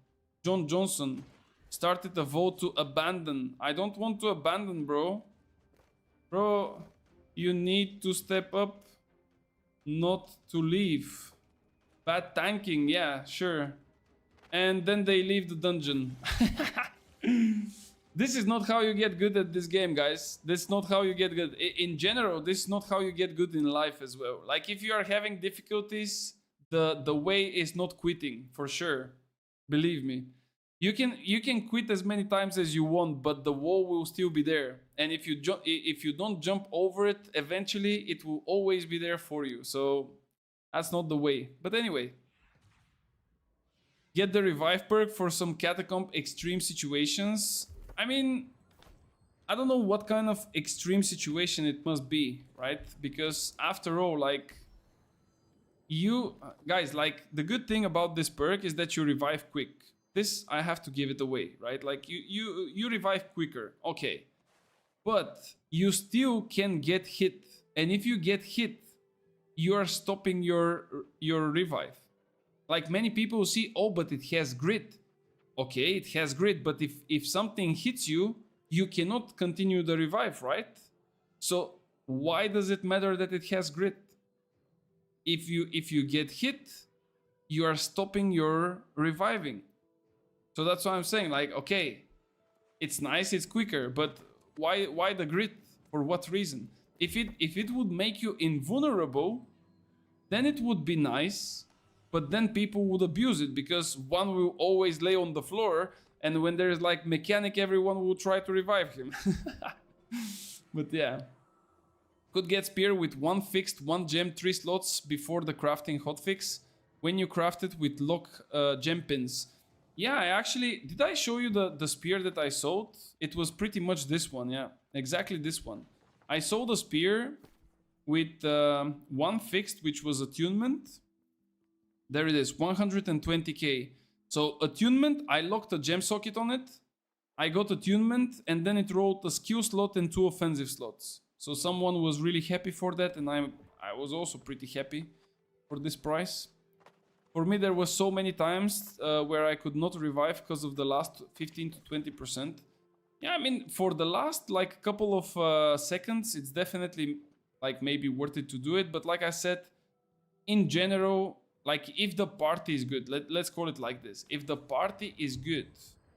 S1: John Johnson started a vote to abandon. I don't want to abandon, bro. Bro, you need to step up, not to leave. Bad tanking, yeah, sure. And then they leave the dungeon. This is not how you get good at this game, guys. This is not how you get good. In general, this is not how you get good in life as well. Like, if you are having difficulties, the way is not quitting, for sure. Believe me. You can quit as many times as you want, but the wall will still be there. And if you don't jump over it, eventually it will always be there for you. So that's not the way. But anyway, get the revive perk for some catacomb extreme situations. I mean, I don't know what kind of extreme situation it must be, right? Because after all, like, you guys, like, the good thing about this perk is that you revive quick. This, I have to give it away, right? Like, you revive quicker, okay. But you still can get hit. And if you get hit, you are stopping your revive. Like, many people see, oh, but it has grit. Okay, it has grit, but if something hits you, you cannot continue the revive, right? So why does it matter that it has grit? If you get hit, you are stopping your reviving. So that's what I'm saying. Like, okay, it's nice, it's quicker, but why the grit? For what reason? If it would make you invulnerable, then it would be nice. But then people would abuse it because one will always lay on the floor, and when there's like mechanic, everyone will try to revive him. But yeah. Could get spear with 1 fixed, 1 gem, 3 slots before the crafting hotfix. When you craft it with lock gem pins. Yeah, I actually... Did I show you the spear that I sold? It was pretty much this one, yeah. Exactly this one. I sold a spear with 1 fixed, which was attunement. There it is, 120k. So attunement, I locked a gem socket on it. I got attunement, and then it rolled a skill slot and 2 offensive slots. So someone was really happy for that, and I was also pretty happy for this price. For me, there was so many times where I could not revive because of the last 15 to 20%. Yeah, I mean, for the last like couple of seconds, it's definitely like maybe worth it to do it. But like I said, in general, like, if the party is good, let's call it like this. If the party is good,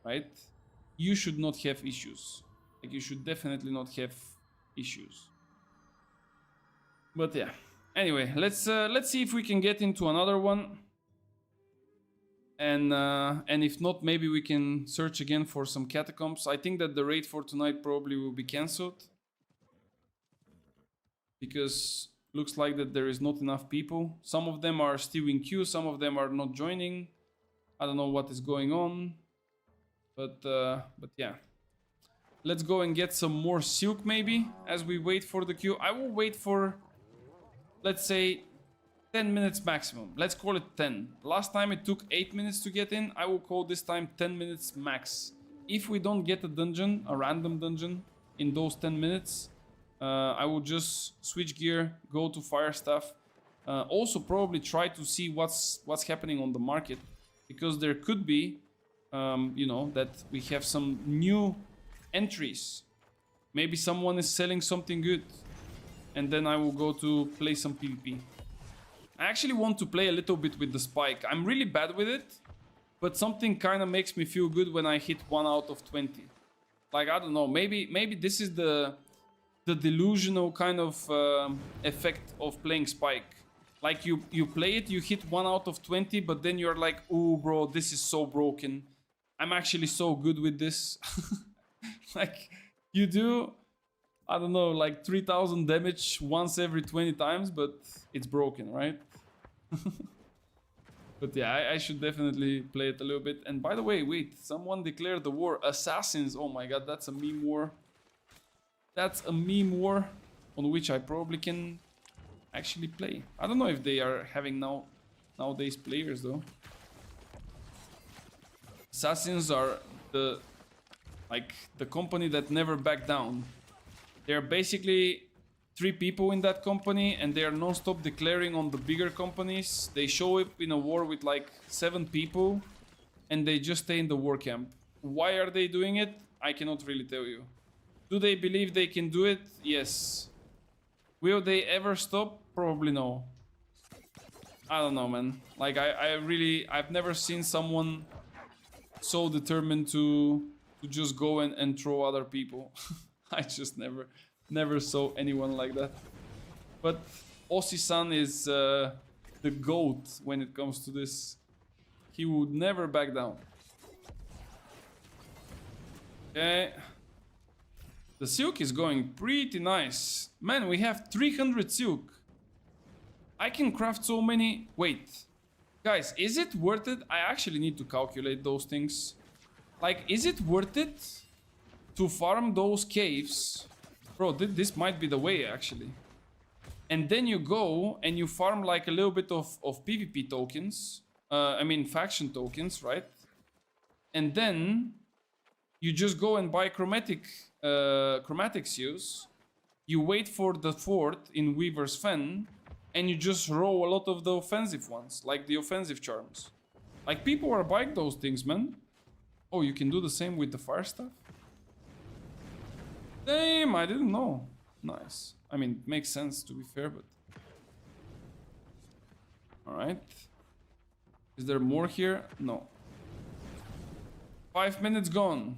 S1: right, you should not have issues. Like, you should definitely not have issues. But yeah. Anyway, let's see if we can get into another one. And if not, maybe we can search again for some catacombs. I think that the raid for tonight probably will be cancelled. Because... looks like that there is not enough people. Some of them are still in queue, some of them are not joining. I don't know what is going on. But yeah. Let's go and get some more silk maybe as we wait for the queue. I will wait for, let's say, 10 minutes maximum. Let's call it 10. Last time it took 8 minutes to get in. I will call this time 10 minutes max. If we don't get a dungeon, a random dungeon, in those 10 minutes... I will just switch gear, go to fire stuff. Also probably try to see what's happening on the market. Because there could be, you know, that we have some new entries. Maybe someone is selling something good. And then I will go to play some PvP. I actually want to play a little bit with the spike. I'm really bad with it. But something kind of makes me feel good when I hit 1 out of 20. Like, I don't know, maybe this is the delusional kind of effect of playing Spike. Like, you play it, you hit 1 out of 20, but then you're like, oh bro, this is so broken. I'm actually so good with this. Like, you do, I don't know, like 3000 damage once every 20 times, but it's broken, right? But yeah, I should definitely play it a little bit. And by the way, wait, someone declared the war. Assassins, oh my god, that's a meme war. That's a meme war on which I probably can actually play. I don't know if they are having nowadays players though. Assassins are the company that never back down. They're basically 3 people in that company, and they are non-stop declaring on the bigger companies. They show up in a war with like 7 people, and they just stay in the war camp. Why are they doing it? I cannot really tell you. Do they believe they can do it? Yes. Will they ever stop? Probably no. I don't know, man. Like, I've never seen someone so determined to just go and throw other people. I just never saw anyone like that. But Ossi-san is the GOAT when it comes to this. He would never back down. Okay. The silk is going pretty nice. Man, we have 300 silk. I can craft so many... Wait. Guys, is it worth it? I actually need to calculate those things. Like, is it worth it to farm those caves? Bro, this might be the way, actually. And then you go and you farm like a little bit of PvP tokens. I mean, faction tokens, right? And then you just go and buy chromatic seals. You wait for the fort in Weaver's Fen, and you just roll a lot of the offensive ones, like the offensive charms. Like, people are buying those things, man. Oh, you can do the same with the fire stuff? Damn, I didn't know. Nice. I mean, it makes sense, to be fair, but... Alright. Is there more here? No. 5 minutes gone.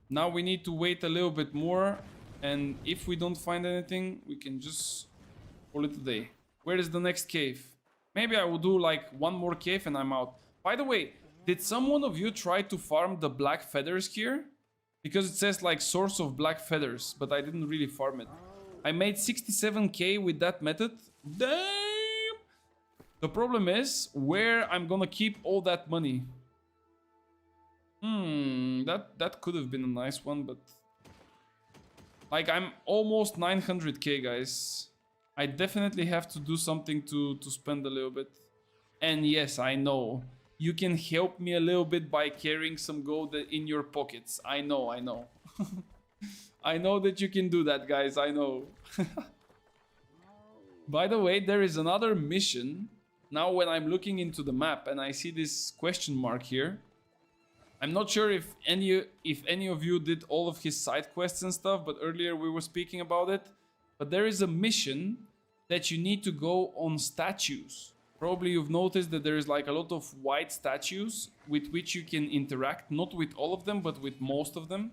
S1: Now we need to wait a little bit more, and if we don't find anything, we can just call it a day. Where is the next cave? Maybe I will do like one more cave and I'm out. By the way, did someone of you try to farm the black feathers here? Because it says like source of black feathers, but I didn't really farm it. I made 67k with that method. Damn! The problem is where I'm gonna keep all that money. That could have been a nice one, but... Like, I'm almost 900k, guys. I definitely have to do something to spend a little bit. And yes, I know. You can help me a little bit by carrying some gold in your pockets. I know. I know that you can do that, guys. I know. By the way, there is another mission. Now when I'm looking into the map and I see this question mark here, I'm not sure if any of you did all of his side quests and stuff, but earlier we were speaking about it. But there is a mission that you need to go on statues. Probably you've noticed that there is like a lot of white statues with which you can interact, not with all of them, but with most of them.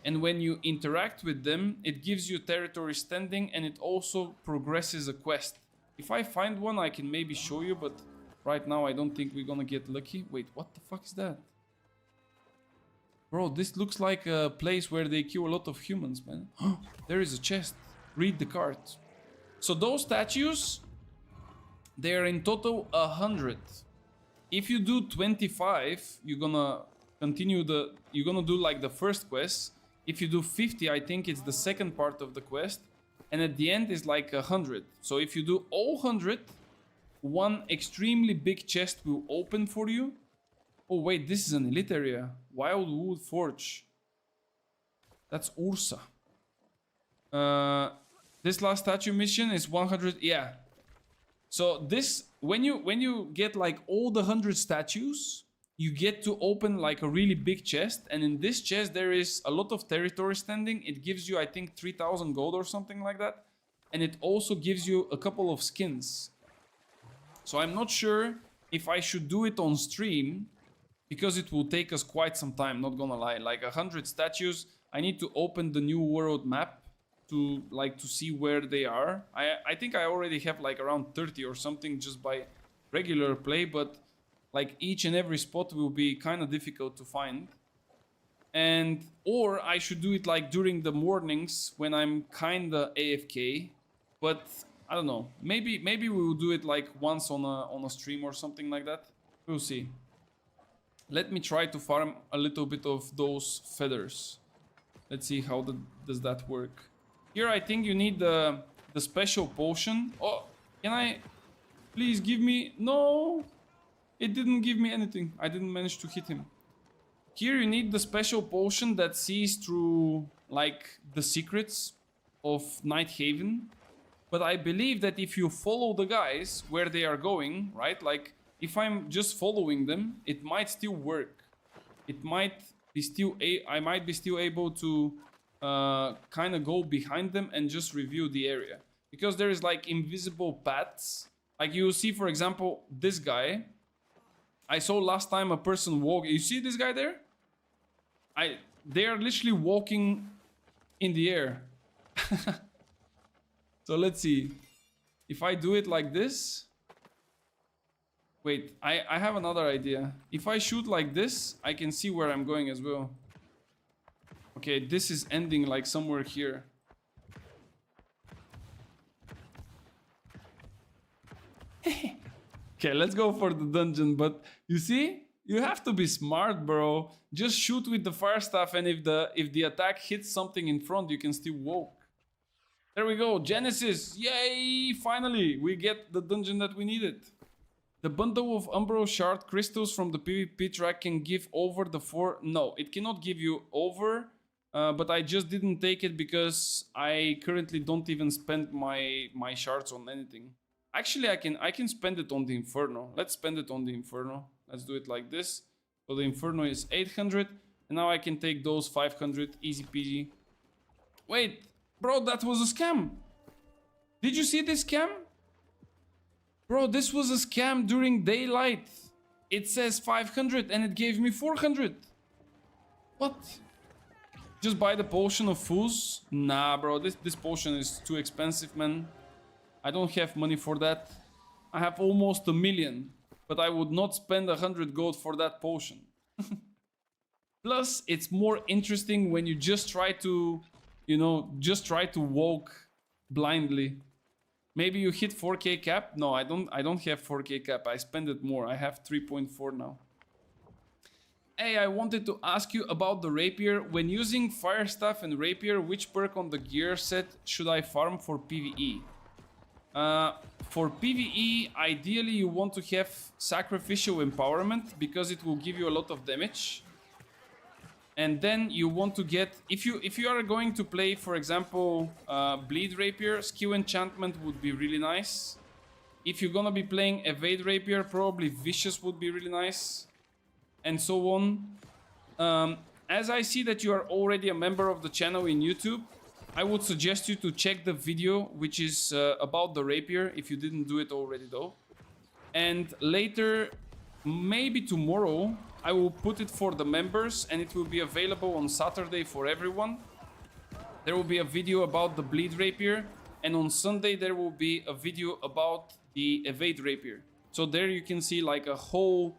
S1: And when you interact with them, it gives you territory standing, and it also progresses a quest. If I find one, I can maybe show you, but right now I don't think we're gonna get lucky. Wait, what the fuck is that? Bro, this looks like a place where they kill a lot of humans, man. There is a chest. Read the card. So those statues, they are in total 100. If you do 25, you're gonna continue you're gonna do like the first quest. If you do 50, I think it's the second part of the quest. And at the end is like 100. So if you do all 100, one extremely big chest will open for you. Oh wait, this is an elite area. Wildwood Forge. That's Ursa. This last statue mission is 100. Yeah. So this, when you get like all the 100 statues, you get to open like a really big chest, and in this chest there is a lot of territory standing. It gives you, I think, 3,000 gold or something like that, and it also gives you a couple of skins. So I'm not sure if I should do it on stream, because it will take us quite some time, not gonna lie. Like 100 statues, I need to open the new world map to see where they are. I think I already have like around 30 or something just by regular play, but like each and every spot will be kind of difficult to find. And or I should do it like during the mornings when I'm kind of AFK, but I don't know. Maybe we will do it like once on a stream or something like that. We'll see. Let me try to farm a little bit of those feathers. Let's see how does that work. Here I think you need the special potion. Oh, Can I... Please give me... No! It didn't give me anything. I didn't manage to hit him. Here you need the special potion that sees through, like, the secrets of Night Haven. But I believe that if you follow the guys where they are going, right? Like, if I'm just following them, it might still work. It might be still... I might be still able to kind of go behind them and just review the area. Because there is, like, invisible paths. Like, you see, for example, this guy... I saw last time a person walk. You see this guy there? They are literally walking in the air. So let's see. If I do it like this... Wait, I have another idea. If I shoot like this, I can see where I'm going as well. Okay, this is ending like somewhere here. Okay, let's go for the dungeon, but you see? You have to be smart, bro. Just shoot with the fire staff, and if the attack hits something in front, you can still walk. There we go, Genesis! Yay! Finally, we get the dungeon that we needed. The bundle of Umbro shard crystals from the PvP track can give over the 4... No, it cannot give you over, but I just didn't take it because I currently don't even spend my shards on anything. Actually, I can spend it on the Inferno. Let's spend it on the Inferno. Let's do it like this. So the Inferno is 800. And now I can take those 500. Easy peasy. Wait. Bro, that was a scam. Did you see this scam? Bro, this was a scam during daylight. It says 500 and it gave me 400. What? Just buy the potion of fools? Nah, bro. This potion is too expensive, man. I don't have money for that. I have almost 1 million, but I would not spend 100 gold for that potion. Plus, it's more interesting when you just try to, you know, just try to walk blindly. Maybe you hit 4k cap? No, I don't have 4k cap. I spend it more. I have 3.4 now. Hey, I wanted to ask you about the rapier. When using fire staff and rapier, which perk on the gear set should I farm for PvE? For PvE, ideally you want to have sacrificial empowerment because it will give you a lot of damage. And then you want to get, if you are going to play, for example, bleed rapier, skill enchantment would be really nice. If you're gonna be playing evade rapier, probably vicious would be really nice, and so on. As I see that you are already a member of the channel in YouTube, I would suggest you to check the video which is about the rapier, if you didn't do it already though. And later, maybe tomorrow, I will put it for the members and it will be available on Saturday for everyone. There will be a video about the bleed rapier, and on Sunday there will be a video about the evade rapier. So there you can see like a whole,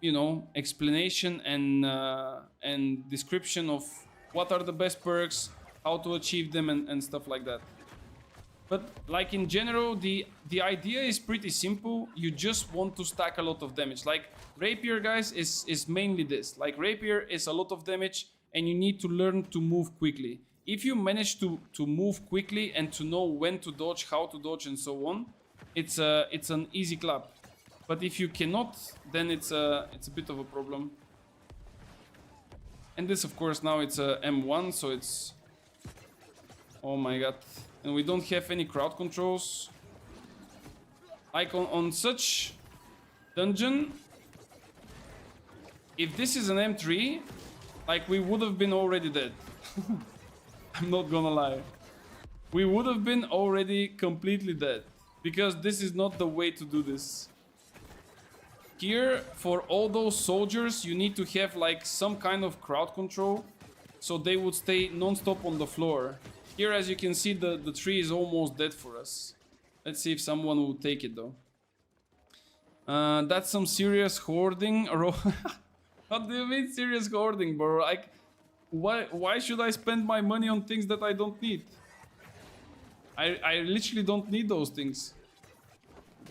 S1: you know, explanation and description of what are the best perks, how to achieve them, and stuff like that. But like in general, the idea is pretty simple. You just want to stack a lot of damage. Like rapier, guys, is mainly this. Like rapier is a lot of damage and you need to learn to move quickly. If you manage to move quickly and to know when to dodge, how to dodge, and so on, it's an easy clap. But if you cannot, then it's a bit of a problem. And this, of course, now it's a M1, so it's... Oh my god. And we don't have any crowd controls. Like on such dungeon, if this is an M3, like we would have been already dead. I'm not gonna lie. We would have been already completely dead. Because this is not the way to do this. Here, for all those soldiers, you need to have like some kind of crowd control. So they would stay non-stop on the floor. Here, as you can see, the tree is almost dead for us. Let's see if someone will take it, though. That's some serious hoarding. What do you mean serious hoarding, bro? Like, why should I spend my money on things that I don't need? I literally don't need those things.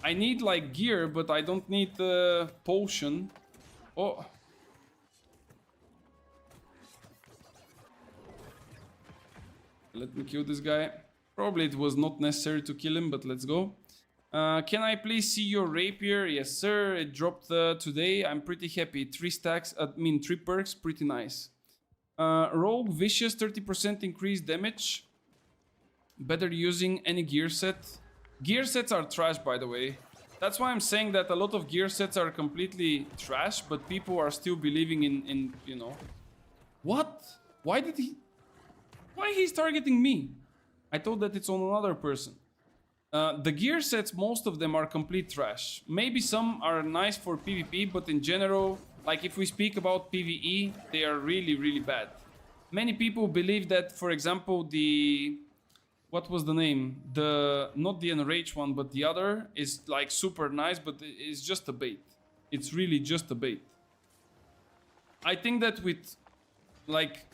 S1: I need, like, gear, but I don't need potion. Oh... Let me kill this guy. Probably it was not necessary to kill him, but let's go. Can I please see your rapier? Yes, sir. It dropped today. I'm pretty happy. 3 stacks, 3 perks, pretty nice. Rogue Vicious, 30% increased damage. Better using any gear set. Gear sets are trash, by the way. That's why I'm saying that a lot of gear sets are completely trash, but people are still believing in you know. What? Why did he... Why he's targeting me? I thought that it's on another person. The gear sets, most of them are complete trash. Maybe some are nice for PvP, but in general, like if we speak about PvE, they are really, really bad. Many people believe that, for example, the... What was the name? Not the Enrage one, but the other is like super nice, but it's just a bait. It's really just a bait. I think that with like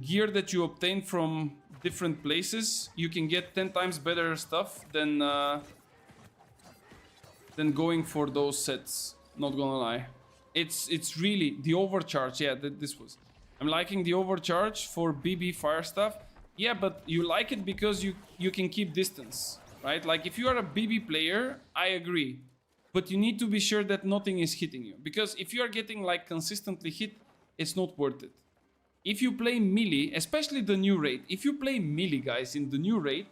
S1: gear that you obtain from different places, you can get 10 times better stuff than going for those sets. Not gonna lie. It's really the overcharge. Yeah, this was. I'm liking the overcharge for BB fire stuff. Yeah, but you like it because you can keep distance, right? Like if you are a BB player, I agree. But you need to be sure that nothing is hitting you. Because if you are getting like consistently hit, it's not worth it. If you play melee, especially the new raid, if you play melee, guys, in the new raid,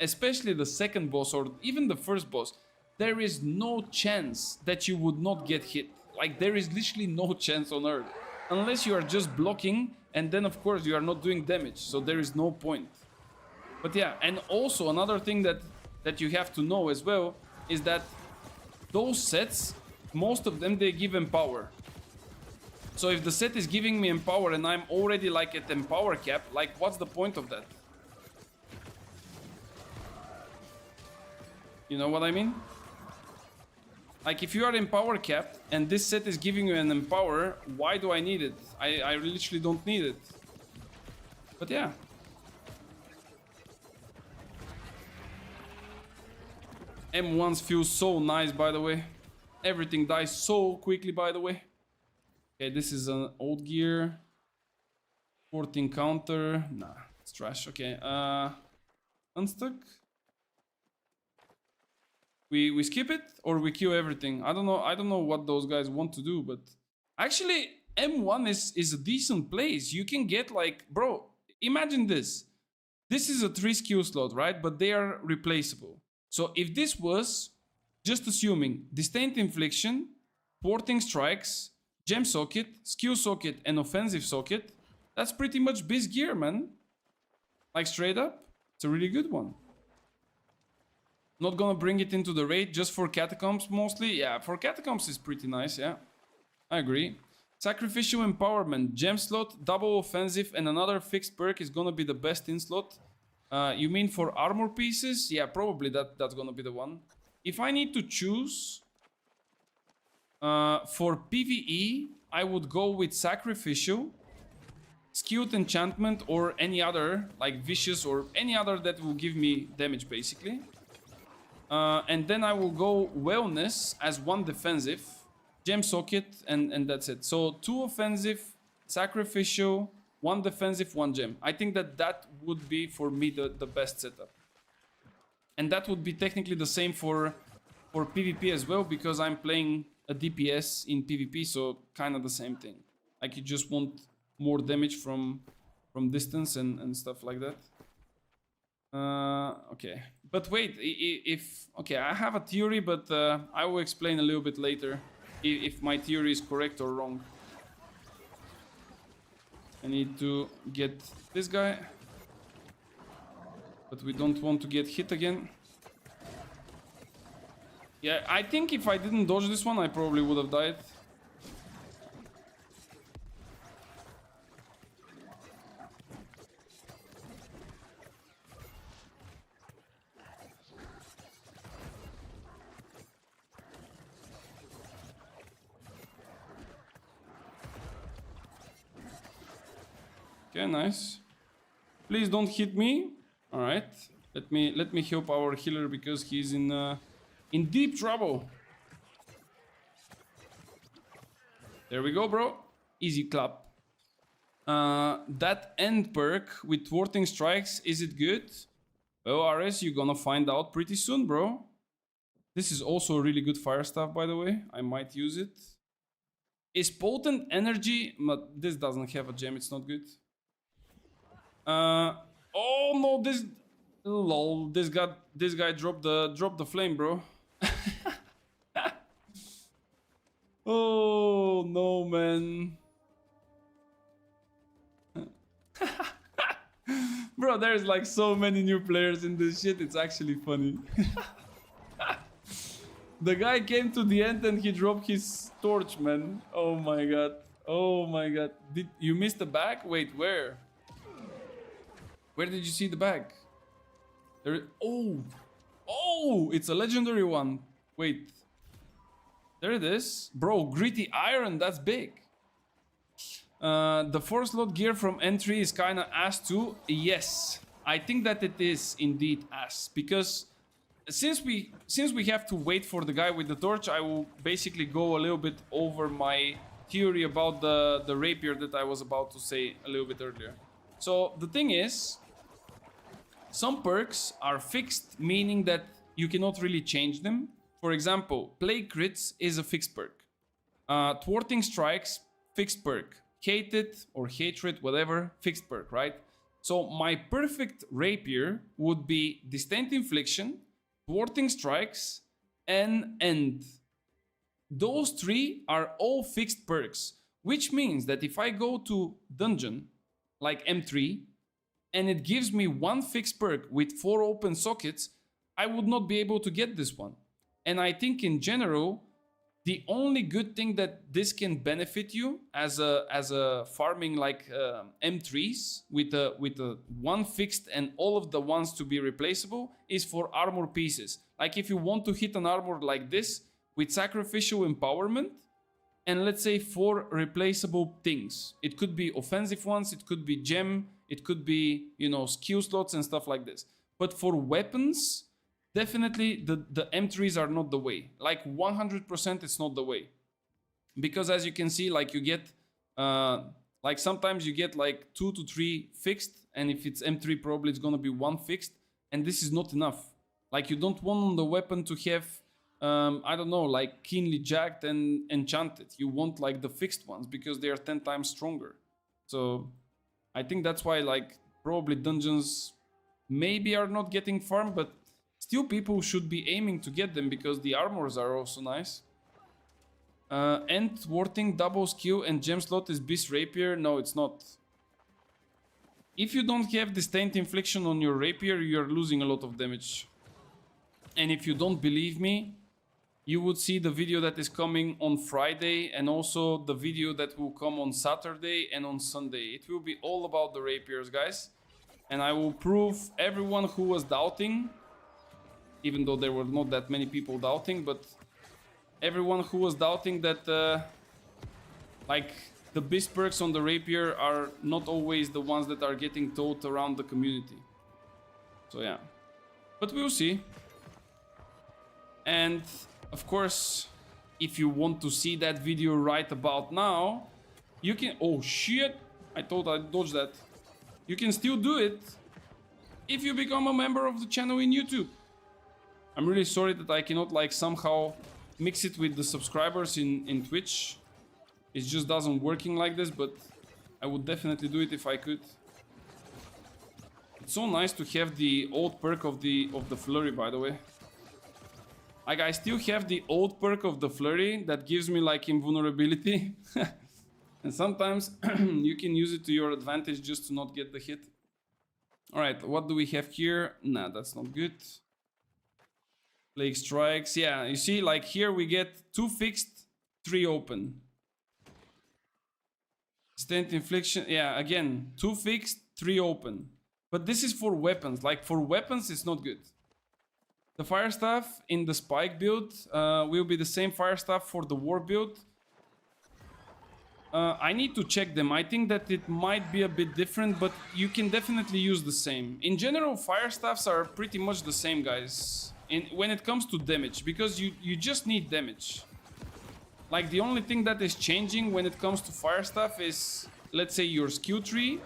S1: especially the second boss or even the first boss, there is no chance that you would not get hit. Like there is literally no chance on earth. Unless you are just blocking, and then of course you are not doing damage, so there is no point. But yeah, and also another thing that you have to know as well is that those sets, most of them, they give empower. So if the set is giving me empower and I'm already like at empower cap, like what's the point of that? You know what I mean? Like if you are empower capped and this set is giving you an empower, why do I need it? I literally don't need it. But yeah. M1s feel so nice, by the way. Everything dies so quickly, by the way. Okay, this is an old gear. 14 counter. Nah, it's trash. Okay, unstuck. We skip it or we kill everything. I don't know what those guys want to do, but actually M1 is a decent place. You can get like, bro, imagine this. This is a 3 skill slot, right? But they are replaceable. So if this was, just assuming, Disdained Infliction, Porting Strikes, Gem Socket, Skill Socket, and Offensive Socket, that's pretty much biz gear, man. Like straight up, it's a really good one. Not gonna bring it into the raid just for Catacombs mostly. Yeah, for Catacombs is pretty nice, yeah. I agree. Sacrificial Empowerment, Gem Slot, Double Offensive, and another fixed perk is gonna be the best in slot. You mean for armor pieces? Yeah, probably that's gonna be the one. If I need to choose for PvE, I would go with Sacrificial, Skilled Enchantment, or any other, like Vicious or any other that will give me damage basically. And then I will go Wellness as 1 defensive, Gem Socket, and that's it. So 2 offensive, Sacrificial, 1 defensive, 1 gem. I think that would be for me the best setup. And that would be technically the same for PvP as well, because I'm playing a DPS in PvP, so kind of the same thing. Like you just want more damage from distance and stuff like that. Okay, but wait, okay, I have a theory, but I will explain a little bit later if my theory is correct or wrong. I need to get this guy, but we don't want to get hit again. Yeah, I think if I didn't dodge this one, I probably would have died. Okay, nice. Please don't hit me. All right. Let me help our healer because he's in deep trouble. There we go, bro. Easy clap. That end perk with Thwarting Strikes, is it good? Well, RS, you're gonna find out pretty soon, bro. This is also a really good fire staff, by the way. I might use it. Is potent energy, but this doesn't have a gem, it's not good. Oh no, this lol, this guy dropped the flame, bro. Oh no, man. Bro, there's like so many new players in this shit, it's actually funny. The guy came to the end and he dropped his torch, man. Oh my god. Oh my god. Did you miss the bag? Wait, where? Where did you see the bag? There. Oh. Oh, it's a legendary one. Wait. There it is. Bro, gritty iron, that's big. The 4-slot gear from entry is kind of ass too. Yes. I think that it is indeed ass. Because since we have to wait for the guy with the torch, I will basically go a little bit over my theory about the rapier that I was about to say a little bit earlier. So the thing is, some perks are fixed, meaning that you cannot really change them. For example, Plague Crits is a fixed perk. Thwarting Strikes, fixed perk. Hated or Hatred, whatever, fixed perk, right? So my perfect rapier would be Disdain Infliction, Thwarting Strikes, and End. Those three are all fixed perks, which means that if I go to dungeon, like M3, and it gives me one fixed perk with 4 open sockets, I would not be able to get this one. And I think in general, the only good thing that this can benefit you as a farming like M3s with a one fixed and all of the ones to be replaceable is for armor pieces. Like if you want to hit an armor like this with sacrificial empowerment and let's say 4 replaceable things. It could be offensive ones, it could be gem, it could be, you know, skill slots and stuff like this. But for weapons, definitely the M3s are not the way. Like 100% it's not the way. Because as you can see, like you get, like sometimes you get like 2 to 3 fixed. And if it's M3, probably it's gonna be 1 fixed. And this is not enough. Like you don't want on the weapon to have, I don't know, like keenly jacked and enchanted. You want like the fixed ones because they are 10 times stronger. So I think that's why like probably dungeons maybe are not getting farmed, but still people should be aiming to get them because the armors are also nice. And thwarting, double skill and gem slot is Beast Rapier. No, it's not. If you don't have Disdain Infliction on your rapier, you're losing a lot of damage. And if you don't believe me, you would see the video that is coming on Friday and also the video that will come on Saturday and on Sunday. It will be all about the rapiers, guys. And I will prove everyone who was doubting, even though there were not that many people doubting, but everyone who was doubting that like the beast perks on the rapier are not always the ones that are getting taught around the community. So yeah, but we'll see. And of course, if you want to see that video right about now, you can... Oh shit, I thought I dodged that. You can still do it if you become a member of the channel in YouTube. I'm really sorry that I cannot like somehow mix it with the subscribers in Twitch. It just doesn't working like this, but I would definitely do it if I could. It's so nice to have the old perk of the flurry, by the way. Like I still have the old perk of the flurry that gives me like invulnerability. And sometimes you can use it to your advantage just to not get the hit. Alright, what do we have here? Nah, that's not good. Plague Strikes. Yeah, you see, like here we get 2 fixed, 3 open. Disdain Infliction. Yeah, again, 2 fixed, 3 open. But this is for weapons. Like for weapons, it's not good. The Fire Staff in the Spike build will be the same Fire Staff for the War build. I need to check them. I think that it might be a bit different, but you can definitely use the same. In general, Fire Staffs are pretty much the same, guys. When it comes to damage, because you just need damage. Like the only thing that is changing when it comes to Fire Staff is, let's say, your skill tree.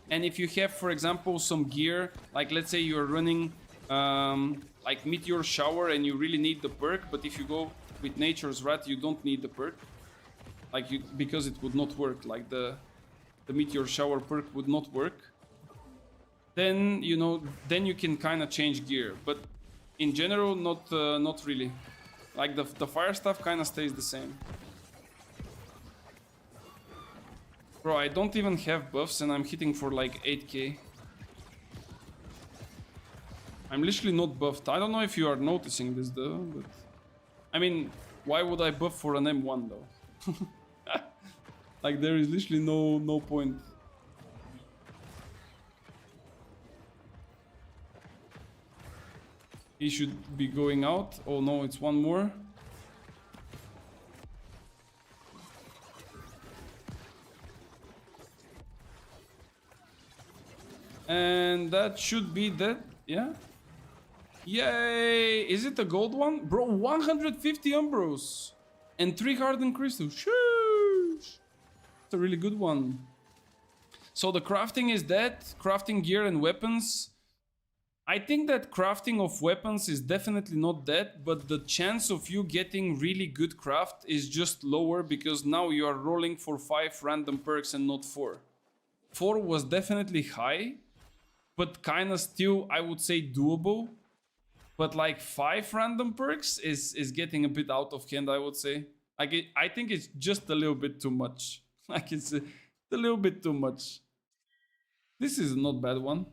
S1: And if you have, for example, some gear, like let's say you're running like Meteor Shower and you really need the perk, but if you go with Nature's Wrath, you don't need the perk. Like because it would not work, like the Meteor Shower perk would not work. Then, you know, then you can kind of change gear, but in general, not really. Like the fire stuff kind of stays the same. Bro, I don't even have buffs and I'm hitting for like 8k. I'm literally not buffed. I don't know if you are noticing this though, but... I mean, why would I buff for an M1 though? Like there is literally no point. He should be going out. Oh no, it's one more. And that should be that, yeah? Yay! Is it a gold one? Bro, 150 Umbros! And 3 Hardened Crystals. Sheesh! It's a really good one. So the crafting is that. Crafting gear and weapons. I think that crafting of weapons is definitely not that, but the chance of you getting really good craft is just lower because now you are rolling for 5 random perks and not 4. 4 was definitely high, but kind of still, I would say, doable. But like 5 random perks is getting a bit out of hand, I would say. Like I think it's just a little bit too much. Like it's a little bit too much. This is not bad one.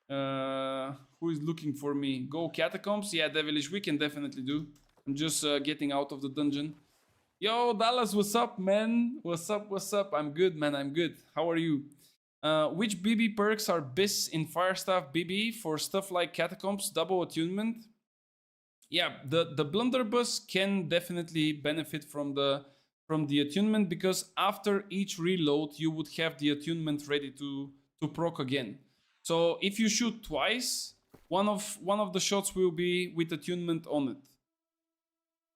S1: Who is looking for me? Go Catacombs? Yeah, Devilish, we can definitely do. I'm just getting out of the dungeon. Yo, Dallas, what's up, man? What's up, what's up? I'm good, man, I'm good. How are you? Which BB perks are best in Firestaff BB for stuff like Catacombs, double attunement? Yeah, the Blunderbuss can definitely benefit from the attunement because after each reload you would have the attunement ready to proc again. So if you shoot twice, one of the shots will be with attunement on it,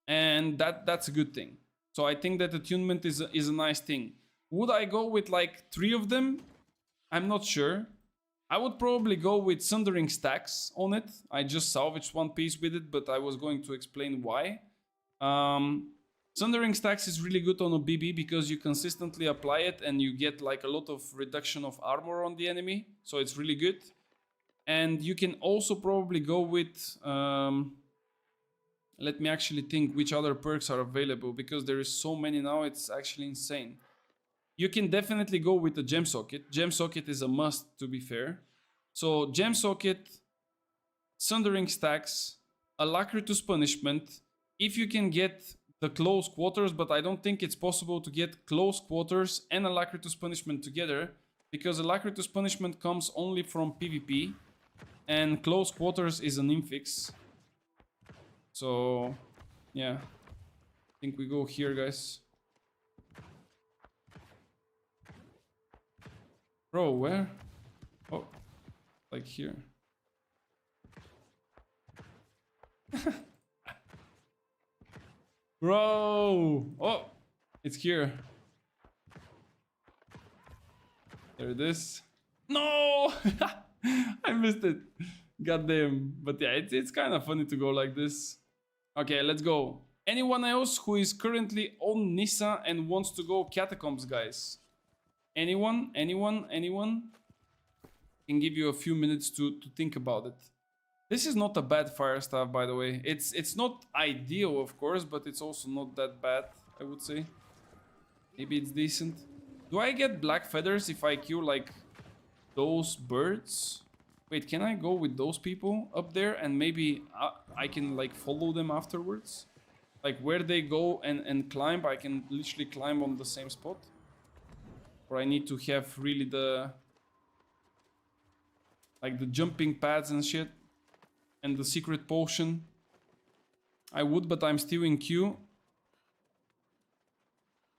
S1: and that's a good thing. So I think that attunement is a nice thing. Would I go with like 3 of them? I'm not sure. I would probably go with Sundering Stacks on it. I just salvaged 1 piece with it, but I was going to explain why. Sundering Stacks is really good on a BB because you consistently apply it and you get like a lot of reduction of armor on the enemy. So it's really good. And you can also probably go with... let me actually think which other perks are available because there is so many now, it's actually insane. You can definitely go with the Gem Socket. Gem Socket is a must, to be fair. So Gem Socket, Sundering Stacks, Alacritus Punishment. If you can get the Close Quarters, but I don't think it's possible to get Close Quarters and Alacritus Punishment together because Alacritus Punishment comes only from PvP and Close Quarters is an infix. So, yeah. I think we go here, guys. Bro, where? Oh, like here. Bro! Oh, it's here. There it is. No! I missed it. Goddamn. But yeah, it's kind of funny to go like this. Okay, let's go. Anyone else who is currently on Nissa and wants to go Catacombs, guys? Anyone? Anyone? Anyone? Can give you a few minutes to think about it. This is not a bad fire staff, by the way. It's not ideal, of course, but it's also not that bad, I would say. Maybe it's decent. Do I get black feathers if I kill, like, those birds? Wait, can I go with those people up there and maybe I can, like, follow them afterwards? Like, where they go and climb, I can literally climb on the same spot? Or I need to have really the... like the jumping pads and shit. And the secret potion. I would, but I'm still in queue.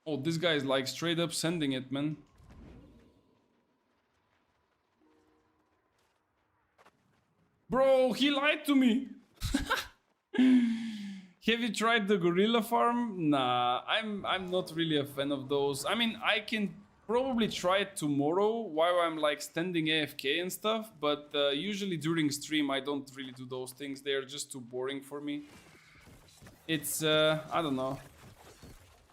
S1: Oh, this guy is like straight up sending it, man. Bro, he lied to me. Have you tried the gorilla farm? Nah, I'm not really a fan of those. I mean, I can probably try it tomorrow while I'm like standing AFK and stuff, but usually during stream I don't really do those things. They're just too boring for me. It's I don't know.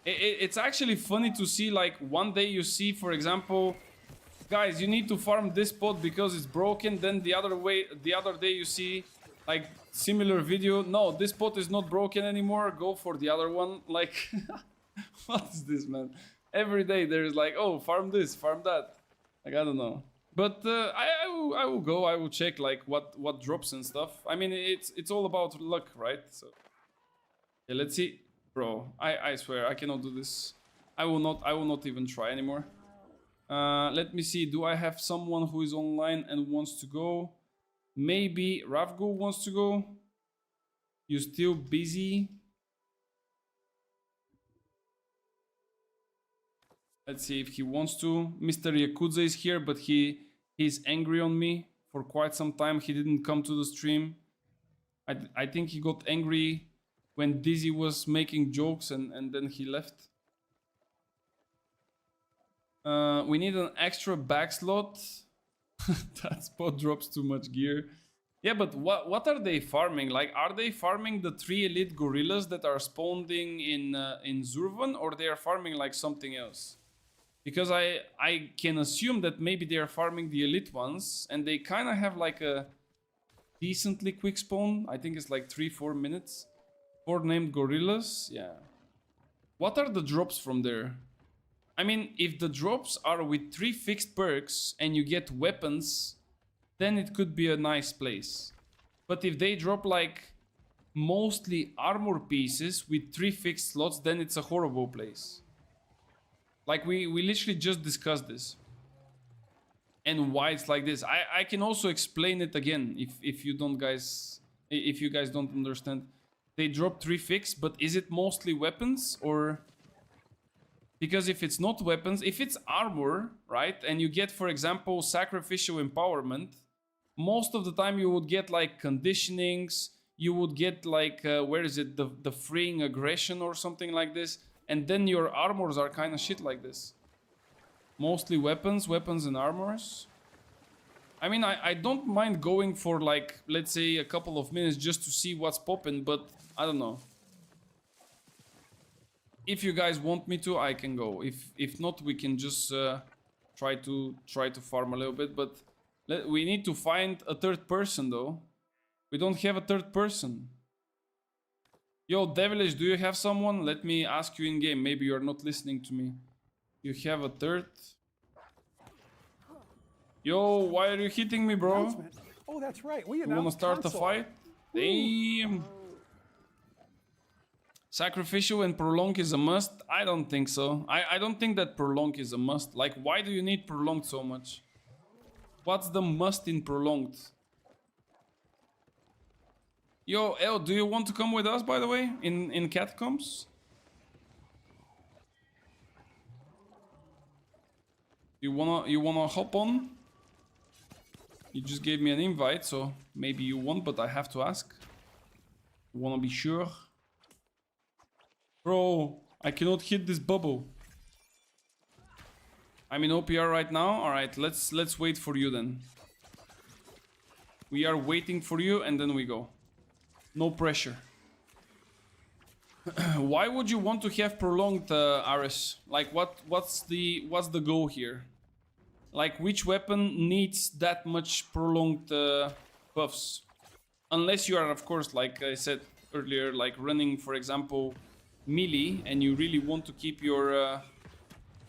S1: It's actually funny to see, like, one day you see, for example, guys, you need to farm this pot because it's broken. Then the other day you see, like, similar video. No, this pot is not broken anymore. Go for the other one. Like, what is this, man? Every day there's like, oh, farm this, farm that. Like, I don't know. But I will go. I will check like what drops and stuff. I mean, it's all about luck, right? So yeah, let's see. Bro, I swear I cannot do this. I will not even try anymore. Let me see. Do I have someone who is online and wants to go? Maybe Ravgo wants to go. You still busy? Let's see if he wants to. Mr. Yakuza is here, but he's angry on me for quite some time. He didn't come to the stream. I think he got angry when Dizzy was making jokes and then he left. We need an extra back slot. That spot drops too much gear. Yeah, but what are they farming? Like, are they farming the 3 elite gorillas that are spawning in Zurvan, or they are farming like something else? Because I can assume that maybe they are farming the elite ones, and they kind of have like a decently quick spawn. I think it's like 3-4 minutes. 4 named gorillas, yeah. What are the drops from there? I mean, if the drops are with 3 fixed perks and you get weapons, then it could be a nice place. But if they drop like mostly armor pieces with 3 fixed slots, then it's a horrible place. Like we literally just discussed this. And why it's like this. I can also explain it again if you guys don't understand. They drop 3 fixed, but is it mostly weapons or? Because if it's not weapons, if it's armor, right, and you get, for example, sacrificial empowerment, most of the time you would get like conditionings, you would get like, where is it, the freeing aggression or something like this, and then your armors are kind of shit like this. Mostly weapons and armors. I mean, I don't mind going for like, let's say a couple of minutes just to see what's popping, but I don't know. If you guys want me to, I can go. If not, we can just try to farm a little bit. But we need to find a third person, though. We don't have a third person. Yo, Devilish, do you have someone? Let me ask you in game. Maybe you're not listening to me. You have a third? Yo, why are you hitting me, bro?
S2: Announcement. Oh, that's right. We
S1: You wanna
S2: announced
S1: start a
S2: console.
S1: fight? Damn. Sacrificial and prolong is a must? I don't think so. I don't think that prolong is a must. Like, why do you need prolonged so much? What's the must in prolonged? Yo, El, do you want to come with us, by the way, in Catacombs? You wanna hop on? You just gave me an invite, so maybe you want, but I have to ask. Wanna be sure? Bro, I cannot hit this bubble. I'm in OPR right now. Alright, let's wait for you then. We are waiting for you and then we go. No pressure. Why would you want to have prolonged Ares? Like what's the goal here? Like which weapon needs that much prolonged buffs? Unless you are, of course, like I said earlier, like running, for example, melee, and you really want to keep your,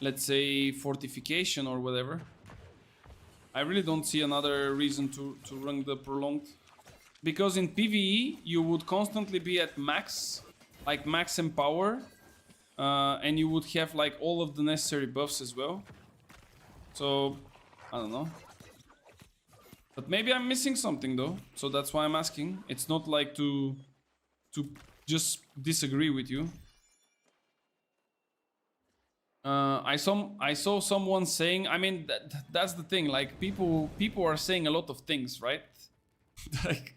S1: let's say, fortification or whatever. I really don't see another reason to run the prolonged. Because in PvE, you would constantly be at max, like max empower, and you would have like all of the necessary buffs as well. So, I don't know. But maybe I'm missing something though, so that's why I'm asking. It's not like to just disagree with you. I saw someone saying, I mean, that's the thing, like people are saying a lot of things, right? Like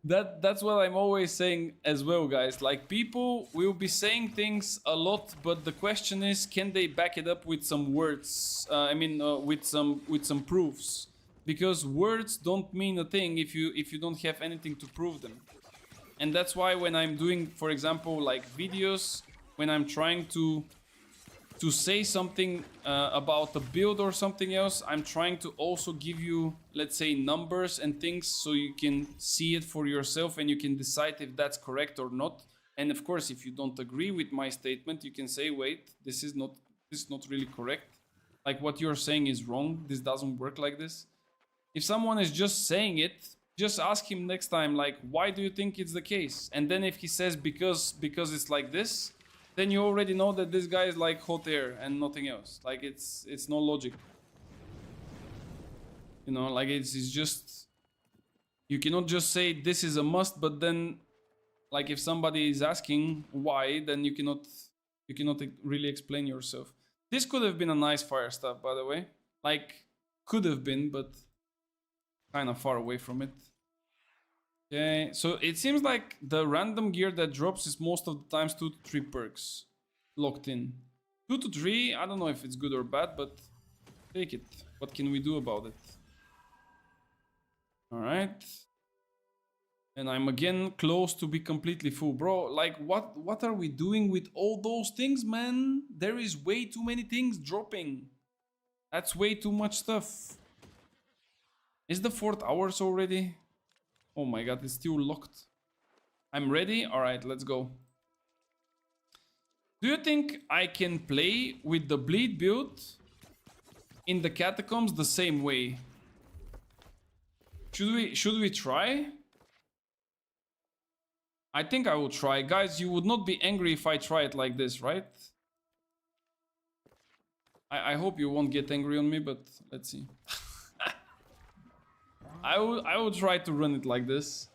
S1: That's what I'm always saying as well, guys. Like, people will be saying things a lot, but the question is, can they back it up with some words? With some proofs, because words don't mean a thing if you don't have anything to prove them. And that's why when I'm doing, for example, like videos, when I'm trying to say something about a build or something else, I'm trying to also give you, let's say, numbers and things so you can see it for yourself and you can decide if that's correct or not. And of course, if you don't agree with my statement, you can say, wait, this is not really correct. Like, what you're saying is wrong. This doesn't work like this. If someone is just saying it, just ask him next time, like, why do you think it's the case? And then if he says because it's like this, then you already know that this guy is like hot air and nothing else. Like, it's no logic. You know, like, it's just, you cannot just say this is a must, but then, like, if somebody is asking why, then you cannot really explain yourself. This could have been a nice fire stuff, by the way. Like, could have been, but kind of far away from it. Okay, so it seems like the random gear that drops is most of the times 2 to 3 perks locked in. 2 to 3, I don't know if it's good or bad, but take it. What can we do about it? Alright. And I'm again close to be completely full. Bro, like, what are we doing with all those things, man? There is way too many things dropping. That's way too much stuff. Is the 4th hours already? Oh my god, it's still locked. I'm ready? Alright, let's go. Do you think I can play with the bleed build in the catacombs the same way? Should we try? I think I will try. Guys, you would not be angry if I try it like this, right? I hope you won't get angry on me, but let's see. I will try to run it like this.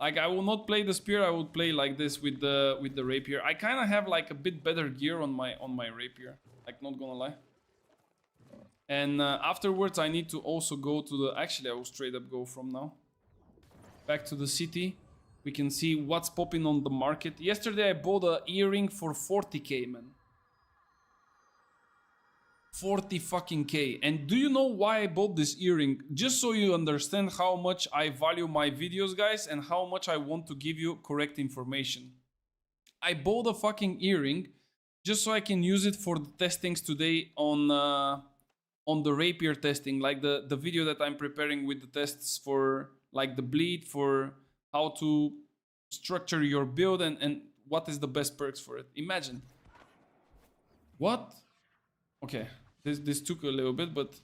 S1: Like, I will not play the spear. I would play like this with the rapier. I kind of have like a bit better gear on my rapier. Like, not gonna lie. And afterwards, I need to also go to the. Actually, I will straight up go from now back to the city. We can see what's popping on the market. Yesterday, I bought an earring for 40k, man. 40 fucking K. And do you know why I bought this earring? Just so you understand how much I value my videos, guys, and how much I want to give you correct information. I bought a fucking earring just so I can use it for the testings today on the rapier testing, like the video that I'm preparing with the tests for like the bleed, for how to structure your build and what is the best perks for it. Imagine. What? Okay, this took a little bit, but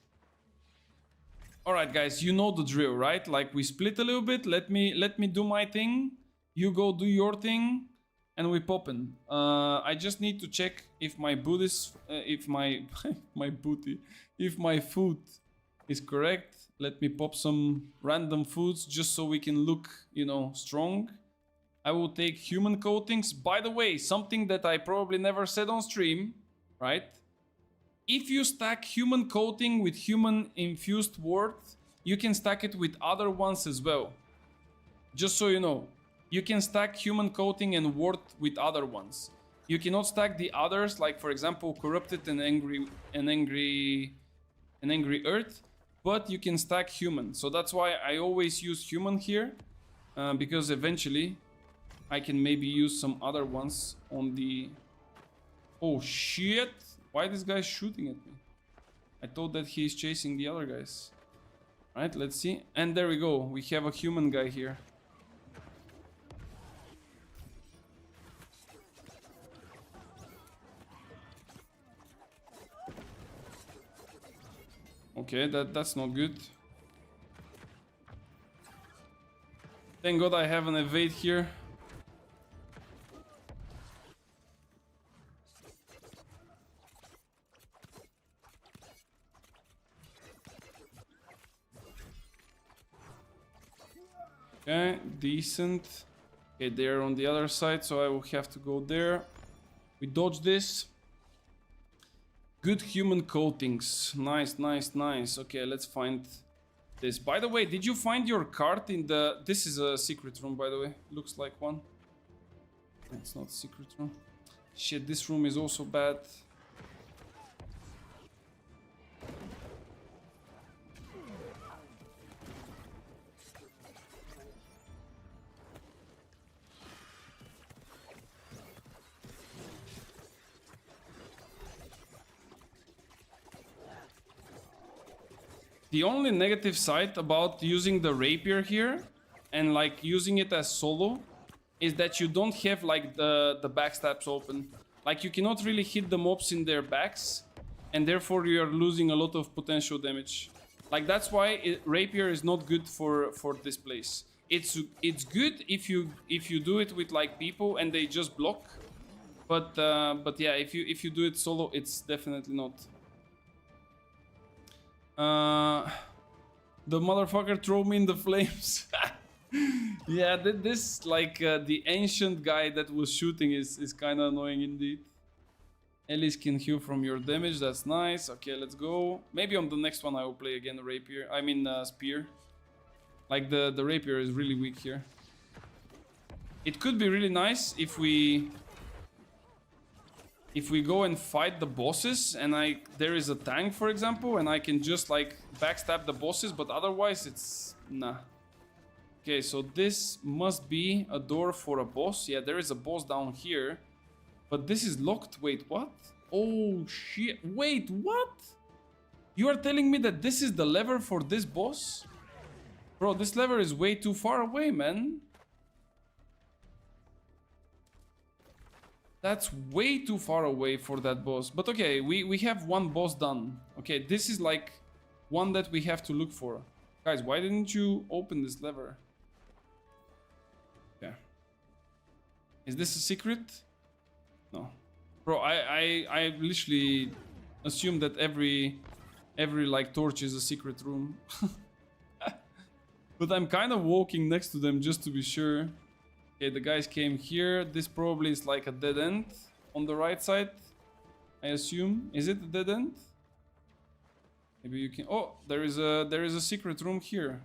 S1: alright guys, you know the drill, right? Like, we split a little bit, let me do my thing, you go do your thing, and we poppin'. I just need to check if my boot is if my if my food is correct. Let me pop some random foods just so we can look, you know, strong. I will take human coatings. By the way, something that I probably never said on stream, right? If you stack human coating with human infused ward, you can stack it with other ones as well. Just so you know, you can stack human coating and ward with other ones. You cannot stack the others, like for example, corrupted and angry earth, but you can stack human. So that's why I always use human here, because eventually I can maybe use some other ones on the. Oh shit! Why this guy shooting at me? I thought that he's chasing the other guys. Right, let's see. And there we go. We have a human guy here. Okay, that's not good. Thank God I have an evade here. Okay, decent. Okay, they're on the other side, so I will have to go there. We dodge this. Good human coatings. Nice, nice, nice. Okay, let's find this. By the way, did you find your card in the... This is a secret room, by the way. Looks like one. It's not a secret room. Shit, this room is also bad. The only negative side about using the rapier here and like using it as solo is that you don't have like the backstabs open. Like you cannot really hit the mobs in their backs and therefore you are losing a lot of potential damage. Like that's why rapier is not good for this place. It's good if you do it with like people and they just block. But yeah, if you do it solo, it's definitely not. The motherfucker throw me in the flames. Yeah, this like the ancient guy that was shooting is kind of annoying indeed. Elise can heal from your damage, that's nice. Okay, let's go. Maybe on the next one I will play again rapier. I mean spear. Like the rapier is really weak here. It could be really nice if we go and fight the bosses and there is a tank, for example, and I can just like backstab the bosses, but otherwise it's nah. Okay, so this must be a door for a boss. Yeah, there is a boss down here, but this is locked. Wait, what? Oh shit, wait, what? You are telling me that this is the lever for this boss? Bro, this lever is way too far away, man. That's way too far away for that boss. But okay, we have one boss done. Okay, this is like one that we have to look for. Guys, why didn't you open this lever? Yeah. Is this a secret? No. Bro, I literally assume that every like torch is a secret room. But I'm kind of walking next to them just to be sure. Okay, the guys came here. This probably is like a dead end on the right side, I assume. Is it a dead end? Maybe you can... Oh, there is a secret room here.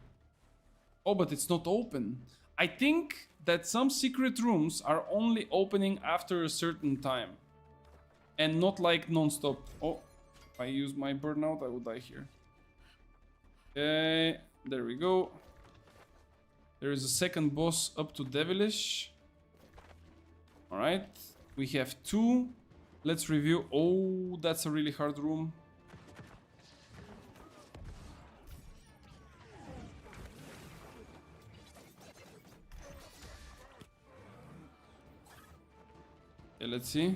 S1: Oh, but it's not open. I think that some secret rooms are only opening after a certain time. And not like non-stop. Oh, if I use my burnout, I will die here. Okay, there we go. There is a second boss up to Devilish. Alright, we have two. Let's review. Oh, that's a really hard room. Okay, let's see.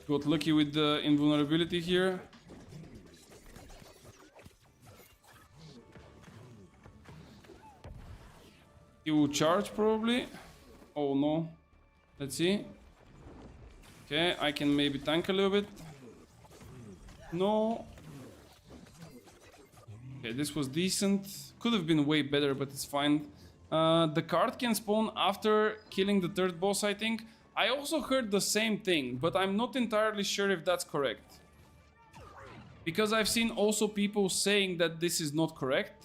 S1: Got lucky with the invulnerability here. He will charge probably. Oh no. Let's see. Okay, I can maybe tank a little bit. No. Okay, this was decent. Could have been way better, but it's fine. The card can spawn after killing the third boss, I think. I also heard the same thing, but I'm not entirely sure if that's correct. Because I've seen also people saying that this is not correct.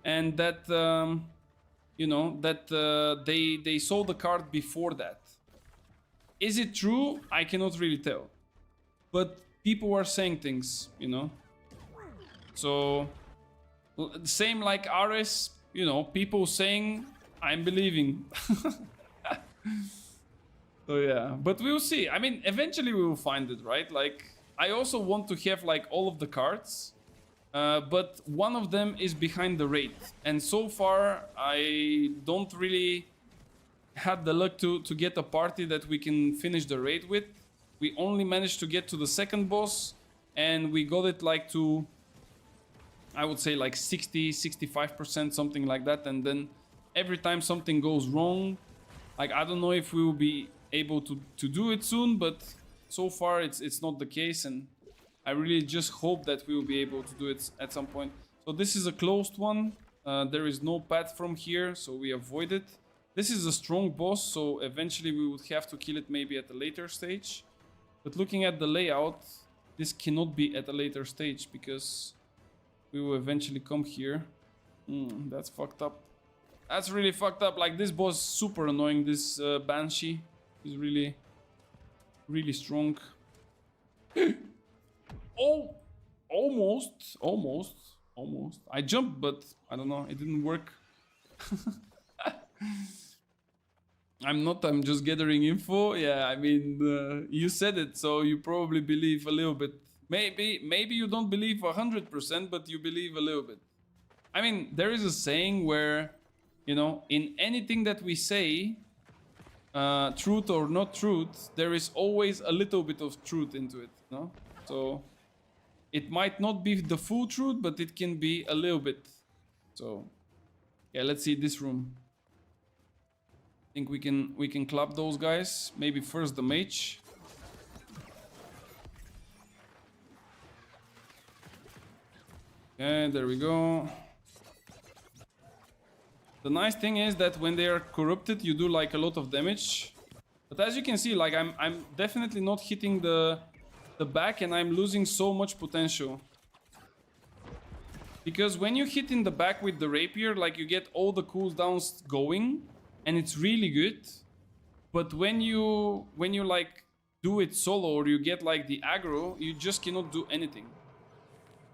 S1: And that... you know, that they saw the card before that. Is it true? I cannot really tell. But people are saying things, you know. So, same like Ares, you know, people saying, I'm believing. So yeah, but we'll see. I mean, eventually we will find it, right? Like, I also want to have like all of the cards. But one of them is behind the raid, and so far I don't really had the luck to get a party that we can finish the raid with. We only managed to get to the second boss, and we got it like to, I would say like 60-65%, something like that. And then every time something goes wrong, like I don't know if we will be able to do it soon, but so far it's not the case, and I really just hope that we will be able to do it at some point. So this is a closed one. There is no path from here, so we avoid it. This is a strong boss, so eventually we would have to kill it maybe at a later stage. But looking at the layout, this cannot be at a later stage because we will eventually come here. That's fucked up. That's really fucked up. Like, this boss is super annoying. This Banshee is really, really strong. Oh, almost. I jumped, but I don't know. It didn't work. I'm just gathering info. Yeah, I mean, you said it, so you probably believe a little bit. Maybe you don't believe 100%, but you believe a little bit. I mean, there is a saying where, you know, in anything that we say, truth or not truth, there is always a little bit of truth into it, no? So it might not be the full truth, but it can be a little bit. So yeah, let's see this room. I think we can clap those guys. Maybe first the mage. Okay, there we go. The nice thing is that when they are corrupted, you do like a lot of damage. But as you can see, like I'm definitely not hitting the back, and I'm losing so much potential. Because when you hit in the back with the rapier, like you get all the cooldowns going, and it's really good. But when you like do it solo, or you get like the aggro, you just cannot do anything.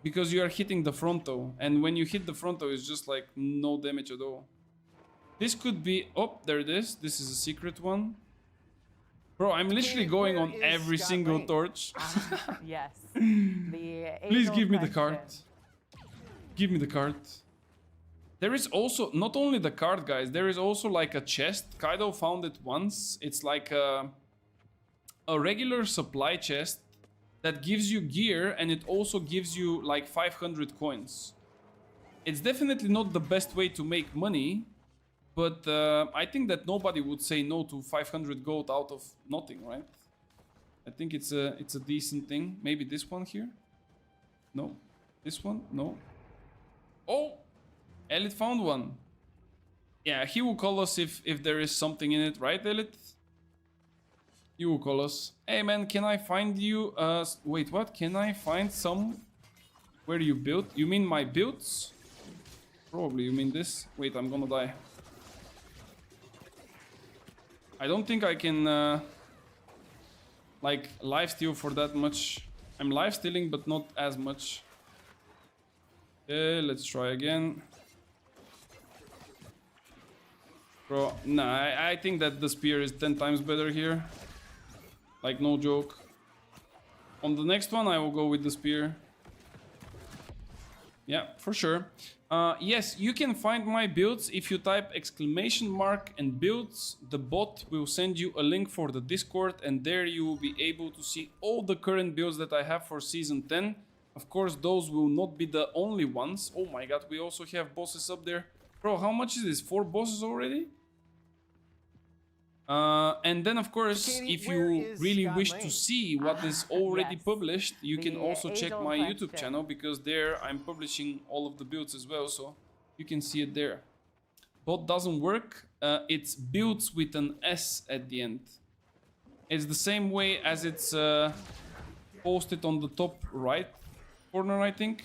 S1: Because you are hitting the frontal, and when you hit the frontal, it's just like no damage at all. This could be... Oh, there it is. This is a secret one. Bro, I'm literally going on every single torch.
S5: Yes.
S1: Please give me the card. Give me the card. There is also... Not only the card, guys. There is also like a chest. Kaido found it once. It's like a regular supply chest that gives you gear, and it also gives you like 500 coins. It's definitely not the best way to make money, but I think that nobody would say no to 500 gold out of nothing, right? I think it's a decent thing. Maybe this one here? No. This one? No. Oh! Elite found one. Yeah, he will call us if there is something in it, right, Elite? You will call us. Hey man, can I find you? Wait, what? Can I find some where you built? You mean my builds? Probably you mean this. Wait, I'm gonna die. I don't think I can like lifesteal for that much. I'm lifestealing, but not as much. Okay, let's try again. Bro, nah, I think that the spear is 10 times better here. Like, no joke. On the next one, I will go with the spear. Yeah, for sure. Yes, you can find my builds if you type ! and builds. The bot will send you a link for the Discord, and there you will be able to see all the current builds that I have for Season 10. Of course, those will not be the only ones. Oh my god, we also have bosses up there. Bro, how much is this? 4 bosses already? And then, of course, if you really wish to see what is already
S5: Yes.
S1: published, you can also check
S5: age-old
S1: my YouTube
S5: question.
S1: channel, because there I'm publishing all of the builds as well, so you can see it there. Bot doesn't work. It's builds with an S at the end. It's the same way as it's posted on the top right corner, I think.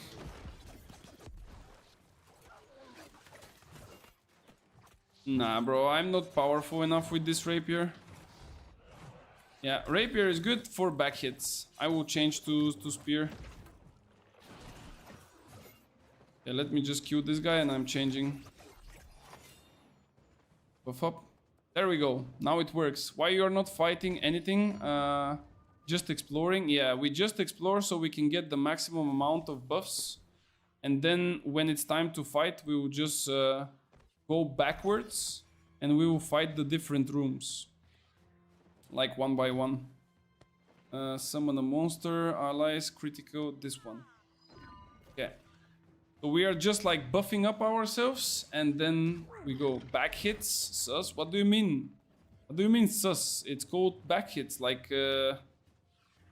S1: Nah, bro, I'm not powerful enough with this rapier. Yeah, rapier is good for back hits. I will change to spear. Yeah, let me just kill this guy, and I'm changing. Buff up. There we go. Now it works. Why you are not fighting anything? Just exploring? Yeah, we just explore so we can get the maximum amount of buffs. And then when it's time to fight, we will just... go backwards, and we will fight the different rooms, like one by one. Summon a monster, allies, critical, this one. Okay. So we are just like buffing up ourselves, and then we go back hits, sus. What do you mean? What do you mean sus? It's called back hits, like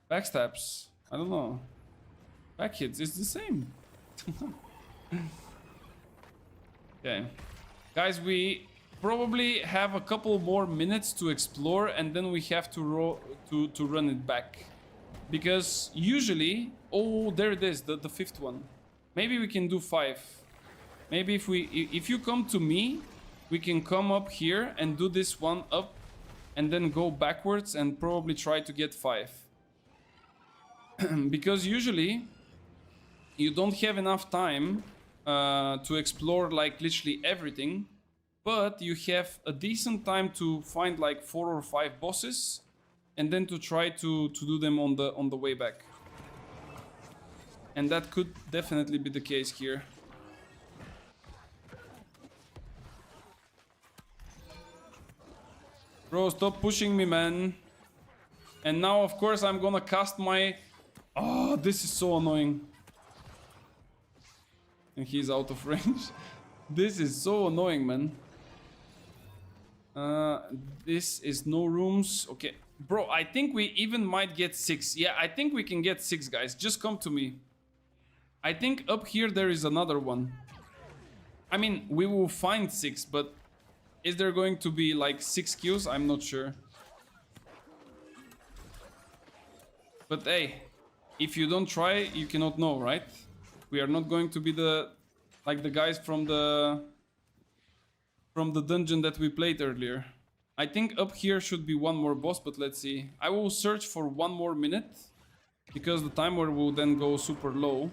S1: backstabs. I don't know. Back hits, it's the same. Okay. Guys, we probably have a couple more minutes to explore, and then we have to run it back. Because usually, oh, there it is, the fifth one. Maybe we can do 5. Maybe if you come to me, we can come up here and do this one up and then go backwards and probably try to get 5. Because usually you don't have enough time to explore like literally everything, but you have a decent time to find like 4 or 5 bosses and then to try to do them on the way back. And that could definitely be the case here. Bro, stop pushing me, man. And now, of course, I'm gonna cast my... Oh, this is so annoying. And he's out of range. This is so annoying, man. This is no rooms. Okay. Bro, I think we even might get 6. Yeah, I think we can get 6, guys. Just come to me. I think up here there is another one. I mean, we will find 6, but is there going to be like 6 kills? I'm not sure. But hey, if you don't try, you cannot know, right? We are not going to be the guys from the dungeon that we played earlier. I think up here should be one more boss, but let's see. I will search for 1 more minute because the timer will then go super low.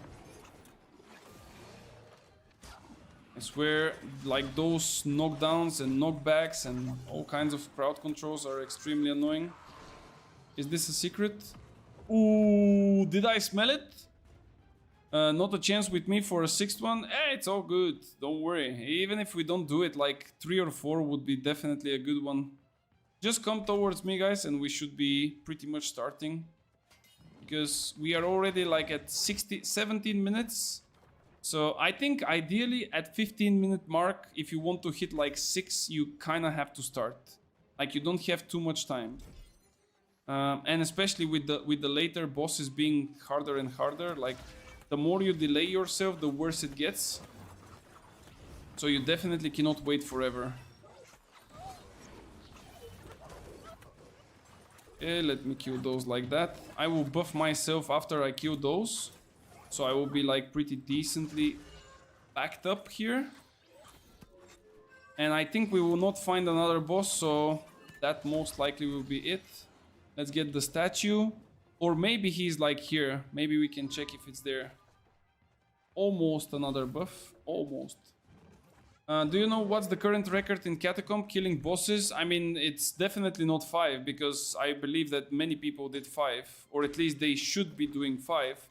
S1: I swear, like those knockdowns and knockbacks and all kinds of crowd controls are extremely annoying. Is this a secret? Ooh, did I smell it? Not a chance with me for a 6th one. Eh, it's all good. Don't worry. Even if we don't do it, like 3 or 4 would be definitely a good one. Just come towards me, guys, and we should be pretty much starting. Because we are already like at 17 minutes. So I think ideally at 15-minute mark, if you want to hit like 6, you kind of have to start. Like you don't have too much time. And especially with the later bosses being harder and harder, like the more you delay yourself, the worse it gets. So you definitely cannot wait forever. Okay, let me kill those like that. I will buff myself after I kill those. So I will be like pretty decently backed up here. And I think we will not find another boss, so that most likely will be it. Let's get the statue. Or maybe he's like here. Maybe we can check if it's there. Almost another buff. Almost. Do you know what's the current record in Catacomb killing bosses? I mean, it's definitely not 5, because I believe that many people did 5. Or at least they should be doing 5.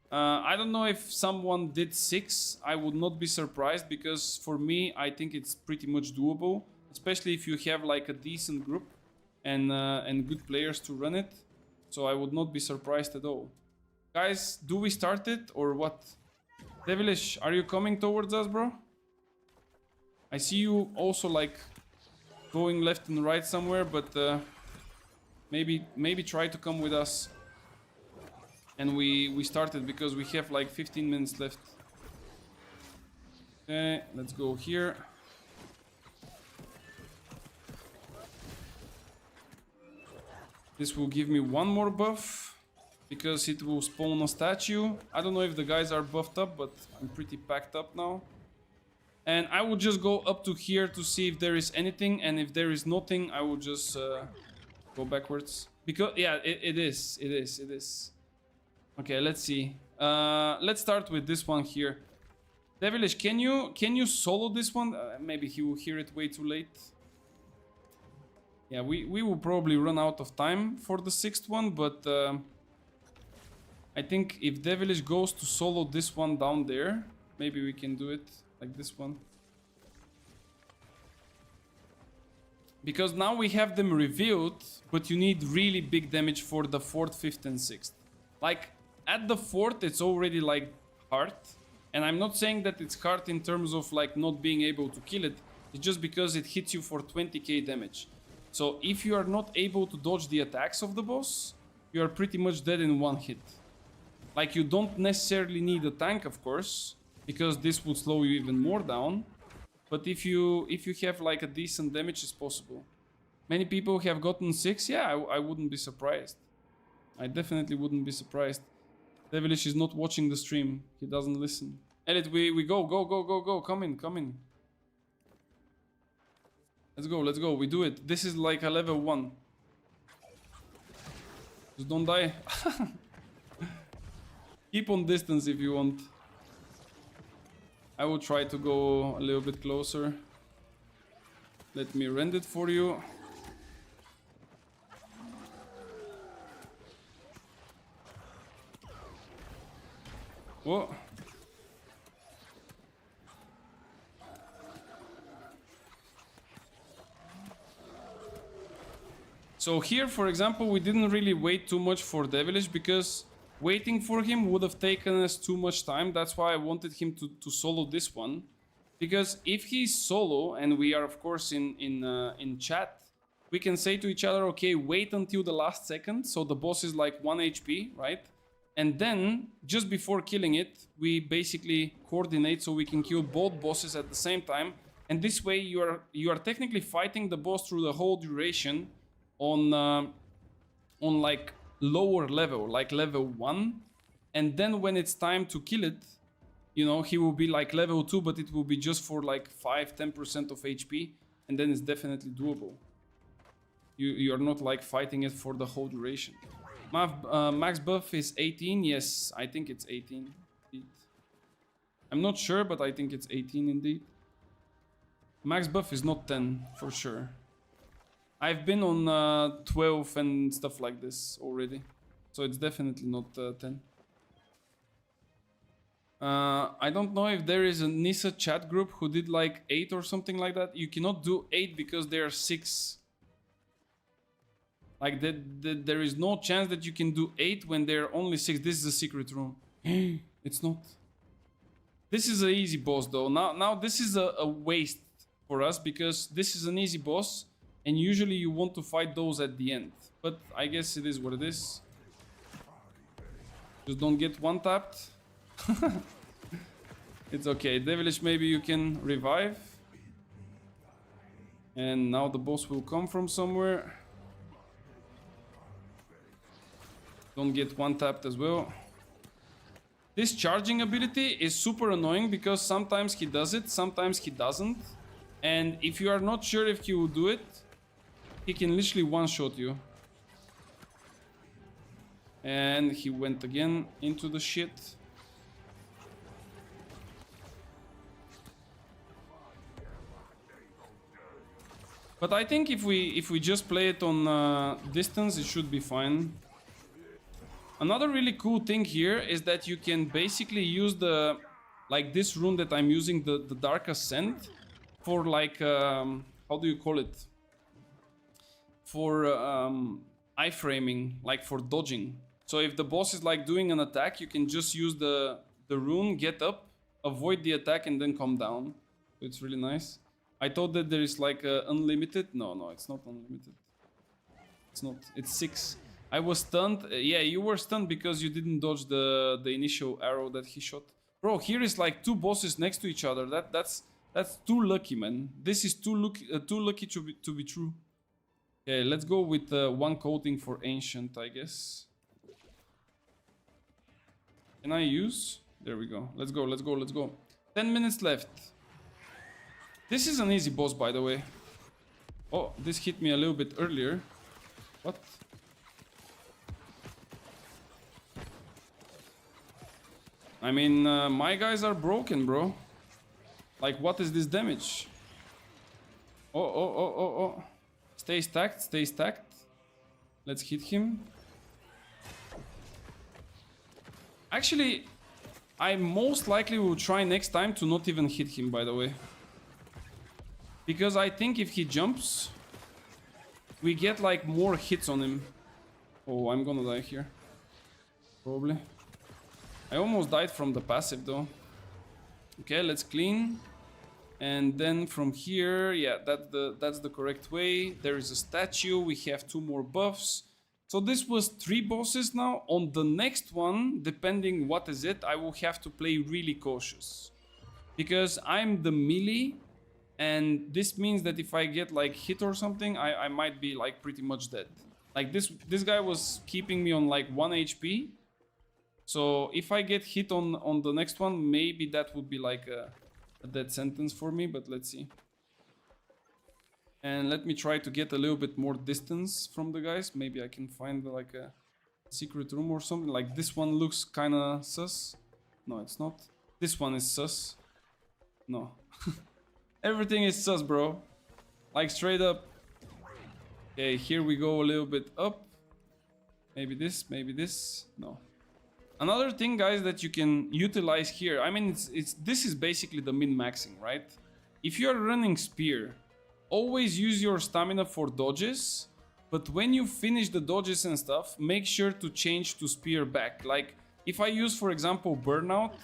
S1: I don't know if someone did 6. I would not be surprised, because for me, I think it's pretty much doable. Especially if you have like a decent group and good players to run it. So I would not be surprised at all. Guys, do we start it or what? Devilish, are you coming towards us, bro? I see you also like going left and right somewhere, but maybe try to come with us. And we started because we have like 15 minutes left. Okay, let's go here. This will give me 1 more buff, because it will spawn a statue. I don't know if the guys are buffed up, but I'm pretty packed up now. And I will just go up to here to see if there is anything, and if there is nothing, I will just go backwards. Because, yeah, it is. Okay, let's see. Let's start with this one here. Devilish, can you solo this one? Maybe he will hear it way too late. Yeah, we will probably run out of time for the 6th one, but I think if Devilish goes to solo this one down there, maybe we can do it like this one. Because now we have them revealed, but you need really big damage for the 4th, 5th and 6th. Like, at the 4th, it's already like hard. And I'm not saying that it's hard in terms of like not being able to kill it. It's just because it hits you for 20k damage. So if you are not able to dodge the attacks of the boss, you are pretty much dead in 1 hit. Like, you don't necessarily need a tank, of course, because this would slow you even more down. But if you have like a decent damage, it's possible. Many people have gotten 6. Yeah, I wouldn't be surprised. I definitely wouldn't be surprised. Devilish is not watching the stream. He doesn't listen. Elliot, we go, go, go, go, go. Come in, come in. Let's go, let's go. We do it. This is like a level 1. Just don't die. Keep on distance if you want. I will try to go a little bit closer. Let me rend it for you. Whoa. So here, for example, we didn't really wait too much for Devilish because waiting for him would have taken us too much time. That's why I wanted him to solo this one. Because if he's solo, and we are of course in chat, we can say to each other, okay, wait until the last second, so the boss is like 1 HP, right? And then, just before killing it, we basically coordinate so we can kill both bosses at the same time. And this way you are technically fighting the boss through the whole duration on like lower level, like level 1. And then when it's time to kill it, you know, he will be like level 2, but it will be just for like 5-10% of HP. And then it's definitely doable. You are not like fighting it for the whole duration. Max buff is 18. Yes, I think it's 18 indeed. I'm not sure, but I think it's 18 indeed. Max buff is not 10 for sure. I've been on 12 and stuff like this already, so it's definitely not 10. I don't know if there is a Nisa chat group who did like 8 or something like that. You cannot do 8 because there are 6. Like there is no chance that you can do 8 when there are only 6. This is a secret room. It's not. This is an easy boss though. Now this is a waste for us because this is an easy boss and usually you want to fight those at the end. But I guess it is what it is. Just don't get one tapped. It's okay. Devilish, maybe you can revive. And now the boss will come from somewhere. Don't get one tapped as well. This charging ability is super annoying because sometimes he does it, sometimes he doesn't. And if you are not sure if he will do it, he can literally one-shot you. And he went again into the shit. But I think if we just play it on distance, it should be fine. Another really cool thing here is that you can basically use the, like this rune that I'm using, the Dark Ascent, for like, how do you call it? For iframing, like for dodging. So if the boss is like doing an attack, you can just use the rune, get up, avoid the attack and then come down. It's really nice. I thought that there is like unlimited. No, it's not unlimited. It's not. It's 6. I was stunned. Yeah, you were stunned because you didn't dodge the initial arrow that he shot. Bro, here is like 2 bosses next to each other. That's too lucky, man. This is too lucky to be true. Okay, let's go with 1 coating for ancient, I guess. Can I use? There we go. Let's go, let's go, let's go. 10 minutes left. This is an easy boss, by the way. Oh, this hit me a little bit earlier. What? I mean, my guys are broken, bro. Like, what is this damage? Oh. Stay stacked, stay stacked. Let's hit him. Actually, I most likely will try next time to not even hit him, by the way. Because I think if he jumps, we get like more hits on him. Oh, I'm gonna die here. Probably. I almost died from the passive though. Okay, let's clean. And then from here, yeah, that's the correct way. There is a statue. We have 2 more buffs. So this was 3 bosses now. On the next one, depending what is it, I will have to play really cautious. Because I'm the melee. And this means that if I get like hit or something, I might be like pretty much dead. Like this guy was keeping me on like 1 HP. So if I get hit on the next one, maybe that would be like a death sentence for me, but let's see. And let me try to get a little bit more distance from the guys. Maybe I can find like a secret room or something. Like this one looks kind of sus. No, it's not. This one is sus. No. Everything is sus, bro. Like straight up. Okay, here we go a little bit up. Maybe this, maybe this. No. Another thing, guys, that you can utilize here. I mean, this is basically the min-maxing, right? If you are running spear, always use your stamina for dodges. But when you finish the dodges and stuff, make sure to change to spear back. Like, if I use, for example, burnout,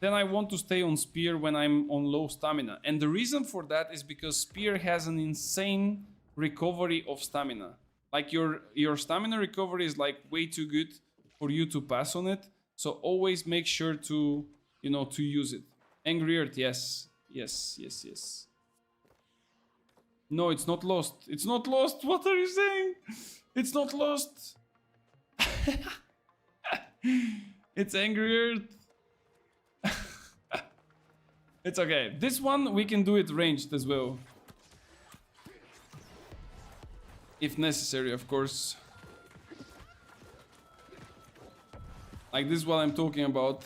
S1: then I want to stay on spear when I'm on low stamina. And the reason for that is because spear has an insane recovery of stamina. Like your stamina recovery is like way too good for you to pass on it. So always make sure to, you know, to use it. Angry Earth, yes. Yes, yes, yes. No, it's not lost. It's not lost. What are you saying? It's not lost. It's Angry Earth. It's okay. This one, we can do it ranged as well. If necessary, of course. Like this is what I'm talking about.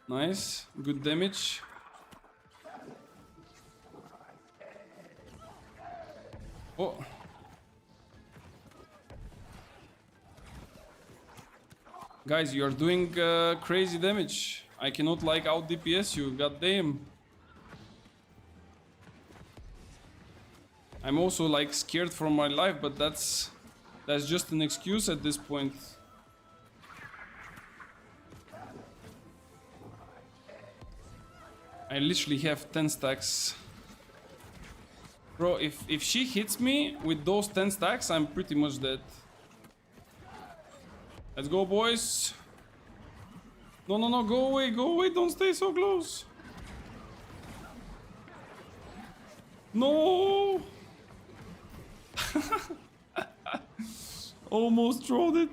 S1: Nice. Good damage. Oh. Guys, you are doing crazy damage. I cannot like out DPS you, goddamn. I'm also like scared for my life, but that's just an excuse at this point. I literally have 10 stacks. Bro, if she hits me with those 10 stacks, I'm pretty much dead. Let's go, boys. No, no, no, go away, don't stay so close. No! Almost trolled it.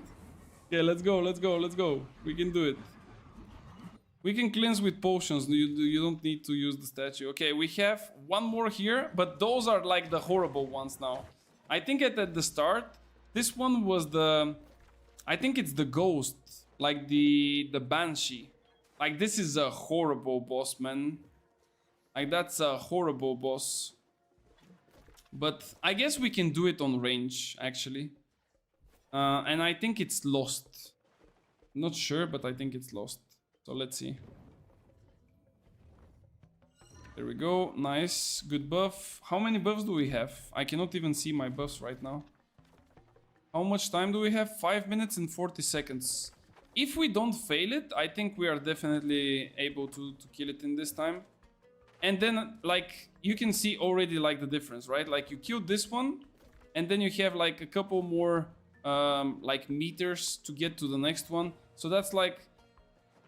S1: Yeah, let's go, let's go, let's go. We can do it. We can cleanse with potions. You don't need to use the statue. Okay, we have one more here, but those are like the horrible ones now. I think at the start, this one was the... I think it's the ghost, like the Banshee. Like this is a horrible boss, man. Like that's a horrible boss. But I guess we can do it on range, actually. And I think it's lost. Not sure, but I think it's lost. So let's see. There we go. Nice. Good buff. How many buffs do we have? I cannot even see my buffs right now. How much time do we have? 5 minutes and 40 seconds. If we don't fail it, I think we are definitely able to kill it in this time. And then, like, you can see already, like, the difference, right? Like, you killed this one, and then you have, like, a couple more, like, meters to get to the next one. So that's, like,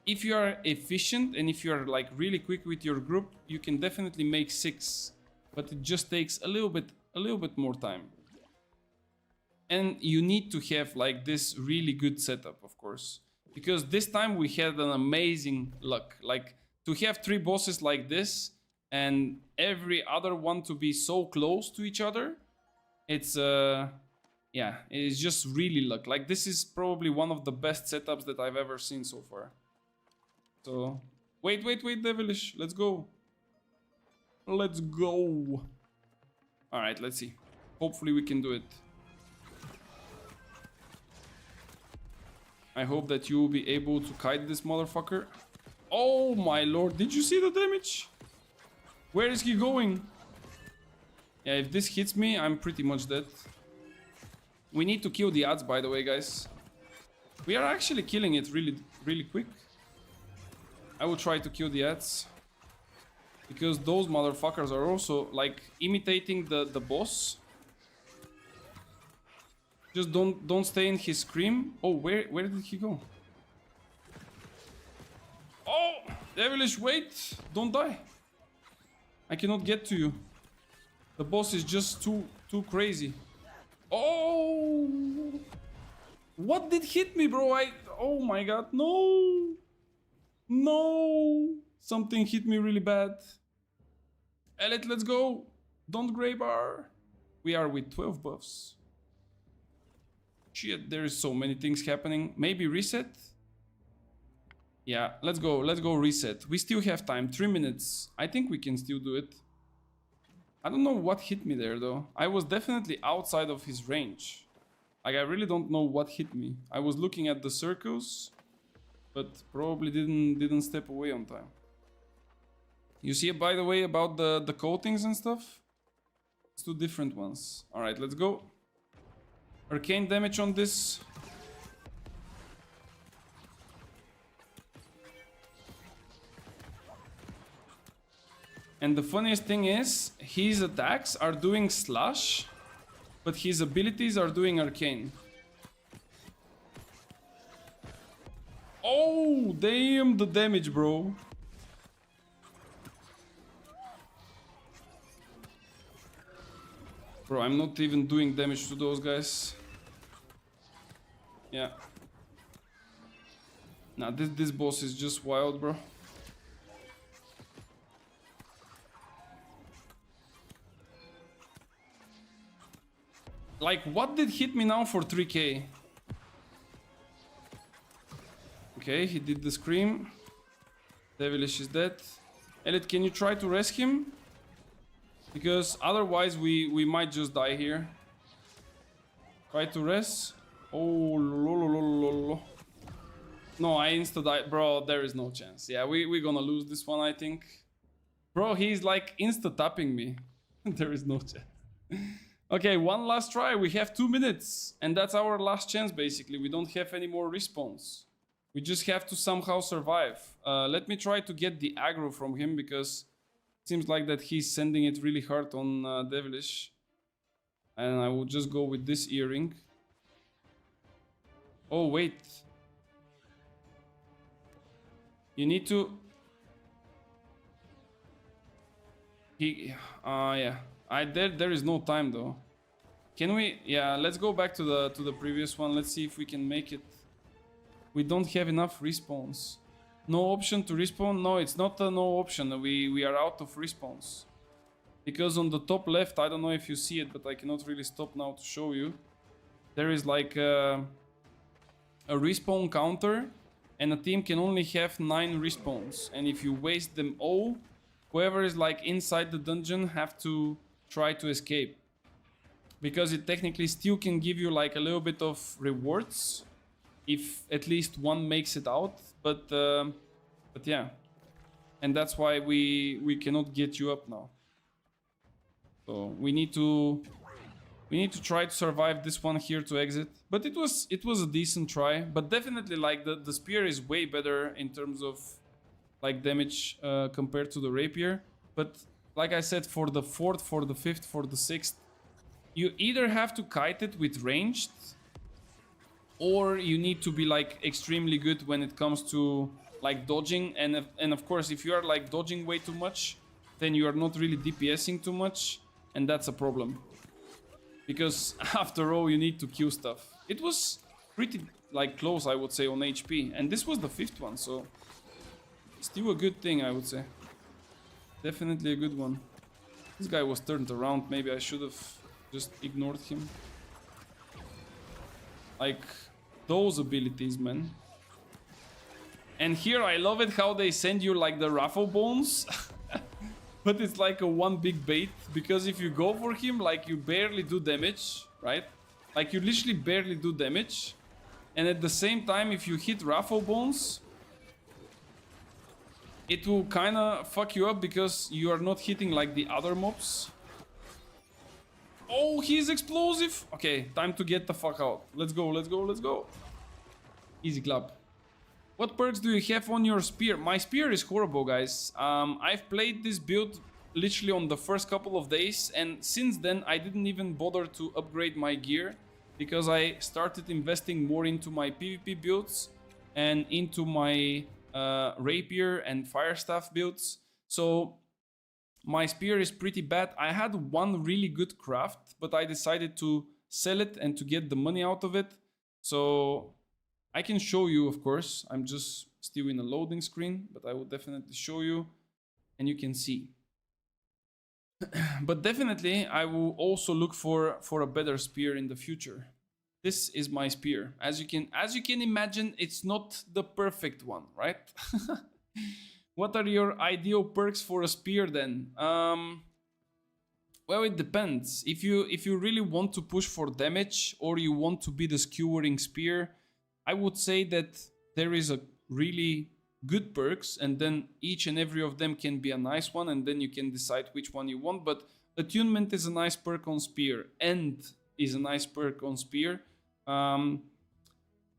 S1: if you are efficient and if you are, like, really quick with your group, you can definitely make 6. But it just takes a little bit more time. And you need to have, like, this really good setup, of course. Because this time we had an amazing luck. Like, to have 3 bosses like this and every other one to be so close to each other, it's yeah, it's just really luck. Like, this is probably one of the best setups that I've ever seen so far. So wait, Devilish, let's go. Let's go. All right, let's see. Hopefully we can do it. I hope that you will be able to kite this motherfucker. Oh my lord, did you see the damage? Where is he going? Yeah, if this hits me, I'm pretty much dead. We need to kill the ads, by the way, guys. We are actually killing it really quick. I will try to kill the ads. Because those motherfuckers are also, like, imitating the boss. Just don't stay in his scream. Oh, where did he go? Oh, Devilish, wait! Don't die. I cannot get to you. The boss is just too too crazy. Oh! What did hit me, bro? Oh my god, no! No! Something hit me really bad. Elliot, let's go! Don't grab our. We are with 12 buffs. Shit, there is so many things happening. Maybe reset? Yeah, let's go reset. We still have time, 3 minutes. I think we can still do it. I don't know what hit me there though. I was definitely outside of his range. Like I really don't know what hit me. I was looking at the circles, but probably didn't step away on time. You see, by the way, about the coatings and stuff? It's two different ones. Alright, let's go. Arcane damage on this. And the funniest thing is, his attacks are doing slash, but his abilities are doing arcane. Oh, damn the damage, bro. Bro, I'm not even doing damage to those guys. Yeah. Nah, this boss is just wild, bro. Like, what did hit me now for 3k? Okay, he did the scream. Devilish is dead. Elliot, can you try to rescue him? Because otherwise we might just die here. Try to rest. Oh, lololololo. No, I insta-died. Bro, there is no chance. Yeah, we're gonna lose this one, I think. Bro, he's like insta-tapping me. There is no chance. Okay, one last try. We have 2 minutes. And that's our last chance, basically. We don't have any more respawns. We just have to somehow survive. Let me try to get the aggro from him, because it seems like that he's sending it really hard on Devilish. And I will just go with this earring. Oh, wait. You need to... yeah. There is no time though. Can we? Yeah, let's go back to the previous one. Let's see if we can make it. We don't have enough respawns. No option to respawn? No, it's not a no option. We are out of respawns. Because on the top left, I don't know if you see it, but I cannot really stop now to show you. There is like a respawn counter, and a team can only have 9 respawns. And if you waste them all, whoever is like inside the dungeon have to try to escape. Because it technically still can give you like a little bit of rewards if at least one makes it out, but yeah. And that's why we cannot get you up now. So we need to try to survive this one here to exit. But it was a decent try, but definitely like the spear is way better in terms of like damage compared to the rapier. But like I said, for the 4th, for the 5th, for the 6th, you either have to kite it with ranged, or you need to be like extremely good when it comes to like dodging. And of course, if you are like dodging way too much, then you are not really DPSing too much, and that's a problem. Because after all, you need to kill stuff. It was pretty like close, I would say, on HP, and this was the 5th one, so still a good thing, I would say. Definitely a good one. This guy was turned around. Maybe I should have just ignored him. Like, those abilities, man. And here I love it how they send you like the raffle bones. But it's like a one big bait. Because if you go for him, like you barely do damage, right? Like you literally barely do damage. And at the same time, if you hit raffle bones, it will kind of fuck you up because you are not hitting like the other mobs. Oh, he's explosive. Okay, time to get the fuck out. Let's go, let's go, let's go. Easy clap. What perks do you have on your spear? My spear is horrible, guys. I've played this build literally on the first couple of days, and since then I didn't even bother to upgrade my gear because I started investing more into my PvP builds and into my rapier and fire staff builds. So my spear is pretty bad. I had one really good craft, but I decided to sell it and to get the money out of it. So I can show you, of course. I'm just still in a loading screen, but I will definitely show you and you can see. But definitely I will also look for a better spear in the future. This is my spear. As you can imagine, it's not the perfect one, right? What are your ideal perks for a spear then? Well, it depends. If you really want to push for damage or you want to be the skewering spear, I would say that there is a really good perks, and then each and every of them can be a nice one, and then you can decide which one you want. But attunement is a nice perk on spear, end is a nice perk on spear.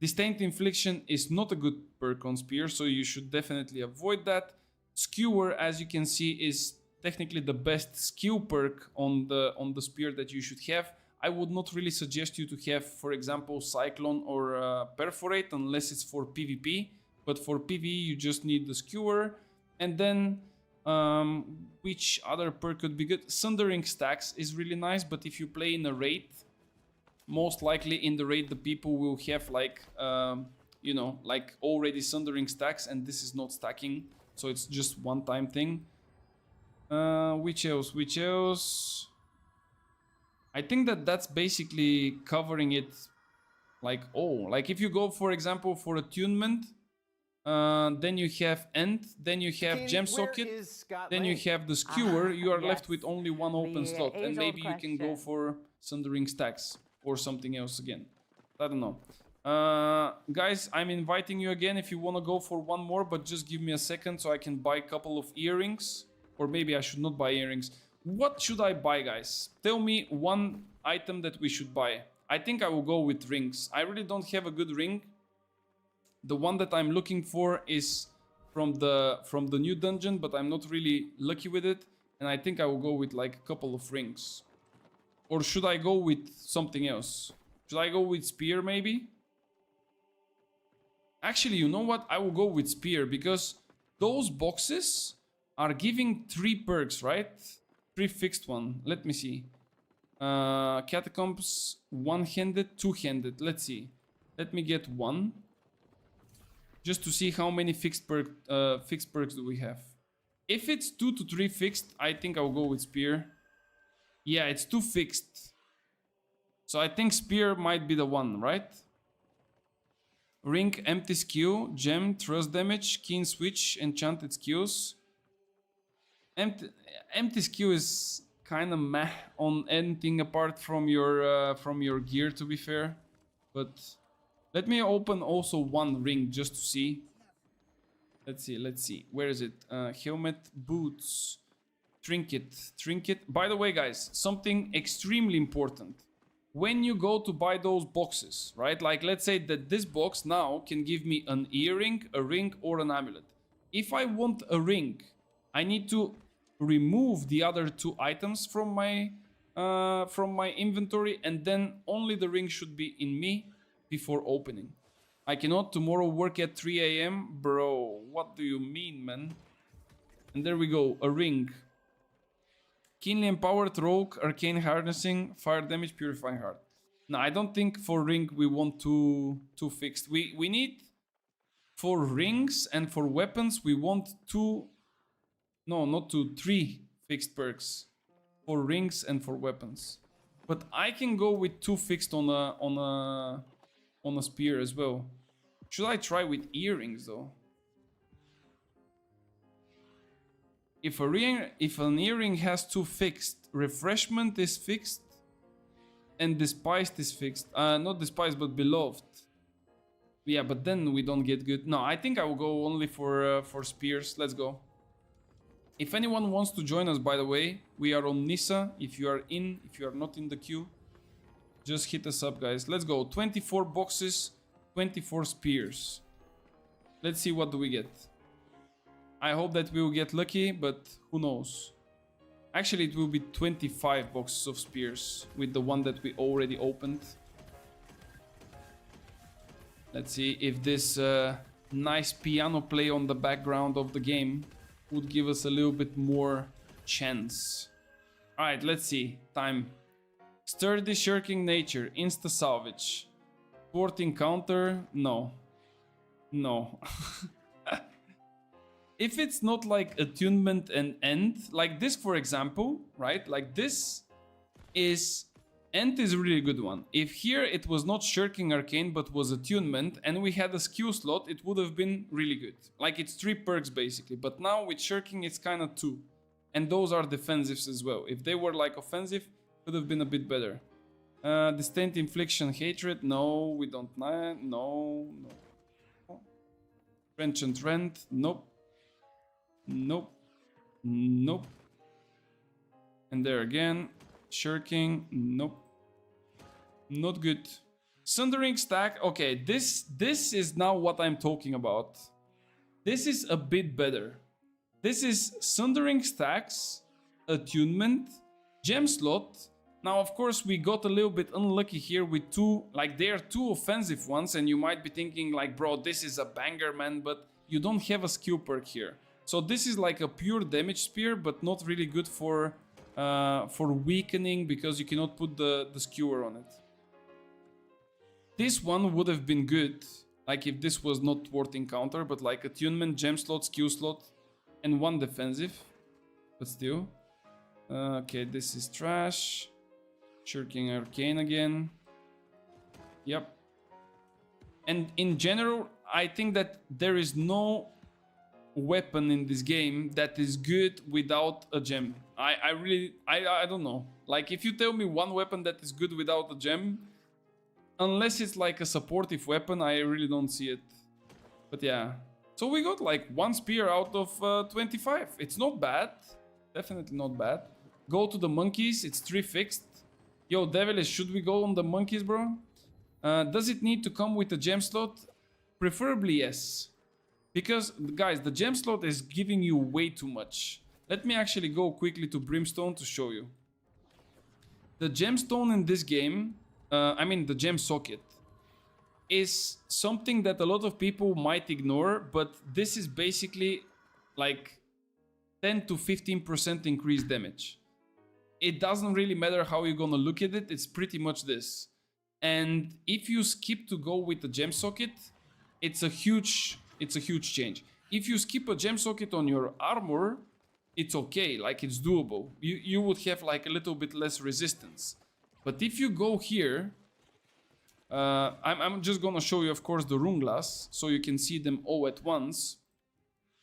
S1: Disdained infliction is not a good perk on spear, so you should definitely avoid that. Skewer, as you can see, is technically the best skill perk on the spear that you should have. I would not really suggest you to have, for example, Cyclone or Perforate unless it's for PvP. But for PvE, you just need the Skewer. And then, which other perk could be good? Sundering Stacks is really nice, but if you play in a raid, most likely in the raid the people will have like, you know, like already Sundering Stacks, and this is not stacking. So it's just one-time thing. Which else? Which else? I think that's basically covering it like all. Like if you go, for example, for attunement, then you have end, then you have
S6: Katie,
S1: gem
S6: where
S1: socket,
S6: is Scott
S1: then
S6: Lang?
S1: you have the skewer. You are left
S5: yes.
S1: with only one open
S5: The
S1: slot, and
S5: age-old
S1: maybe you can go
S5: question.
S1: for Sundering Stacks or something else again. I don't know. Guys, I'm inviting you again if you want to go for one more, but just give me a second so I can buy a couple of earrings. Or maybe I should not buy earrings. What should I buy, guys? Tell me one item that we should buy. I think I will go with rings. I really don't have a good ring. The one that I'm looking for is from the new dungeon, but I'm not really lucky with it. And I think I will go with like a couple of rings. Or should I go with something else? Should I go with spear maybe? Actually, you know what? I will go with spear because those boxes are giving 3 perks, right? 3 fixed one. Let me see. Catacombs, one-handed, two-handed. Let's see. Let me get one. Just to see how many fixed perks do we have. If it's 2 to 3 fixed, I think I'll go with spear. Yeah, it's 2 fixed. So I think spear might be the one, right? Ring, empty skill, gem, thrust damage, keen switch, enchanted skills. Empty skill is kind of meh on anything apart from your gear, to be fair. But let me open also one ring just to see. Let's see. Where is it? Helmet, boots, trinket. By the way, guys, something extremely important. When you go to buy those boxes, right? Like, let's say that this box now can give me an earring, a ring, or an amulet. If I want a ring, I need to remove the other 2 items from my inventory, and then only the ring should be in me before opening. I cannot tomorrow work at 3 AM? Bro, what do you mean, man? And there we go, a ring. Keenly empowered, rogue, arcane harnessing, fire damage, purifying heart. No, I don't think for ring we want two fixed. We need for rings and for weapons we want 2. No, not 2, 3 fixed perks for rings and for weapons. But I can go with 2 fixed on a spear as well. Should I try with earrings though? If an earring has 2 fixed, refreshment is fixed, and despised is fixed. Not despised, but beloved. Yeah, but then we don't get good. No, I think I will go only for spears. Let's go. If anyone wants to join us, by the way, we are on Nissa. If you are not in the queue, just hit us up, guys. Let's go. 24 boxes, 24 spears. Let's see what do we get. I hope that we will get lucky, but who knows. Actually, it will be 25 boxes of spears with the one that we already opened. Let's see if this nice piano play on the background of the game would give us a little bit more chance. Alright, let's see. Time. Sturdy shirking nature. Insta salvage. Thwarting counter. No. No. If it's not like attunement and end, like this for example, right? Like this is... End is a really good one. If here it was not shirking arcane but was attunement and we had a skew slot, it would have been really good. Like it's 3 perks basically, but now with shirking it's kind of 2. And those are defensives as well. If they were like offensive, it would have been a bit better. Disdain, infliction, hatred. No, we don't. No. Trenchant rent. Nope. Nope. Nope. And there again. Shirking. Nope. Not good. Sundering stack. Okay, this is now what I'm talking about. This is a bit better. This is Sundering stacks, attunement, gem slot. Now, of course, we got a little bit unlucky here with 2, like they are 2 offensive ones, and you might be thinking like, bro, this is a banger, man, but you don't have a skill perk here. So this is like a pure damage spear, but not really good for weakening because you cannot put the skewer on it. This one would have been good, like if this was not thwarting counter, but like attunement, gem slot, skill slot, and 1 defensive, but still. Okay, this is trash. Shirking arcane again. Yep. And in general, I think that there is no weapon in this game that is good without a gem. I don't know. Like if you tell me one weapon that is good without a gem, unless it's like a supportive weapon, I really don't see it. But yeah. So we got like 1 spear out of 25. It's not bad. Definitely not bad. Go to the monkeys. It's 3 fixed. Yo, Devilish, should we go on the monkeys, bro? Does it need to come with a gem slot? Preferably yes. Because, guys, the gem slot is giving you way too much. Let me actually go quickly to Brimstone to show you. The gemstone in this game, the gem socket, is something that a lot of people might ignore, but this is basically like 10 to 15% increased damage. It doesn't really matter how you're gonna look at it, it's pretty much this. And if you skip to go with the gem socket, it's a huge change. If you skip a gem socket on your armor, it's okay, like it's doable. You would have like a little bit less resistance. But if you go here, I'm just gonna show you, of course, the rune glass, so you can see them all at once.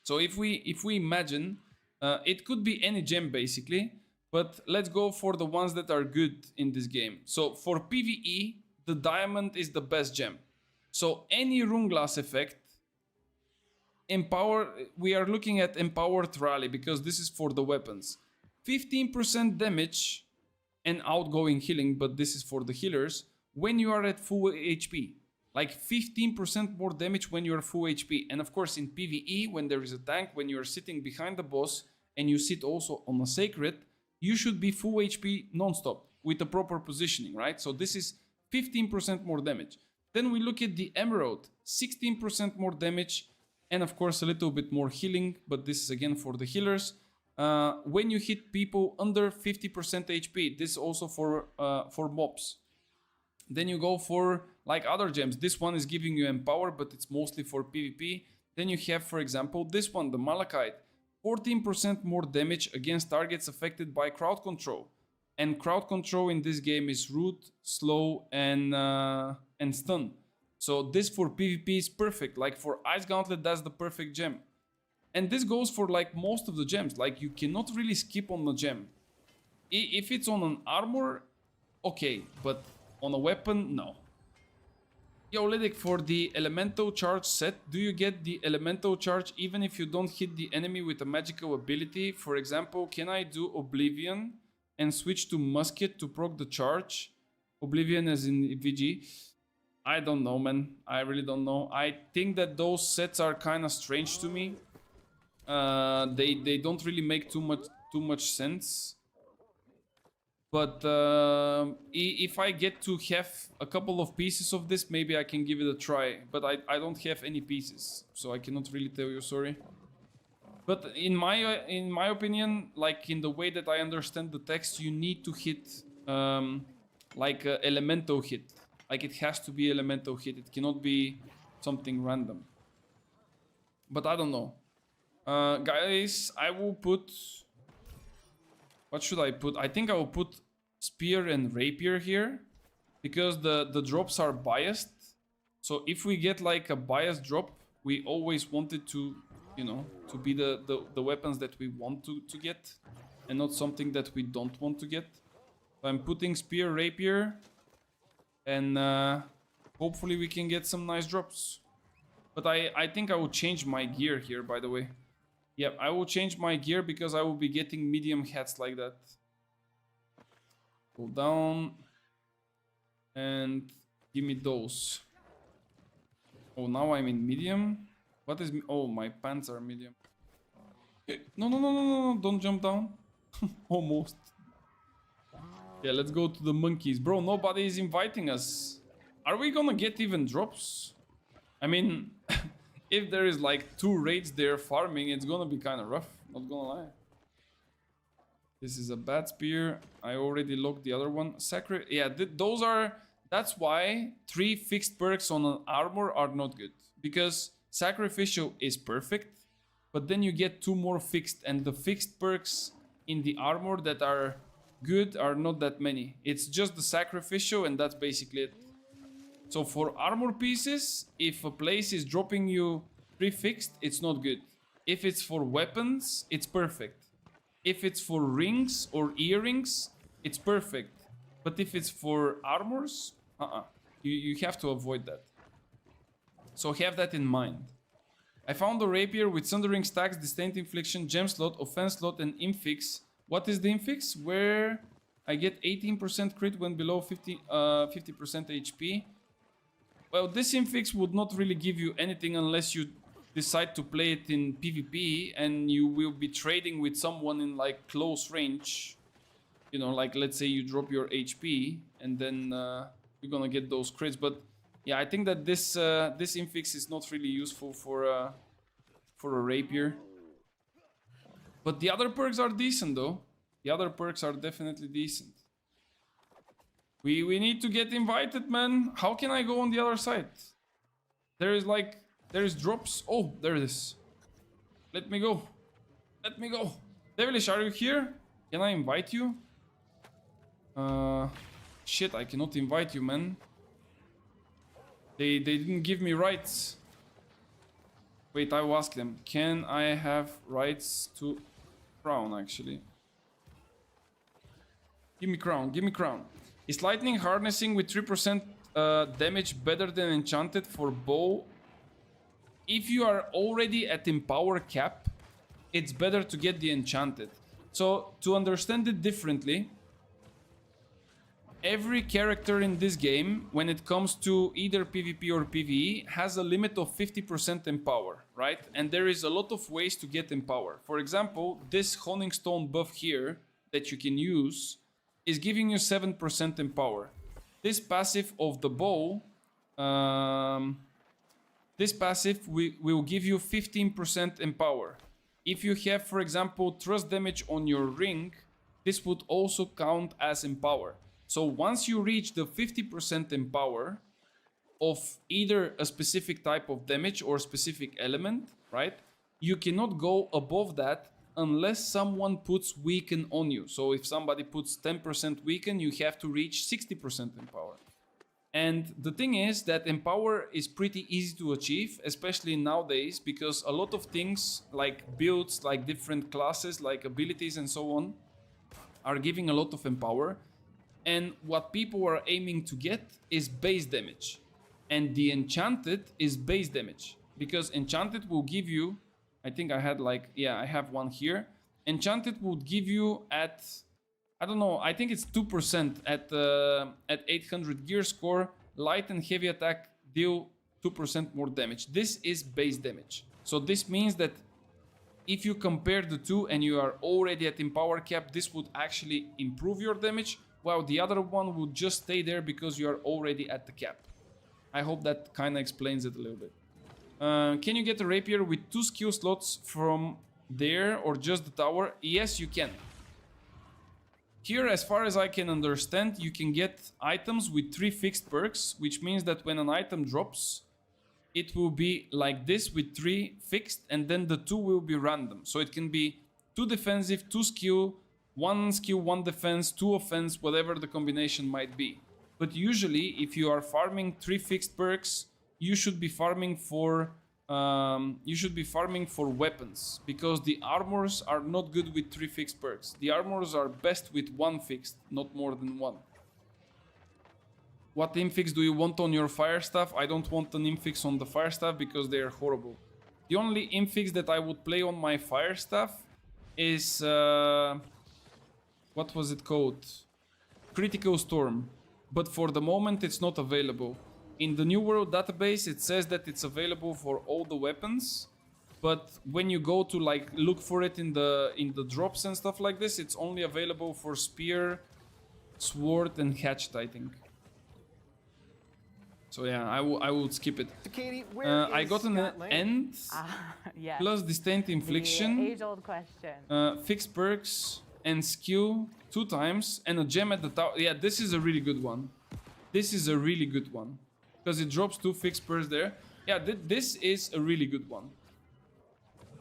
S1: So if we imagine, it could be any gem basically, but let's go for the ones that are good in this game. So for PvE, the diamond is the best gem. So any rune glass effect, we are looking at empowered rally because this is for the weapons. 15% damage and outgoing healing, but this is for the healers when you are at full HP. Like 15% more damage when you are full HP. And of course in PvE, when there is a tank, when you are sitting behind the boss and you sit also on a sacred, you should be full HP non-stop with the proper positioning, right? So this is 15% more damage. Then we look at the emerald, 16% more damage, and of course a little bit more healing, but this is again for the healers. When you hit people under 50% HP, this is also for mobs. Then you go for like other gems. This one is giving you empower, but it's mostly for PvP. Then you have, for example, this one, the Malachite, 14% more damage against targets affected by crowd control. And crowd control in this game is root, slow, and stun. So this for PvP is perfect. Like for Ice Gauntlet, that's the perfect gem. And this goes for like most of the gems. Like you cannot really skip on the gem. If it's on an armor, okay, but on a weapon, no. Yo, Lidic, for the elemental charge set, do you get the elemental charge even if you don't hit the enemy with a magical ability? For example, can I do Oblivion and switch to Musket to proc the charge? Oblivion as in VG? I don't know, man. I really don't know. I think that those sets are kind of strange to me. They don't really make too much sense. But if I get to have a couple of pieces of this, maybe I can give it a try. But I don't have any pieces, so I cannot really tell you, sorry. But in my opinion, like in the way that I understand the text, you need to hit like a Elemento hit. Like it has to be Elemento hit. It cannot be something random. But I don't know. Guys, I will put... What should I put? I think I will put Spear and Rapier here. Because the drops are biased. So if we get like a biased drop, we always want it to, you know, to be the weapons that we want to get. And not something that we don't want to get. So I'm putting Spear, Rapier. And hopefully we can get some nice drops. But I think I will change my gear here, by the way. Yep, I will change my gear because I will be getting medium hats like that. Go down. And give me those. Oh, now I'm in medium. What is... Oh, my pants are medium. No, no, no, no, no, no. Don't jump down. Almost. Yeah, let's go to the monkeys. Bro, nobody is inviting us. Are we gonna get even drops? I mean, if there is like 2 raids there farming, it's gonna be kind of rough. Not gonna lie. This is a bad spear. I already locked the other one. Yeah, those are... That's why 3 fixed perks on an armor are not good. Because Sacrificial is perfect, but then you get 2 more fixed. And the fixed perks in the armor that are good are not that many. It's just the Sacrificial and that's basically it. So for armor pieces, if a place is dropping you 3 fixed, it's not good. If it's for weapons, it's perfect. If it's for rings or earrings, it's perfect. But if it's for armors, you have to avoid that. So have that in mind. I found a rapier with Sundering stacks, Disdain Infliction, Gem Slot, Offense Slot, and Infix. What is the Infix? Where I get 18% crit when below 50% HP. Well, this Infix would not really give you anything unless you decide to play it in PvP and you will be trading with someone in like close range. You know, like let's say you drop your HP and then you're gonna get those crits. But yeah, I think that this Infix is not really useful for a rapier. But the other perks are decent though. The other perks are definitely decent. We need to get invited, man. How can I go on the other side? There is drops. Oh, there it is. Let me go. Let me go. Devilish, are you here? Can I invite you? Shit, I cannot invite you, man. They didn't give me rights. Wait, I will ask them. Can I have rights to crown, actually? Give me crown, give me crown. Is lightning harnessing with 3% damage better than enchanted for bow? If you are already at empower cap, it's better to get the enchanted. So, to understand it differently, every character in this game, when it comes to either PvP or PvE, has a limit of 50% empower, right? And there is a lot of ways to get empower. For example, this Honing Stone buff here that you can use is giving you 7% empower. This passive of the bow, this passive will give you 15% empower. If you have, for example, thrust damage on your ring, this would also count as empower. So once you reach the 50% empower of either a specific type of damage or specific element, right? You cannot go above that unless someone puts weaken on you. So if somebody puts 10% weaken, you have to reach 60% empower. And the thing is that empower is pretty easy to achieve, especially nowadays, because a lot of things like builds, like different classes, like abilities and so on, are giving a lot of empower. And what people are aiming to get is base damage. And the enchanted is base damage. Because enchanted will give you, I think I had like, yeah, I have one here. Enchanted would give you at, I don't know, I think it's 2% at 800 gear score. Light and heavy attack deal 2% more damage. This is base damage. So this means that if you compare the two and you are already at empower cap, this would actually improve your damage. While the other one would just stay there because you are already at the cap. I hope that kind of explains it a little bit. Can you get a rapier with 2 skill slots from there or just the tower? Yes, you can. Here, as far as I can understand, you can get items with 3 fixed perks, which means that when an item drops, it will be like this with 3 fixed, and then the 2 will be random. So it can be 2 defensive, 2 skill, 1 defense, 2 offense, whatever the combination might be. But usually, if you are farming 3 fixed perks, you should be farming for weapons, because the armors are not good with 3 fixed perks. The armors are best with 1 fixed, not more than 1. What infix do you want on your fire staff? I don't want an infix on the fire staff because they are horrible. The only infix that I would play on my fire staff is what was it called? Critical Storm. But for the moment it's not available. In the New World database it says that it's available for all the weapons, but when you go to like look for it in the drops and stuff like this, it's only available for spear, sword and hatchet, I think. So yeah, I would skip it.
S6: So Katie, where
S1: I
S6: is
S1: got an
S6: Scott Lang?
S1: end
S5: Yes.
S1: plus disdained infliction,
S5: The age-old question.
S1: fixed perks and skill 2 times and a gem at the tower. Yeah, this is a really good one. This is a really good one because it drops 2 fixed perks there. Yeah, this is a really good one.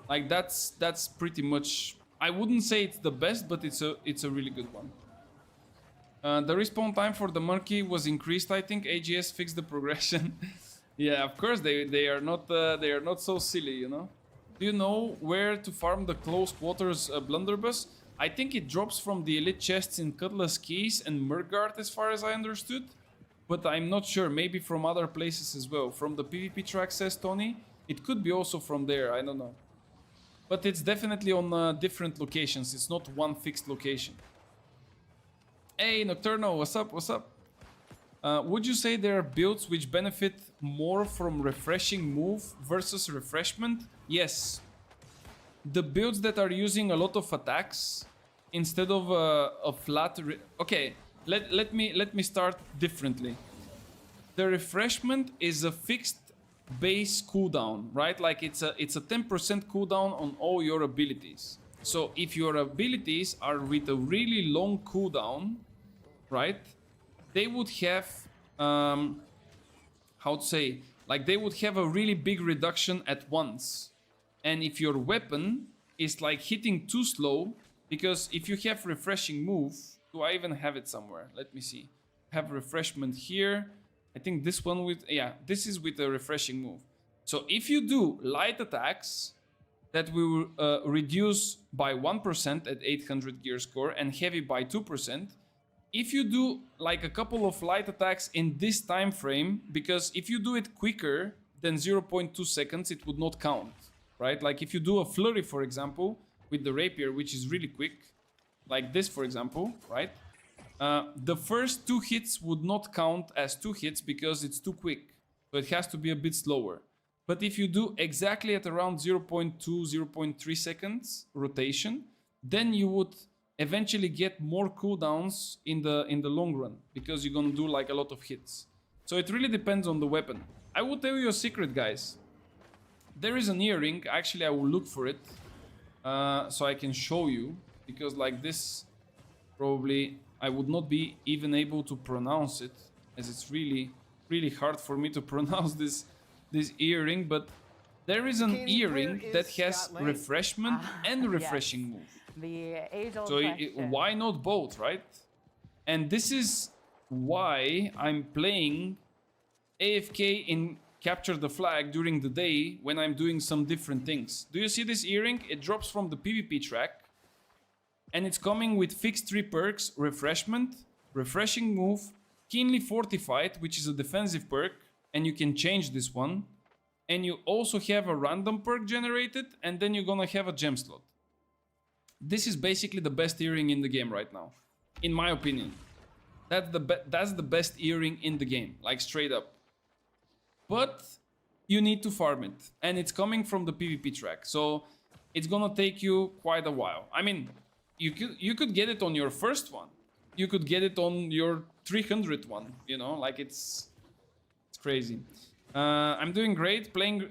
S1: Like that's pretty much. I wouldn't say it's the best, but it's a really good one. The respawn time for the monkey was increased. I think AGS fixed the progression. Yeah, of course they are not so silly, you know. Do you know where to farm the close quarters blunderbuss? I think it drops from the elite chests in Cutlass Keys and Murgard, as far as I understood. But I'm not sure. Maybe from other places as well. From the PvP track, says Tony. It could be also from there. I don't know. But it's definitely on different locations. It's not one fixed location. Hey, Nocturno, what's up? What's up? Would you say there are builds which benefit more from refreshing move versus refreshment? Yes. The builds that are using a lot of attacks instead of a flat... Okay, let me start differently. The refreshment is a fixed base cooldown, right? Like it's a 10% cooldown on all your abilities. So if your abilities are with a really long cooldown, right, they would have how to say, like they would have a really big reduction at once. And if your weapon is like hitting too slow, because if you have refreshing move, do I even have it somewhere? Let me see. Have refreshment here. I think this one with, yeah, this is with a refreshing move. So if you do light attacks that will reduce by 1% at 800 gear score and heavy by 2%, if you do like a couple of light attacks in this time frame, because if you do it quicker than 0.2 seconds, it would not count, right? Like if you do a flurry, for example, with the rapier, which is really quick, like this, for example, right? The first 2 hits would not count as 2 hits because it's too quick. So it has to be a bit slower. But if you do exactly at around 0.2, 0.3 seconds rotation, then you would eventually get more cooldowns in the long run, because you're gonna do like a lot of hits. So it really depends on the weapon. I will tell you a secret, guys. There is an earring. Actually, I will look for it so I can show you, because like this, probably I would not be even able to pronounce it, as it's really hard for me to pronounce this earring. But there is an
S6: Katie,
S1: earring
S6: where
S1: that
S6: is
S1: has
S6: Scott Lang?
S1: refreshment and
S5: Yes.
S1: refreshing move.
S5: The age-old
S1: So
S5: question.
S1: why not both, right? And this is why I'm playing AFK in Capture the Flag during the day when I'm doing some different things. Do you see this earring? It drops from the PvP track. And it's coming with fixed 3 perks: refreshment, refreshing move, keenly fortified, which is a defensive perk, and you can change this one. And you also have a random perk generated, and then you're gonna have a gem slot. This is basically the best earring in the game right now, in my opinion. That's the best earring in the game, like straight up. But you need to farm it, and it's coming from the PvP track, so it's gonna take you quite a while. I mean, you could get it on your first one, you could get it on your 300th one, you know, like it's crazy. I'm doing great, playing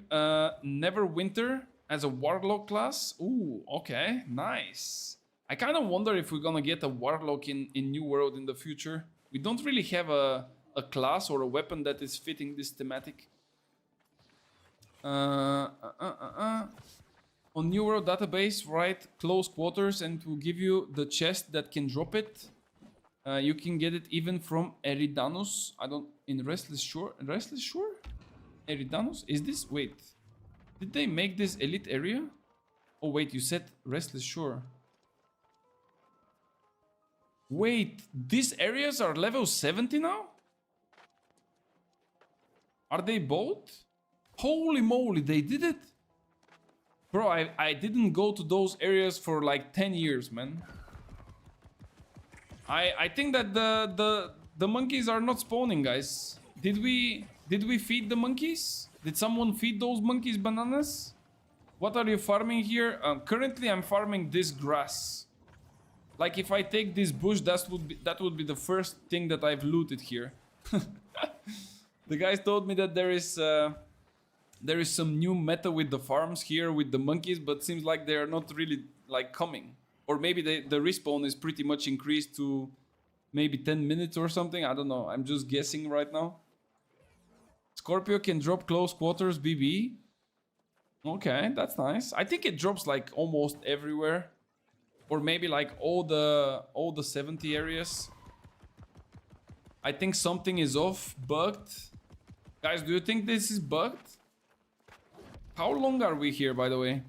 S1: Neverwinter As a Warlock class? Ooh, okay, nice. I kind of wonder if we're gonna get a Warlock in New World in the future. We don't really have a class or a weapon that is fitting this thematic. On New World database, write close quarters and it will give you the chest that can drop it. You can get it even from Eridanus. In Restless Shore? Restless Shore? Eridanus? Is this? Wait. Did they make this elite area? Oh wait, you said Restless Shore. Wait, these areas are level 70 now? Are they both? Holy moly, they did it! Bro, I didn't go to those areas for like 10 years, man. I think that the monkeys are not spawning, guys. Did we feed the monkeys? Did someone feed those monkeys bananas? What are you farming here? Currently I'm farming this grass. Like if I take this bush, that would be the first thing that I've looted here. The guys told me that there is some new meta with the farms here with the monkeys, but seems like they are not really like coming. Or maybe the respawn is pretty much increased to maybe 10 minutes or something. I don't know. I'm just guessing right now. Scorpio can drop close quarters BB. Okay, that's nice. I think it drops like almost everywhere. Or maybe like all the 70 areas. I think something is off, bugged. Guys, do you think this is bugged? How long are we here, by the way?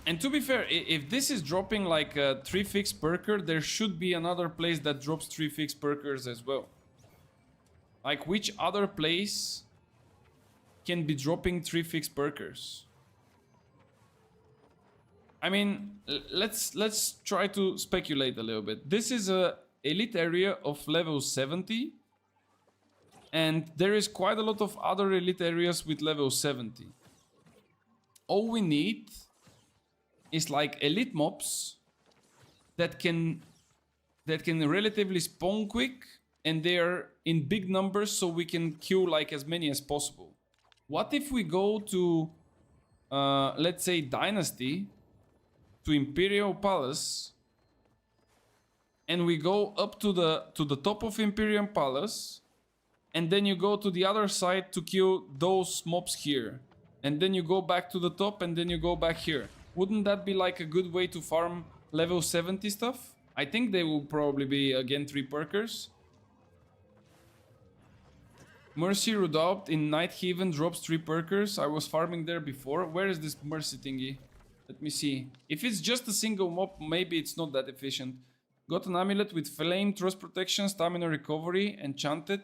S1: And to be fair, if this is dropping like a 3 fix perker, there should be another place that drops 3 fix perkers as well. Like which other place can be dropping 3 fix perkers? I mean, let's try to speculate a little bit. This is a elite area of level 70. And there is quite a lot of other elite areas with level 70. All we need is like elite mobs that can relatively spawn quick, and they are in big numbers, so we can kill like as many as possible. What if we go to let's say Dynasty, to Imperial Palace, and we go up to the top of Imperial Palace, and then you go to the other side to kill those mobs here, and then you go back to the top, and then you go back here. Wouldn't that be like a good way to farm level 70 stuff? I think they will probably be again 3 perkers. Mercy Redoubt in Night Haven drops 3 perkers. I was farming there before. Where is this Mercy thingy? Let me see. If it's just a single mob, maybe it's not that efficient. Got an amulet with flame, trust protection, stamina recovery, enchanted,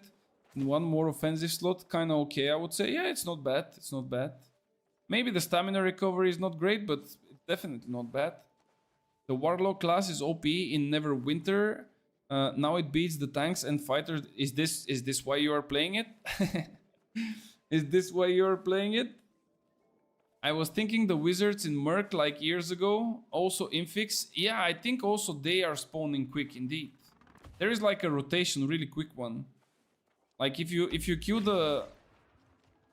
S1: and 1 more offensive slot. Kinda okay, I would say. Yeah, it's not bad. It's not bad. Maybe the stamina recovery is not great, but it's definitely not bad. The Warlock class is OP in Neverwinter. Now it beats the tanks and fighters. Is this why you are playing it? Is this why you are playing it? I was thinking the wizards in Merc like years ago. Also Infix. Yeah, I think also they are spawning quick indeed. There is like a rotation, really quick one. Like if you kill the...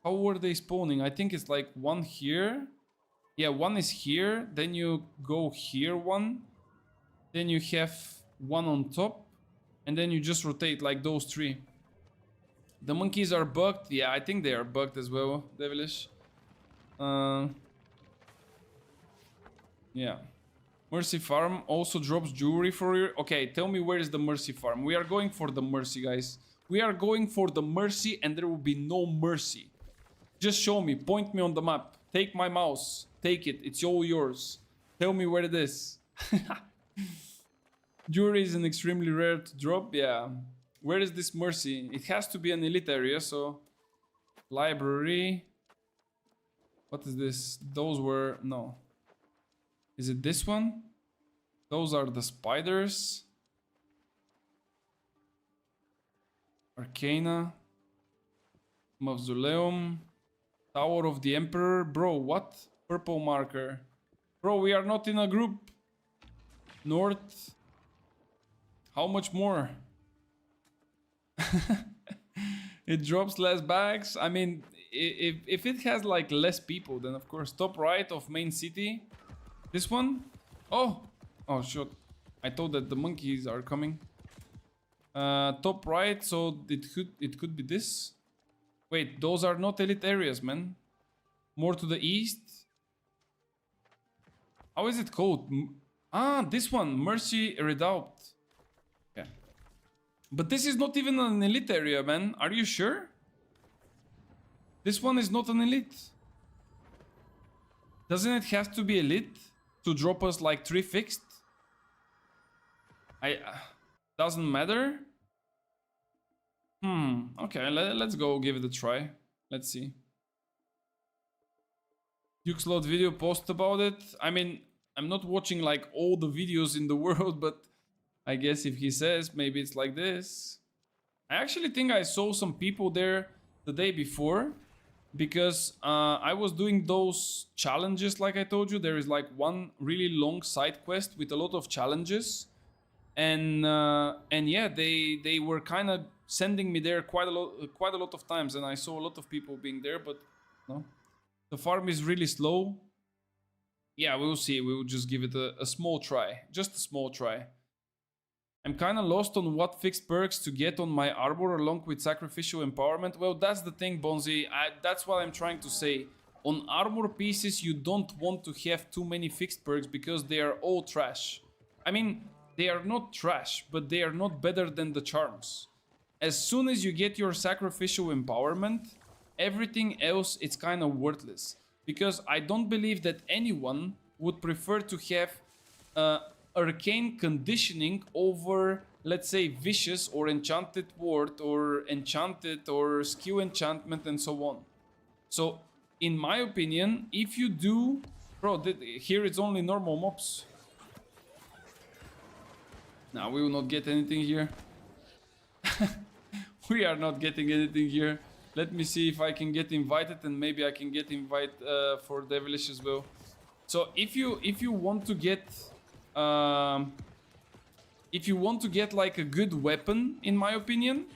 S1: How were they spawning? I think it's like 1 here. Yeah, 1 is here. Then you go here 1. Then you have 1 on top. And then you just rotate like those 3. The monkeys are bugged. Yeah, I think they are bugged as well, Devilish. Yeah. Mercy Farm also drops jewelry for you. Okay, tell me where is the Mercy Farm. We are going for the Mercy, guys. We are going for the Mercy, and there will be no mercy. Just show me. Point me on the map. Take my mouse. Take it. It's all yours. Tell me where it is. Jewelry is an extremely rare to drop. Yeah. Where is this Mercy? It has to be an elite area, so... Library. What is this? Those were... No. Is it this one? Those are the spiders. Arcana. Mausoleum. Tower of the Emperor. Bro, what? Purple marker. Bro, we are not in a group. North. How much more? It drops less bags. I mean, if it has like less people, then of course top right of main city. This one. Oh shit! I thought that the monkeys are coming. Top right, so it could be this. Wait, those are not elite areas, man. More to the east. How is it called? This one, Mercy Redoubt. Yeah. But this is not even an elite area, man. Are you sure? This one is not an elite. Doesn't it have to be elite to drop us like 3 fixed? Doesn't matter. Okay, let's go give it a try. Let's see. Dukeslot video post about it. I mean, I'm not watching like all the videos in the world, but I guess if he says, maybe it's like this. I actually think I saw some people there the day before, because I was doing those challenges like I told you. There is like one really long side quest with a lot of challenges. And yeah, they were kind of sending me there quite a lot of times, and I saw a lot of people being there, but no, the farm is really slow. Yeah, we'll see. We will just give it a small try, just a small try. I'm kind of lost on what fixed perks to get on my arbor along with sacrificial empowerment. Well, that's the thing, Bonzi. That's what I'm trying to say. On armor pieces, you don't want to have too many fixed perks because they are all trash. I mean, they are not trash, but they are not better than the charms. As soon as you get your sacrificial empowerment, everything else is kind of worthless. Because I don't believe that anyone would prefer to have arcane conditioning over, let's say, vicious or enchanted ward or enchanted or skill enchantment and so on. So, in my opinion, if you do... Bro, here it's only normal mobs. Now we will not get anything here. We are not getting anything here. Let me see if I can get invited, and maybe I can get invited for Devilish as well. So if you want to get like a good weapon, in my opinion,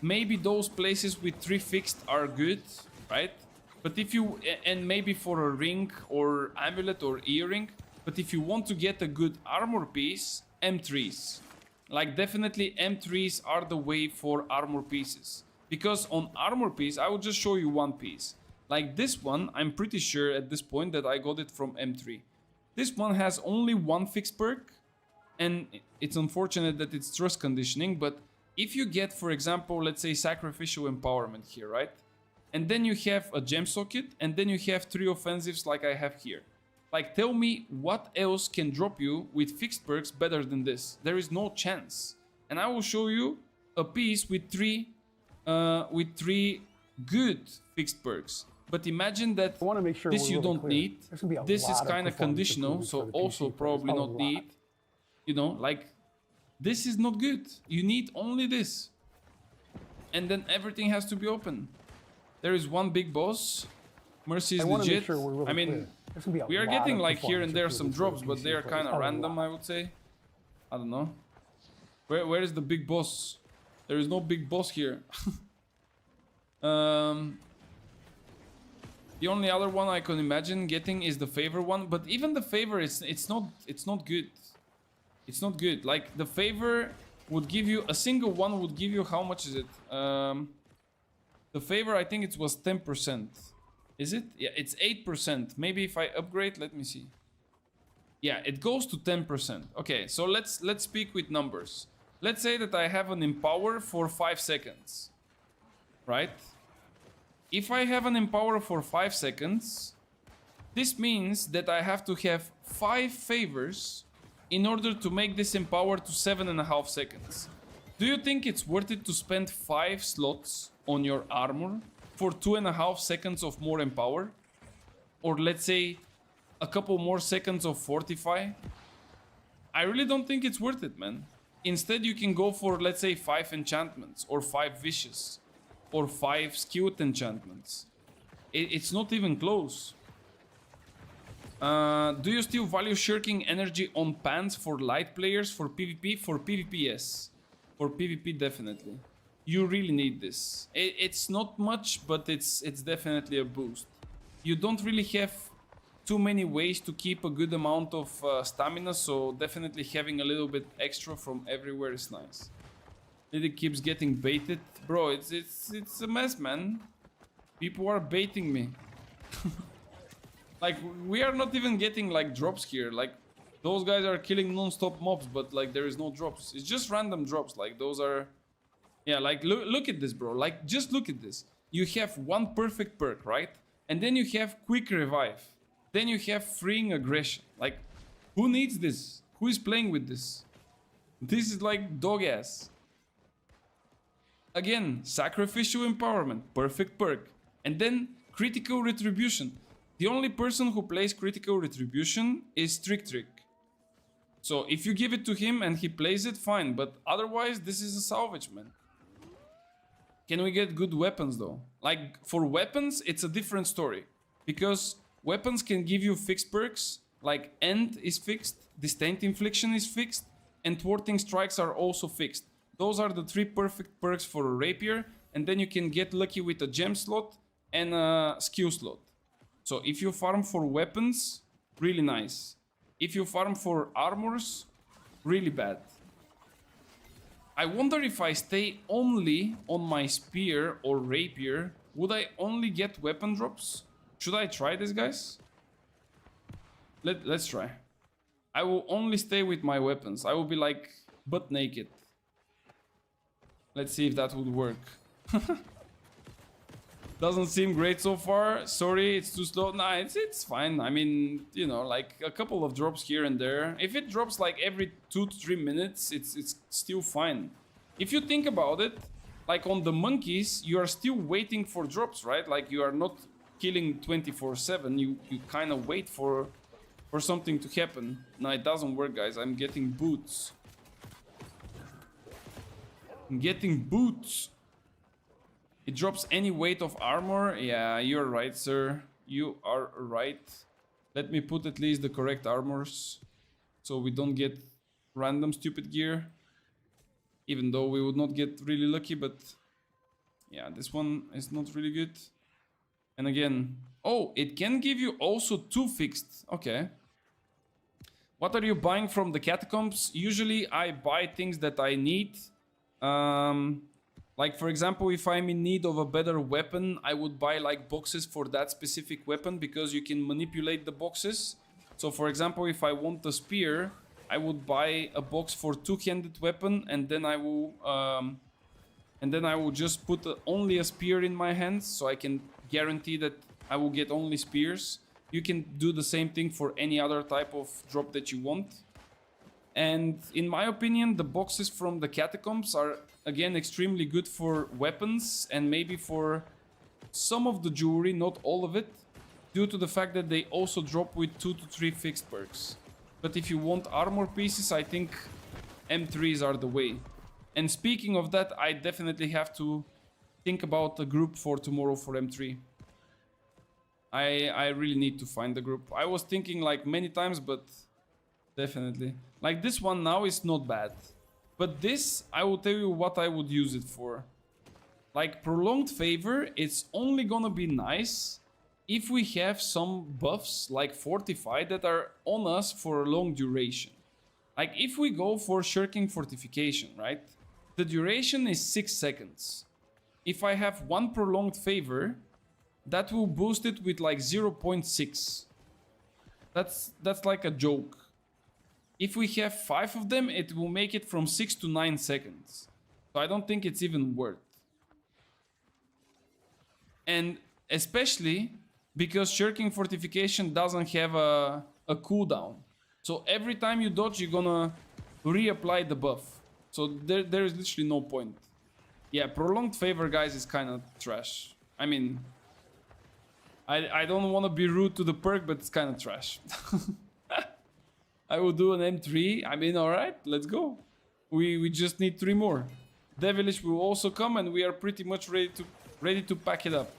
S1: maybe those places with 3 fixed are good, right? But if you, and maybe for a ring or amulet or earring, but if you want to get a good armor piece, M3s. Like definitely M3s are the way for armor pieces. Because on armor piece, I will just show you one piece. Like this one, I'm pretty sure at this point that I got it from M3. This one has only 1 fixed perk. And it's unfortunate that it's trust conditioning. But if you get, for example, let's say sacrificial empowerment here, right? And then you have a gem socket. And then you have 3 offensives like I have here. Like, tell me what else can drop you with fixed perks better than this. There is no chance. And I will show you a piece with 3 good fixed perks. But imagine that
S2: I want to make sure
S1: this
S2: we're
S1: you
S2: really
S1: don't
S2: clear.
S1: need.
S2: There's gonna be a
S1: This is
S2: lot of
S1: kind of
S2: performance
S1: conditional,
S2: improvements
S1: so
S2: for the
S1: also
S2: PC
S1: probably
S2: players. A
S1: not
S2: lot.
S1: need. You know, like, this is not good. You need only this. And then everything has to be open. There is one big boss. Mercy is
S2: I want to make
S1: legit.
S2: sure we're really
S1: I mean,
S2: clear. There's gonna be a
S1: we are
S2: lot
S1: getting
S2: of
S1: like here and
S2: performance
S1: there some
S2: improvements
S1: drops,
S2: for the
S1: but
S2: PC
S1: they are
S2: players.
S1: kind of
S2: A
S1: random,
S2: lot.
S1: I would say. I don't know. Where is the big boss? There is no big boss here. The only other one I can imagine getting is the favor one, but even the favor it's not good. It's not good. Like the favor would give you a single one would give you how much is it? The favor I think it was 10%. Is it? Yeah, it's 8%. Maybe if I upgrade, let me see. Yeah, it goes to 10%. Okay, so let's speak with numbers. Let's say that I have an empower for 5 seconds. Right? If I have an empower for 5 seconds, this means that I have to have 5 favors in order to make this empower to 7.5 seconds. Do you think it's worth it to spend 5 slots on your armor for 2.5 seconds of more empower? Or let's say a couple more seconds of fortify? I really don't think it's worth it, man. Instead you can go for, let's say, 5 enchantments or 5 vicious. Or 5 skewed enchantments. It's not even close. Do you still value shirking energy on pants for light players for PvP? For PvP, yes. For PvP, definitely. you really need this. It's not much, but it's definitely a boost. You don't really have too many ways to keep a good amount of stamina, so definitely having a little bit extra from everywhere is nice. Liddy keeps getting baited. Bro, it's a mess, man. People are baiting me. Like, we are not even getting like drops here. Like, those guys are killing non-stop mobs, but like there is no drops. It's just random drops. Like, those are... Yeah, like, look at this, bro. Like, just look at this. You have one perfect perk, right? And then you have quick revive. Then you have freeing aggression. Like, who needs this? Who is playing with this? This is like dog ass. Again, sacrificial empowerment, perfect perk. And then critical retribution. The only person who plays critical retribution is Trick Trick. So if you give it to him and he plays it, fine. But otherwise, this is a salvage, man. Can we get good weapons though? Like, for weapons, it's a different story. Because weapons can give you fixed perks. Like, End is fixed, Disdain Infliction is fixed, and Thwarting Strikes are also fixed. Those are the 3 perfect perks for a rapier. And then you can get lucky with a gem slot and a skill slot. So if you farm for weapons, really nice. If you farm for armors, really bad. I wonder if I stay only on my spear or rapier, would I only get weapon drops? Should I try this, guys? Let's try. I will only stay with my weapons. I will be like butt naked. Let's see if that would work. Doesn't seem great so far. Sorry, it's too slow. Nah, it's fine. I mean, you know, like a couple of drops here and there. If it drops like every 2 to 3 minutes, it's still fine. If you think about it, like on the monkeys, you are still waiting for drops, right? Like you are not killing 24/7. You kind of wait for something to happen. No, it doesn't work, guys. I'm getting boots. I'm getting boots. It drops any weight of armor. Yeah, you're right, sir. You are right. Let me put at least the correct armors, so we don't get random stupid gear. Even though we would not get really lucky, but yeah, this one is not really good. And again, oh, it can give you also 2 fixed. Okay. What are you buying from the catacombs? Usually I buy things that I need. Like, for example, if I'm in need of a better weapon, I would buy like boxes for that specific weapon because you can manipulate the boxes. So, for example, if I want a spear, I would buy a box for 2-handed weapon, and then I will just put only a spear in my hands, so I can guarantee that I will get only spears. You can do the same thing for any other type of drop that you want. And in my opinion, the boxes from the catacombs are, again, extremely good for weapons and maybe for some of the jewelry, not all of it, due to the fact that they also drop with 2 to 3 fixed perks. But if you want armor pieces, I think M3s are the way. And speaking of that, I definitely have to think about a group for tomorrow for M3. I really need to find the group. I was thinking like many times, but definitely. Like this one now is not bad. But this, I will tell you what I would use it for. Like Prolonged Favor, it's only gonna be nice if we have some buffs like Fortify that are on us for a long duration. Like if we go for Shirking Fortification, right? The duration is 6 seconds. If I have one Prolonged Favor, that will boost it with like 0.6. That's like a joke. If we have 5 of them, it will make it from 6 to 9 seconds. So I don't think it's even worth. And especially because Shirking Fortification doesn't have a cooldown. So every time you dodge, you're gonna reapply the buff. So there is literally no point. Yeah, Prolonged Favor, guys, is kind of trash. I mean, I don't want to be rude to the perk, but it's kind of trash. I will do an M3. I mean, alright, let's go. We just need 3 more. Devilish will also come, and we are pretty much ready to pack it up.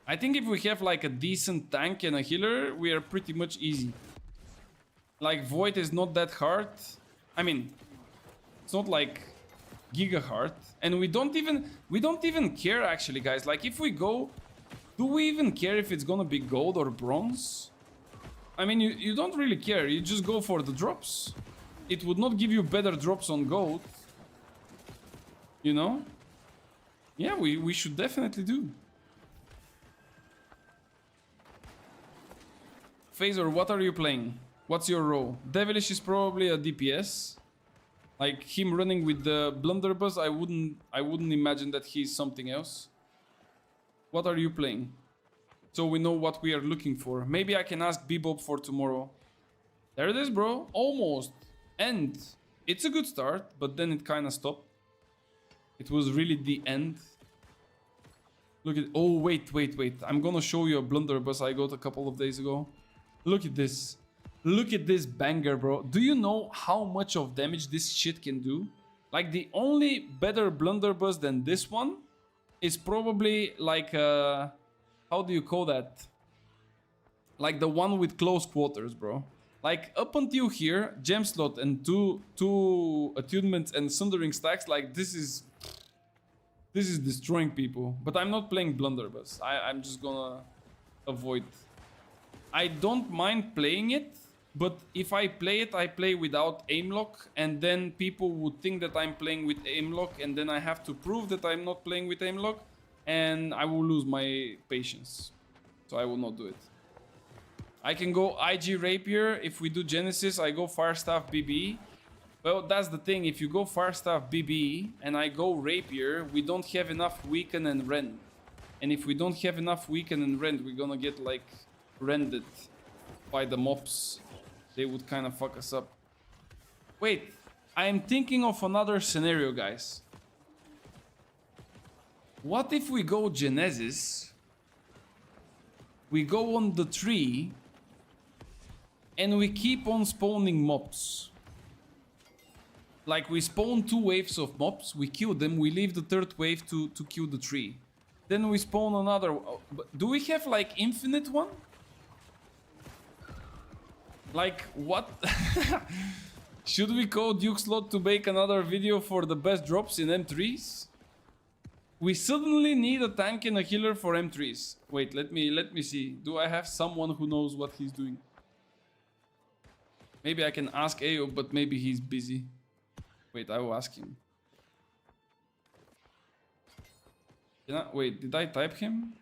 S1: I think if we have like a decent tank and a healer, we are pretty much easy. Like Void is not that hard. I mean, it's not like Gigaheart, and we don't even care actually, guys. Like if we go, do we even care if it's gonna be gold or bronze? I mean, you don't really care. You just go for the drops. It would not give you better drops on gold. You know? Yeah, we should definitely do. Phaser, what are you playing? What's your role? Devilish is probably a DPS. Like him running with the blunderbuss, I wouldn't imagine that he's something else. What are you playing? So we know what we are looking for. Maybe I can ask Bebop for tomorrow. There it is, bro. Almost. And it's a good start, but then it kind of stopped. It was really the end. Look at... Oh, wait. I'm gonna show you a blunderbuss I got a couple of days ago. Look at this. Look at this banger, bro. Do you know how much of damage this shit can do? Like, the only better blunderbuss than this one is probably like how do you call that? Like the one with close quarters, bro. Like up until here, gem slot and two attunements and sundering stacks, like this is destroying people. But I'm not playing blunderbuss. I'm just gonna avoid. I don't mind playing it, but if I play it, I play without aim lock, and then people would think that I'm playing with aim lock, and then I have to prove that I'm not playing with aim lock, and I will lose my patience. So I will not do it. I can go IG Rapier. If we do Genesis, I go Firestaff BB. Well, that's the thing. If you go Firestaff BB and I go Rapier, we don't have enough Weaken and Rend. And if we don't have enough Weaken and Rend, we're gonna get like rended by the mobs. They would kind of fuck us up. Wait, I am thinking of another scenario, guys. What if we go Genesis, we go on the tree, and we keep on spawning mobs? Like we spawn 2 waves of mobs, we kill them, we leave the 3rd wave to kill the tree. Then we spawn another... Do we have like infinite one? Like what? Should we call Duke Slot to make another video for the best drops in M3s? We suddenly need a tank and a healer for M3s. Wait, let me see. Do I have someone who knows what he's doing? Maybe I can ask Ayo, but maybe he's busy. Wait, I will ask him. Wait, did I type him?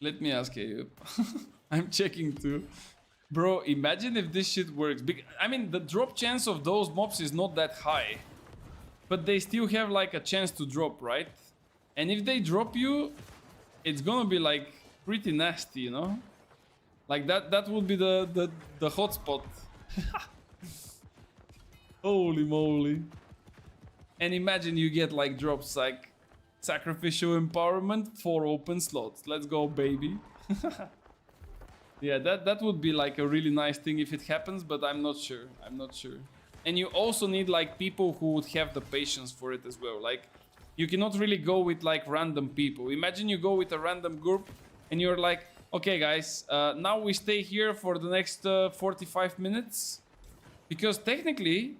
S1: Let me ask Ayo. I'm checking too. Bro, imagine if this shit works. I mean, the drop chance of those mobs is not that high. But they still have like a chance to drop, right? And if they drop you, it's gonna be like pretty nasty, you know? Like that would be the hotspot. Holy moly. And imagine you get like drops like sacrificial empowerment, 4 open slots. Let's go, baby. Yeah, that would be like a really nice thing if it happens, but I'm not sure. I'm not sure. And you also need like people who would have the patience for it as well. Like you cannot really go with like random people. Imagine you go with a random group and you're like, okay guys, now we stay here for the next 45 minutes. Because technically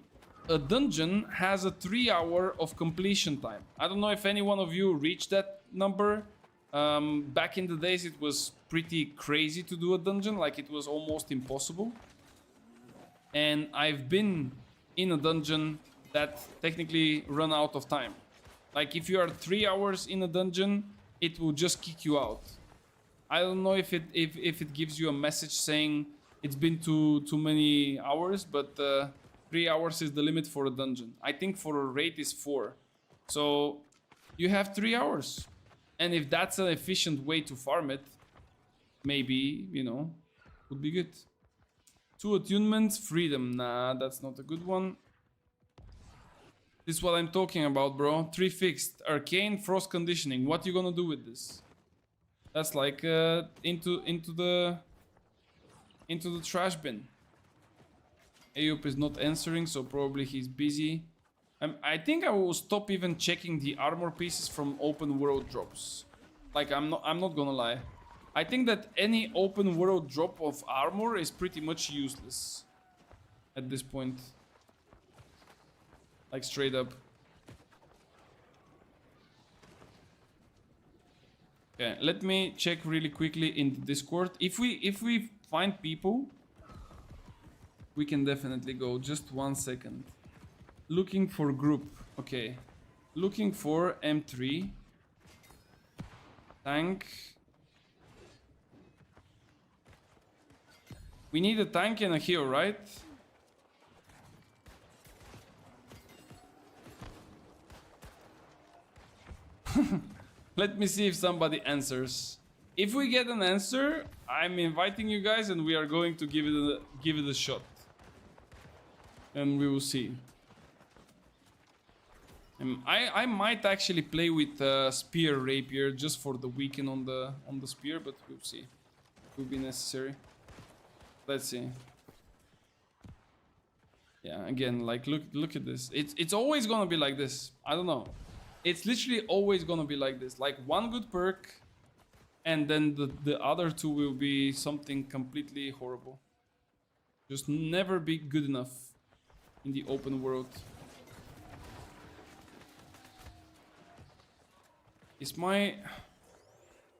S1: a dungeon has a 3-hour of completion time. I don't know if any one of you reached that number. Back in the days it was pretty crazy to do a dungeon, like it was almost impossible. And I've been in a dungeon that technically run out of time. Like if you are 3 hours in a dungeon, it will just kick you out. I don't know if it gives you a message saying it's been too many hours, but 3 hours is the limit for a dungeon. I think for a raid is 4. So you have 3 hours. And if that's an efficient way to farm it, maybe, you know, would be good. 2 attunements, freedom. Nah, that's not a good one. This is what I'm talking about, bro. 3 fixed. Arcane, frost conditioning. What you gonna do with this? That's like into the trash bin. Ayup is not answering, so probably he's busy. I think I will stop even checking the armor pieces from open world drops. Like I'm not gonna lie. I think that any open world drop of armor is pretty much useless at this point. Like straight up. Okay, let me check really quickly in the Discord. If we find people, we can definitely go. Just 1 second. Looking for group. Okay. Looking for M3. Tank. We need a tank and a heal, right? Let me see if somebody answers. If we get an answer, I'm inviting you guys and we are going to give it a shot. And we will see. I might actually play with spear rapier just for the weekend on the spear, but we'll see. It will be necessary. Let's see. Yeah, again, like look at this. It's always gonna be like this. I don't know. It's literally always gonna be like this. Like one good perk, and then the other two will be something completely horrible. Just never be good enough in the open world. Is my...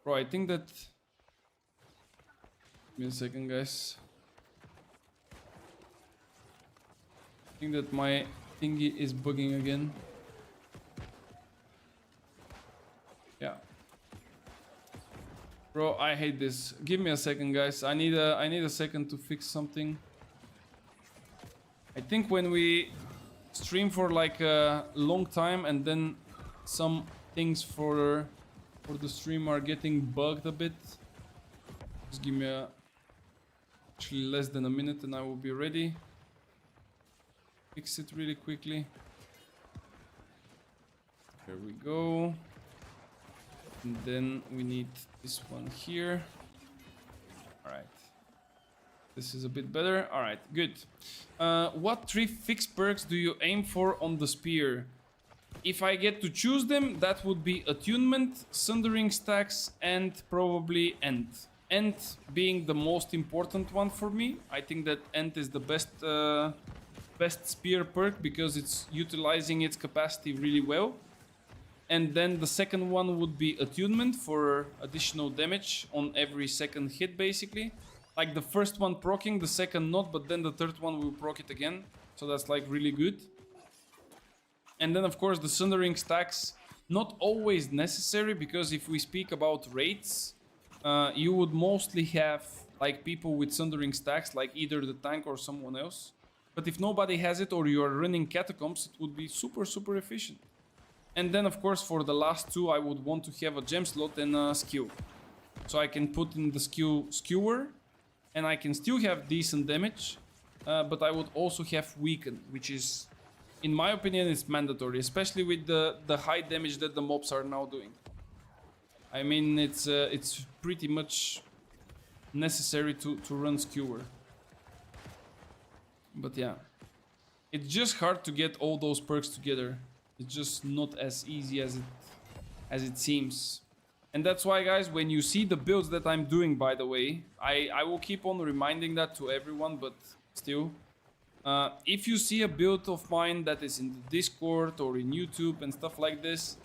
S1: Bro, I think that... Give me a second, guys. I think that my thingy is bugging again. Yeah. Bro, I hate this. Give me a second, guys. I need a second to fix something. I think when we stream for like a long time and then some things for the stream are getting bugged a bit. Just give me actually less than a minute and I will be ready. Fix it really quickly. Here we go. And then we need this one here. Alright. This is a bit better. Alright, good. What 3 fixed perks do you aim for on the spear? If I get to choose them, that would be Attunement, Sundering Stacks, and probably End. End being the most important one for me. I think that End is the best spear perk because it's utilizing its capacity really well. And then the second one would be Attunement for additional damage on every second hit, basically. Like the first one proccing, the second not, but then the third one will proc it again. So that's like really good. And then of course the Sundering Stacks, not always necessary, because if we speak about raids, you would mostly have like people with Sundering Stacks, like either the tank or someone else. But if nobody has it or you are running Catacombs, it would be super efficient. And then of course for the last two I would want to have a gem slot and a skew. So I can put in the skewer and I can still have decent damage, but I would also have weaken, which is, in my opinion, it's mandatory, especially with the high damage that the mobs are now doing. I mean, it's pretty much necessary to run skewer. But yeah, it's just hard to get all those perks together. It's just not as easy as it seems. And that's why, guys, when you see the builds that I'm doing, by the way, I will keep on reminding that to everyone, but still. If you see a build of mine that is in the Discord or in YouTube and stuff like this,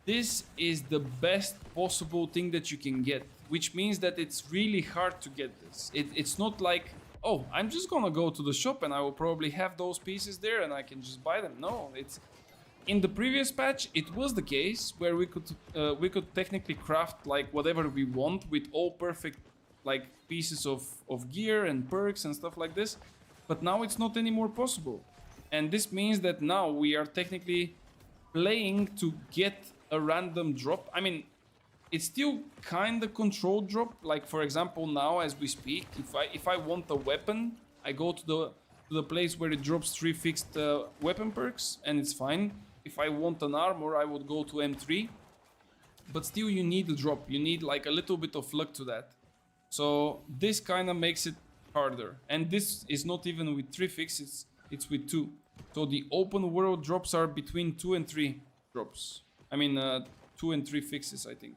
S1: this is the best possible thing that you can get. Which means that it's really hard to get this. It's not like, oh, I'm just gonna go to the shop and I will probably have those pieces there and I can just buy them. No, it's... In the previous patch, it was the case where we could technically craft like whatever we want with all perfect like pieces of gear and perks and stuff like this. But now it's not anymore possible. And this means that now we are technically playing to get a random drop. I mean, it's still kind of controlled drop. Like for example, now as we speak, if I want a weapon, I go to the place where it drops 3 fixed weapon perks and it's fine. If I want an armor, I would go to M3. But still you need a drop. You need like a little bit of luck to that. So this kind of makes it harder. And this is not even with 3 fixes, it's with 2. So the open world drops are between 2 and 3 drops. I mean 2 and 3 fixes, I think.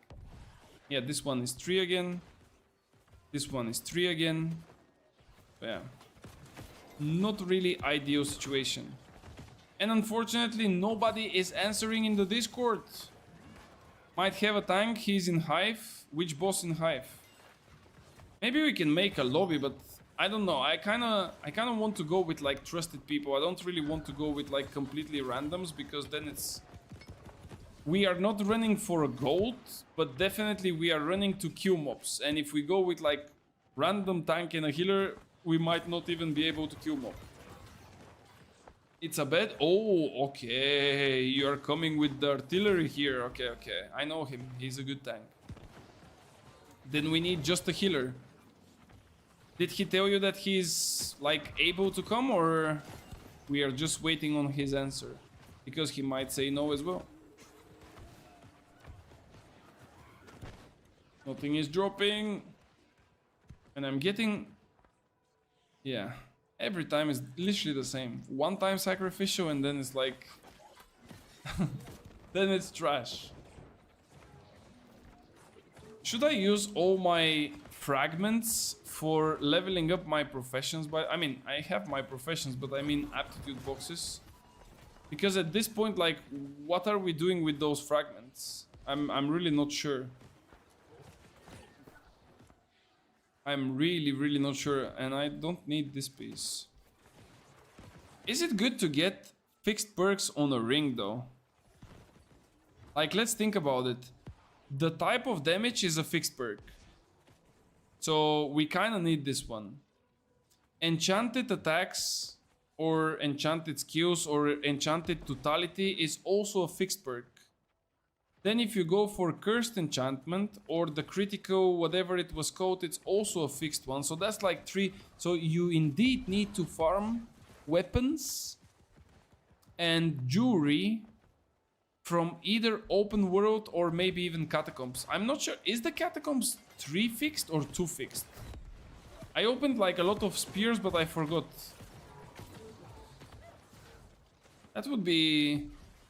S1: Yeah, this one is 3 again. This one is 3 again. Yeah. Not really ideal situation. And unfortunately, nobody is answering in the Discord. Might have a tank, he's in Hive. Which boss in Hive? Maybe we can make a lobby, but I don't know. I kinda want to go with like trusted people. I don't really want to go with like completely randoms, because then it's... We are not running for a gold, but definitely we are running to kill mobs. And if we go with like random tank and a healer, we might not even be able to kill mob. It's a bad... Oh, okay. You are coming with the artillery here. Okay, okay. I know him. He's a good tank. Then we need just a healer. Did he tell you that he's like able to come, or we are just waiting on his answer? Because he might say no as well. Nothing is dropping. And I'm getting... Yeah. Every time is literally the same. One time sacrificial and then it's like... then it's trash. Should I use all my fragments for leveling up my professions? But I mean, I have my professions, but I mean aptitude boxes. Because at this point, like, what are we doing with those fragments? I'm really not sure. I'm really not sure, and I don't need this piece. Is it good to get fixed perks on a ring though? Like, let's think about it. The type of damage is a fixed perk, so we kind of need this one. Enchanted attacks or enchanted skills or enchanted totality is also a fixed perk. Then if you go for cursed enchantment or the critical whatever it was called, it's also a fixed one. So that's like 3. So you indeed need to farm weapons and jewelry from either open world or maybe even catacombs. I'm not sure. Is the catacombs 3 fixed or 2 fixed? I opened like a lot of spears, but I forgot. That would be...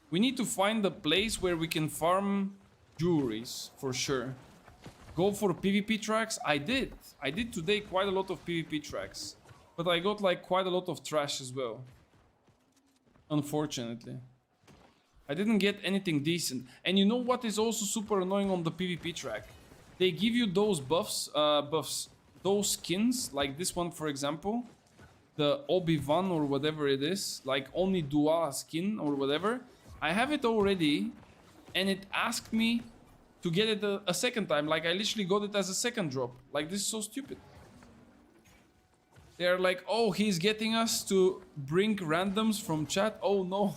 S1: We need to find a place where we can farm jewelries, for sure. Go for PvP tracks? I did. I did today quite a lot of PvP tracks. But I got like quite a lot of trash as well. Unfortunately. I didn't get anything decent. And you know what is also super annoying on the PvP track? They give you those buffs, those skins, like this one for example. The Obi-Wan or whatever it is. Like only Dua skin or whatever. I have it already, and it asked me to get it a second time. Like, I literally got it as a second drop. Like, this is so stupid. They're like, oh, he's getting us to bring randoms from chat. Oh, no.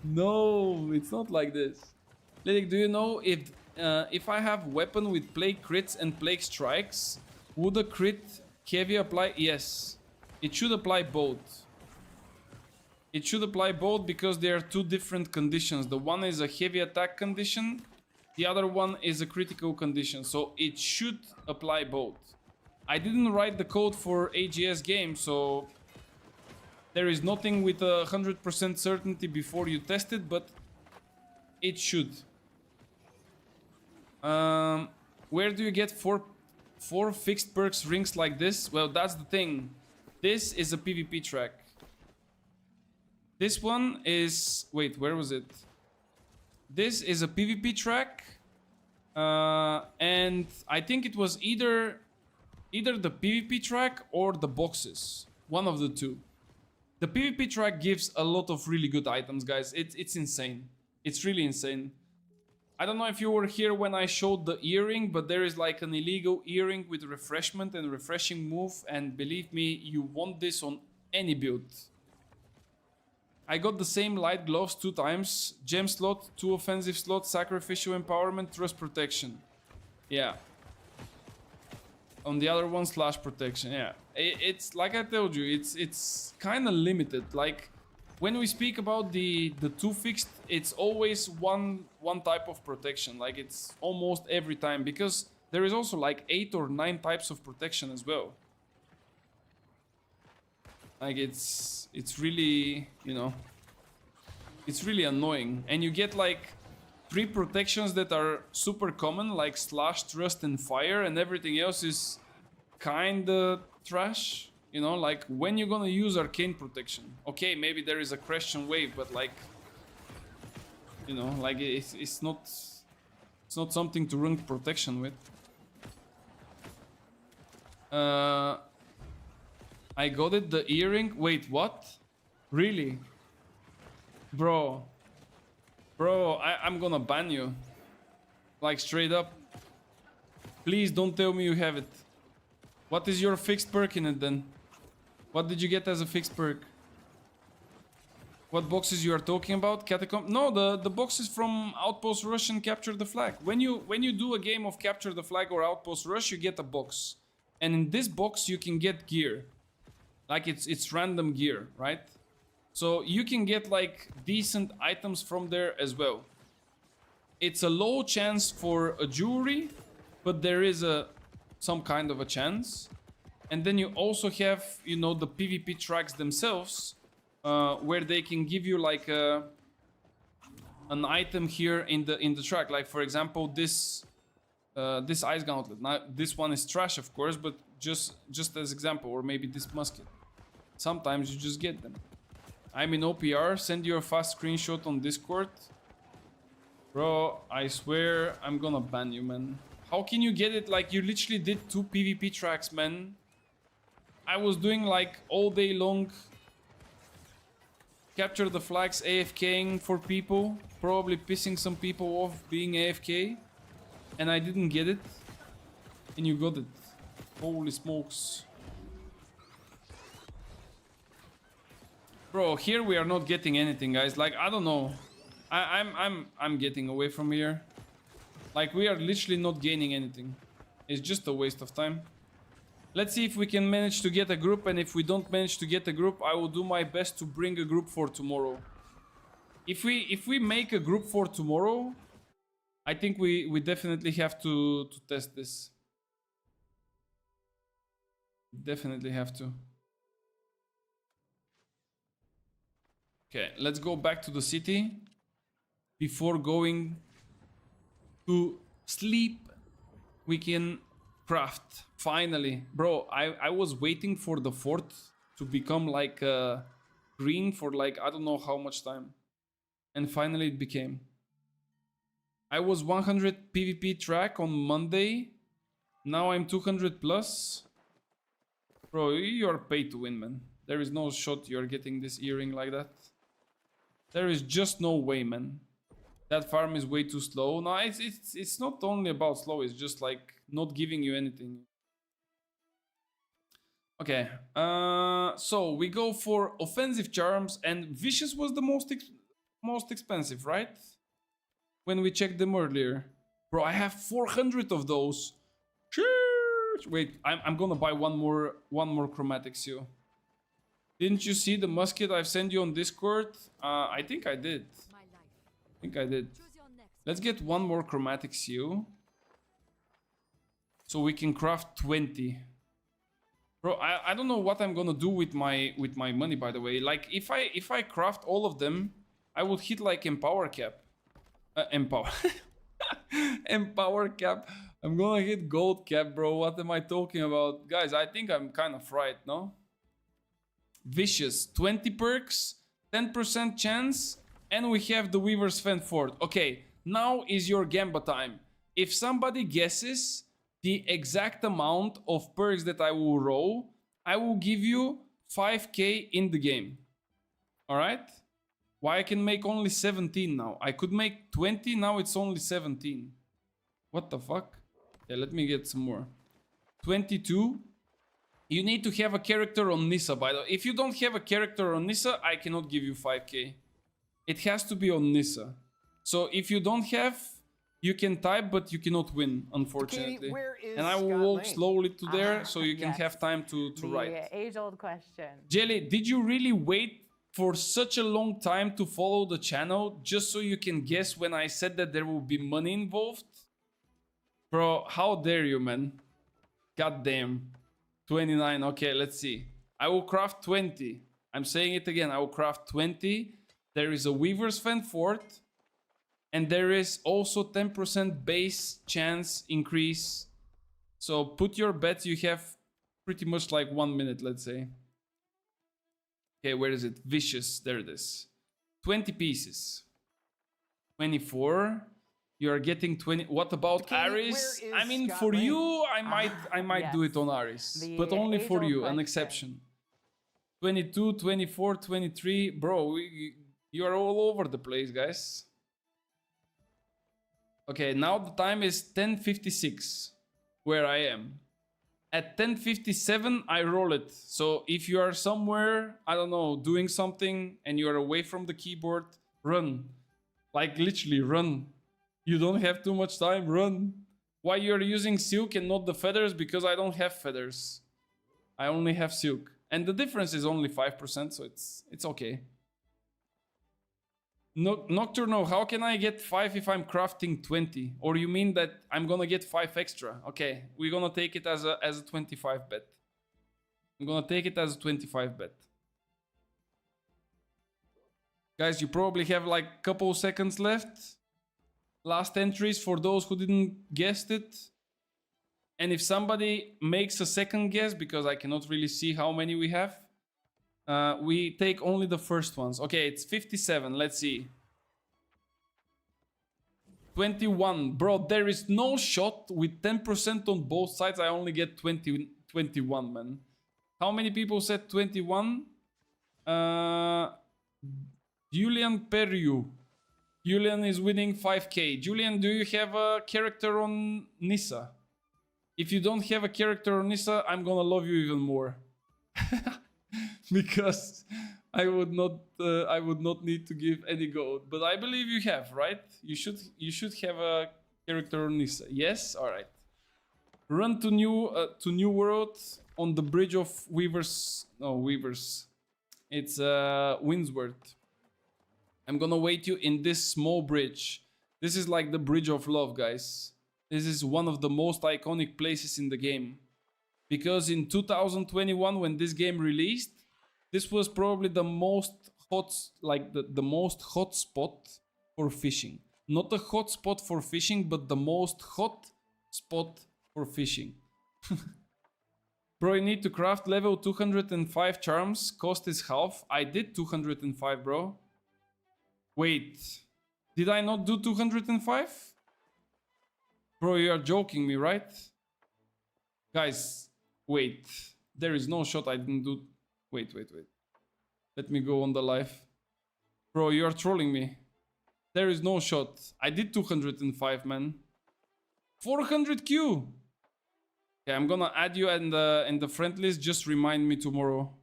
S1: No, it's not like this. Lydic, do you know if I have weapon with plague crits and plague strikes, would a crit heavy apply? Yes. It should apply both. It should apply both because they are 2 different conditions. The one is a heavy attack condition. The other one is a critical condition. So it should apply both. I didn't write the code for AGS game, so there is nothing with 100% certainty before you test it, but it should. Where do you get four fixed perks rings like this? Well, that's the thing. This is a PvP track. This one is... Wait, where was it? This is a PvP track. And I think it was either the PvP track or the boxes. One of the two. The PvP track gives a lot of really good items, guys. It's insane. It's really insane. I don't know if you were here when I showed the earring, but there is like an illegal earring with refreshment and refreshing move. And believe me, you want this on any build. I got the same light gloves 2 times. Gem slot, 2 offensive slots, sacrificial empowerment, trust protection. Yeah. On the other one, slash protection. Yeah. It's like I told you, it's kind of limited. Like when we speak about the 2 fixed, it's always one type of protection. Like it's almost every time, because there is also like 8 or 9 types of protection as well. Like it's really, you know, it's really annoying. And you get like three protections that are super common, like Slash, Thrust, and Fire, and everything else is kinda trash. You know, like, when you're gonna use Arcane Protection? Okay, maybe there is a Crescent Wave, but like, you know, like, it's not something to run protection with. I got it, the earring. Wait, what? Really? Bro, I'm gonna ban you. Like, straight up. Please don't tell me you have it. What is your fixed perk in it then? What did you get as a fixed perk? What boxes you are talking about? Catacomb? No, the boxes from Outpost Rush and Capture the Flag. When you do a game of Capture the Flag or Outpost Rush, you get a box. And in this box you can get gear. Like, it's random gear, right? So you can get like decent items from there as well. It's a low chance for a jewelry, but there is some kind of a chance. And then you also have, you know, the PvP tracks themselves, where they can give you like an item here in the track. Like, for example, this Ice Gauntlet. Now this one is trash, of course, but just as example, or maybe this musket. Sometimes you just get them. I'm in OPR. Send you a fast screenshot on Discord. Bro, I swear I'm gonna ban you, man. How can you get it? Like, you literally did 2 PvP tracks, man. I was doing like all day long Capture the Flags, AFKing for people, probably pissing some people off being AFK, and I didn't get it, and you got it. Holy smokes. Bro, here we are not getting anything, guys. Like, I don't know. I'm getting away from here. Like, we are literally not gaining anything. It's just a waste of time. Let's see if we can manage to get a group, and if we don't manage to get a group, I will do my best to bring a group for tomorrow. If we make a group for tomorrow, I think we definitely have to test this. Definitely have to. Okay, let's go back to the city before going to sleep. We can craft finally. Bro, I was waiting for the fort to become like green for like I don't know how much time, and finally it became. I was 100 PvP track on Monday. Now I'm 200 plus. Bro, you are paid to win, man. There is no shot you're getting this earring like that. There is just no way, man. That farm is way too slow. No, it's not only about slow, it's just like not giving you anything. Okay, so we go for offensive charms, and vicious was the most expensive, right? When we checked them earlier. Bro, I have 400 of those. Sheesh. Wait, I'm gonna buy one more chromatic seal. Didn't you see the musket I've sent you on Discord? I think I did. I think I did. Let's get one more chromatic seal, so we can craft 20. Bro, I don't know what I'm gonna do with my money, by the way. Like, if I craft all of them, I would hit like empower cap. Empower cap. I'm gonna hit gold cap, bro. What am I talking about? Guys, I think I'm kind of fried, no? Vicious, 20 perks, 10% chance, and we have the Weaver's Fen Fort. Okay, now is your Gamba time. If somebody guesses the exact amount of perks that I will roll, I will give you 5k in the game. Alright? Why I can make only 17 now? I could make 20, now it's only 17. What the fuck? Yeah, let me get some more. 22. You need to have a character on Nissa, by the way. If you don't have a character on Nissa, I cannot give you 5k. It has to be on Nissa. So if you don't have, you can type, but you cannot win, unfortunately.
S6: Katie, where is
S1: And I will
S6: Scott
S1: walk
S6: Lane?
S1: slowly to there, so you can
S5: Yes.
S1: have time to write.
S5: The age-old question.
S1: Jelly, did you really wait for such a long time to follow the channel just so you can guess when I said that there will be money involved? Bro, how dare you, man? God damn. 29, okay, let's see. I will craft 20. I'm saying it again, I will craft 20. There is a Weaver's Fen Fort. And there is also 10% base chance increase. So put your bets. You have pretty much like 1 minute, let's say. Okay, where is it? Vicious. There it is. 20 pieces. 24. You are getting 20. What about
S6: Katie,
S1: Aris?
S6: where is
S1: I mean,
S6: Scott
S1: for
S6: Lane?
S1: you, I might do
S5: yes.
S1: it on Aris,
S5: The
S1: but only for
S5: age-old
S1: you, an
S5: question.
S1: exception. 22, 24, 23. Bro, you are all over the place, guys. Okay, now the time is 10:56, where I am. At 10:57, I roll it. So if you are somewhere, I don't know, doing something and you are away from the keyboard, run. Like literally run. You don't have too much time, run. Why you're using silk and not the feathers? Because I don't have feathers. I only have silk. And the difference is only 5%, so it's okay. Nocturno, how can I get 5 if I'm crafting 20? Or you mean that I'm gonna get 5 extra? Okay, we're gonna take it as a 25 bet. I'm gonna take it as a 25 bet. Guys, you probably have like a couple seconds left. Last entries for those who didn't guess it. And if somebody makes a second guess, because I cannot really see how many we have, we take only the first ones. Okay, it's 57. Let's see. 21. Bro, there is no shot with 10% on both sides. I only get 21, man. How many people said 21? Julian Perriu. Julian is winning 5k. Julian, do you have a character on Nissa? If you don't have a character on Nissa, I'm gonna love you even more. Because I would not need to give any gold. But I believe you have, right? You should have a character on Nissa. Yes? Alright. Run to New World on the bridge of Weavers. No, Weavers. It's Windsworth. I'm gonna wait you in this small bridge. This is like the Bridge of Love, guys. This is one of the most iconic places in the game. Because in 2021, when this game released, this was probably the most hot, like the most hot spot for fishing. Not a hot spot for fishing, but the most hot spot for fishing. Bro, you need to craft level 205 charms. Cost is half. I did 205, bro. Wait, did I not do 205? Bro, you are joking me, right? Guys, wait. There is no shot I didn't do. Wait. Let me go on the live. Bro, you are trolling me. There is no shot. I did 205, man. 400Q. Okay, I'm gonna add you in the friend list. Just remind me tomorrow.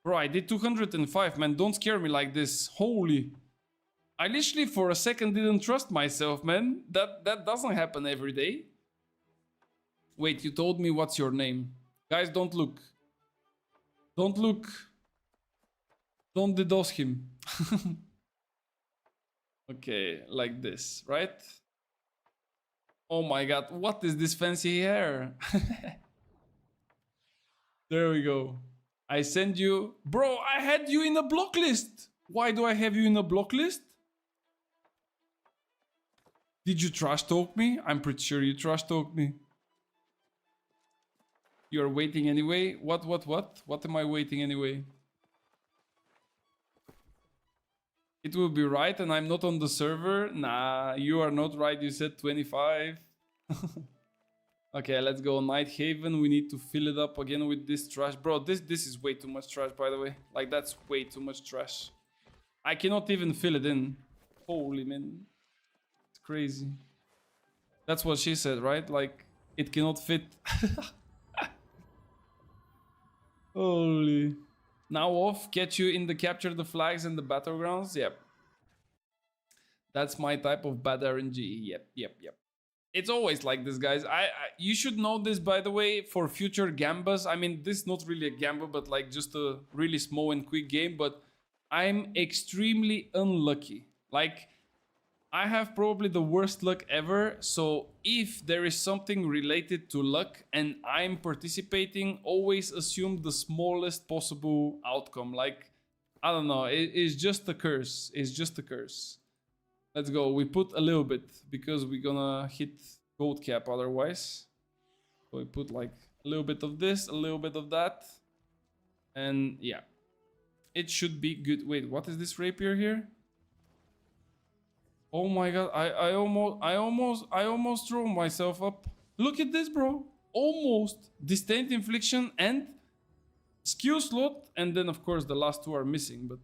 S1: Bro, I did 205, man. Don't scare me like this. Holy. I literally for a second didn't trust myself, man. That doesn't happen every day. Wait, you told me what's your name. Guys, don't look. Don't look. Don't DDoS him. Okay, like this, right? Oh my god, what is this fancy hair? There we go. I send you... Bro, I had you in a block list. Why do I have you in a block list? Did you trash talk me? I'm pretty sure you trash talk me. You're waiting anyway? What? What am I waiting anyway? It will be right and I'm not on the server? Nah, you are not right. You said 25. Okay, let's go Night Haven. We need to fill it up again with this trash. Bro, this is way too much trash, by the way. Like, that's way too much trash. I cannot even fill it in. Holy man. It's crazy. That's what she said, right? Like, it cannot fit. Holy. Now off, get you in the capture the flags and the battlegrounds. Yep. That's my type of bad RNG. Yep. It's always like this, guys. You should know this, by the way, for future gambas. I mean, this is not really a gamba, but like just a really small and quick game. But I'm extremely unlucky. Like, I have probably the worst luck ever. So if there is something related to luck and I'm participating, always assume the smallest possible outcome. Like, I don't know. It's just a curse. It's just a curse. Let's go. We put a little bit because we're gonna hit gold cap otherwise. So we put like a little bit of this, a little bit of that. And yeah, it should be good. Wait, what is this rapier here? Oh my god, I almost threw myself up. Look at this, bro. Almost disdained infliction and skill slot, and then of course the last two are missing, but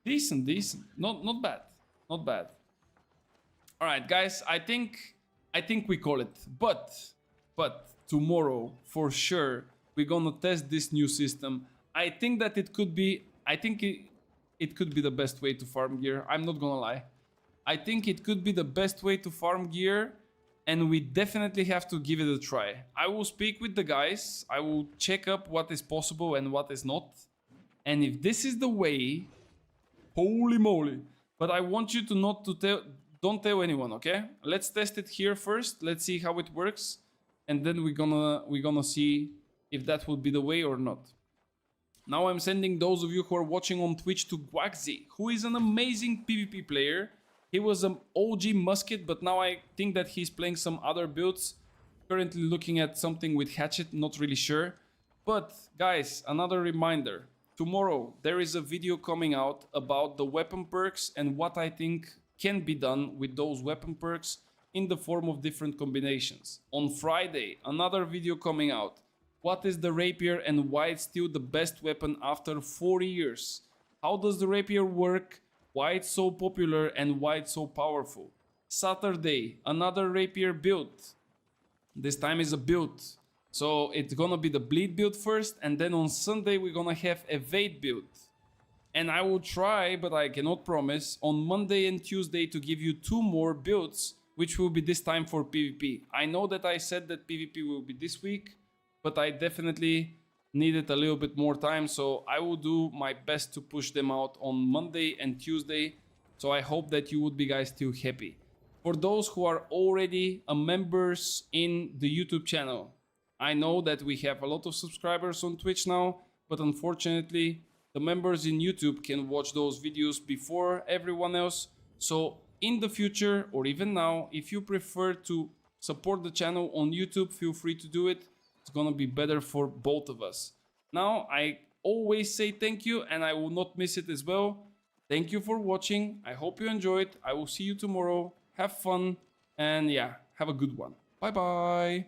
S1: decent. Not bad. Not bad. Alright guys, I think we call it. But tomorrow for sure we're gonna test this new system. I think that it could be it could be the best way to farm gear. I'm not gonna lie. I think it could be the best way to farm gear, and we definitely have to give it a try. I will speak with the guys. I will check up what is possible and what is not. And if this is the way, holy moly. But I want you to don't tell anyone, okay? Let's test it here first. Let's see how it works. And then we're gonna see if that would be the way or not. Now I'm sending those of you who are watching on Twitch to Guaxi, who is an amazing PvP player. He was an OG musket, but now I think that he's playing some other builds. Currently looking at something with hatchet, not really sure. But guys, another reminder. Tomorrow there is a video coming out about the weapon perks and what I think can be done with those weapon perks in the form of different combinations. On Friday, another video coming out. What is the rapier and why it's still the best weapon after 40 years? How does the rapier work? Why it's so popular and why it's so powerful. Saturday, another rapier build. This time is a build. So it's gonna be the bleed build first, and then on Sunday we're gonna have evade build. And I will try, but I cannot promise, on Monday and Tuesday to give you 2 more builds, which will be this time for PvP. I know that I said that PvP will be this week, but I definitely needed a little bit more time, so I will do my best to push them out on Monday and Tuesday. So I hope that you would be guys still happy. For those who are already members in the YouTube channel, I know that we have a lot of subscribers on Twitch now, but unfortunately the members in YouTube can watch those videos before everyone else. So in the future, or even now, if you prefer to support the channel on YouTube, feel free to do it. It's gonna be better for both of us. Now, I always say thank you, and I will not miss it as well. Thank you for watching. I hope you enjoyed. I will see you tomorrow. Have fun, and yeah, have a good one. Bye bye.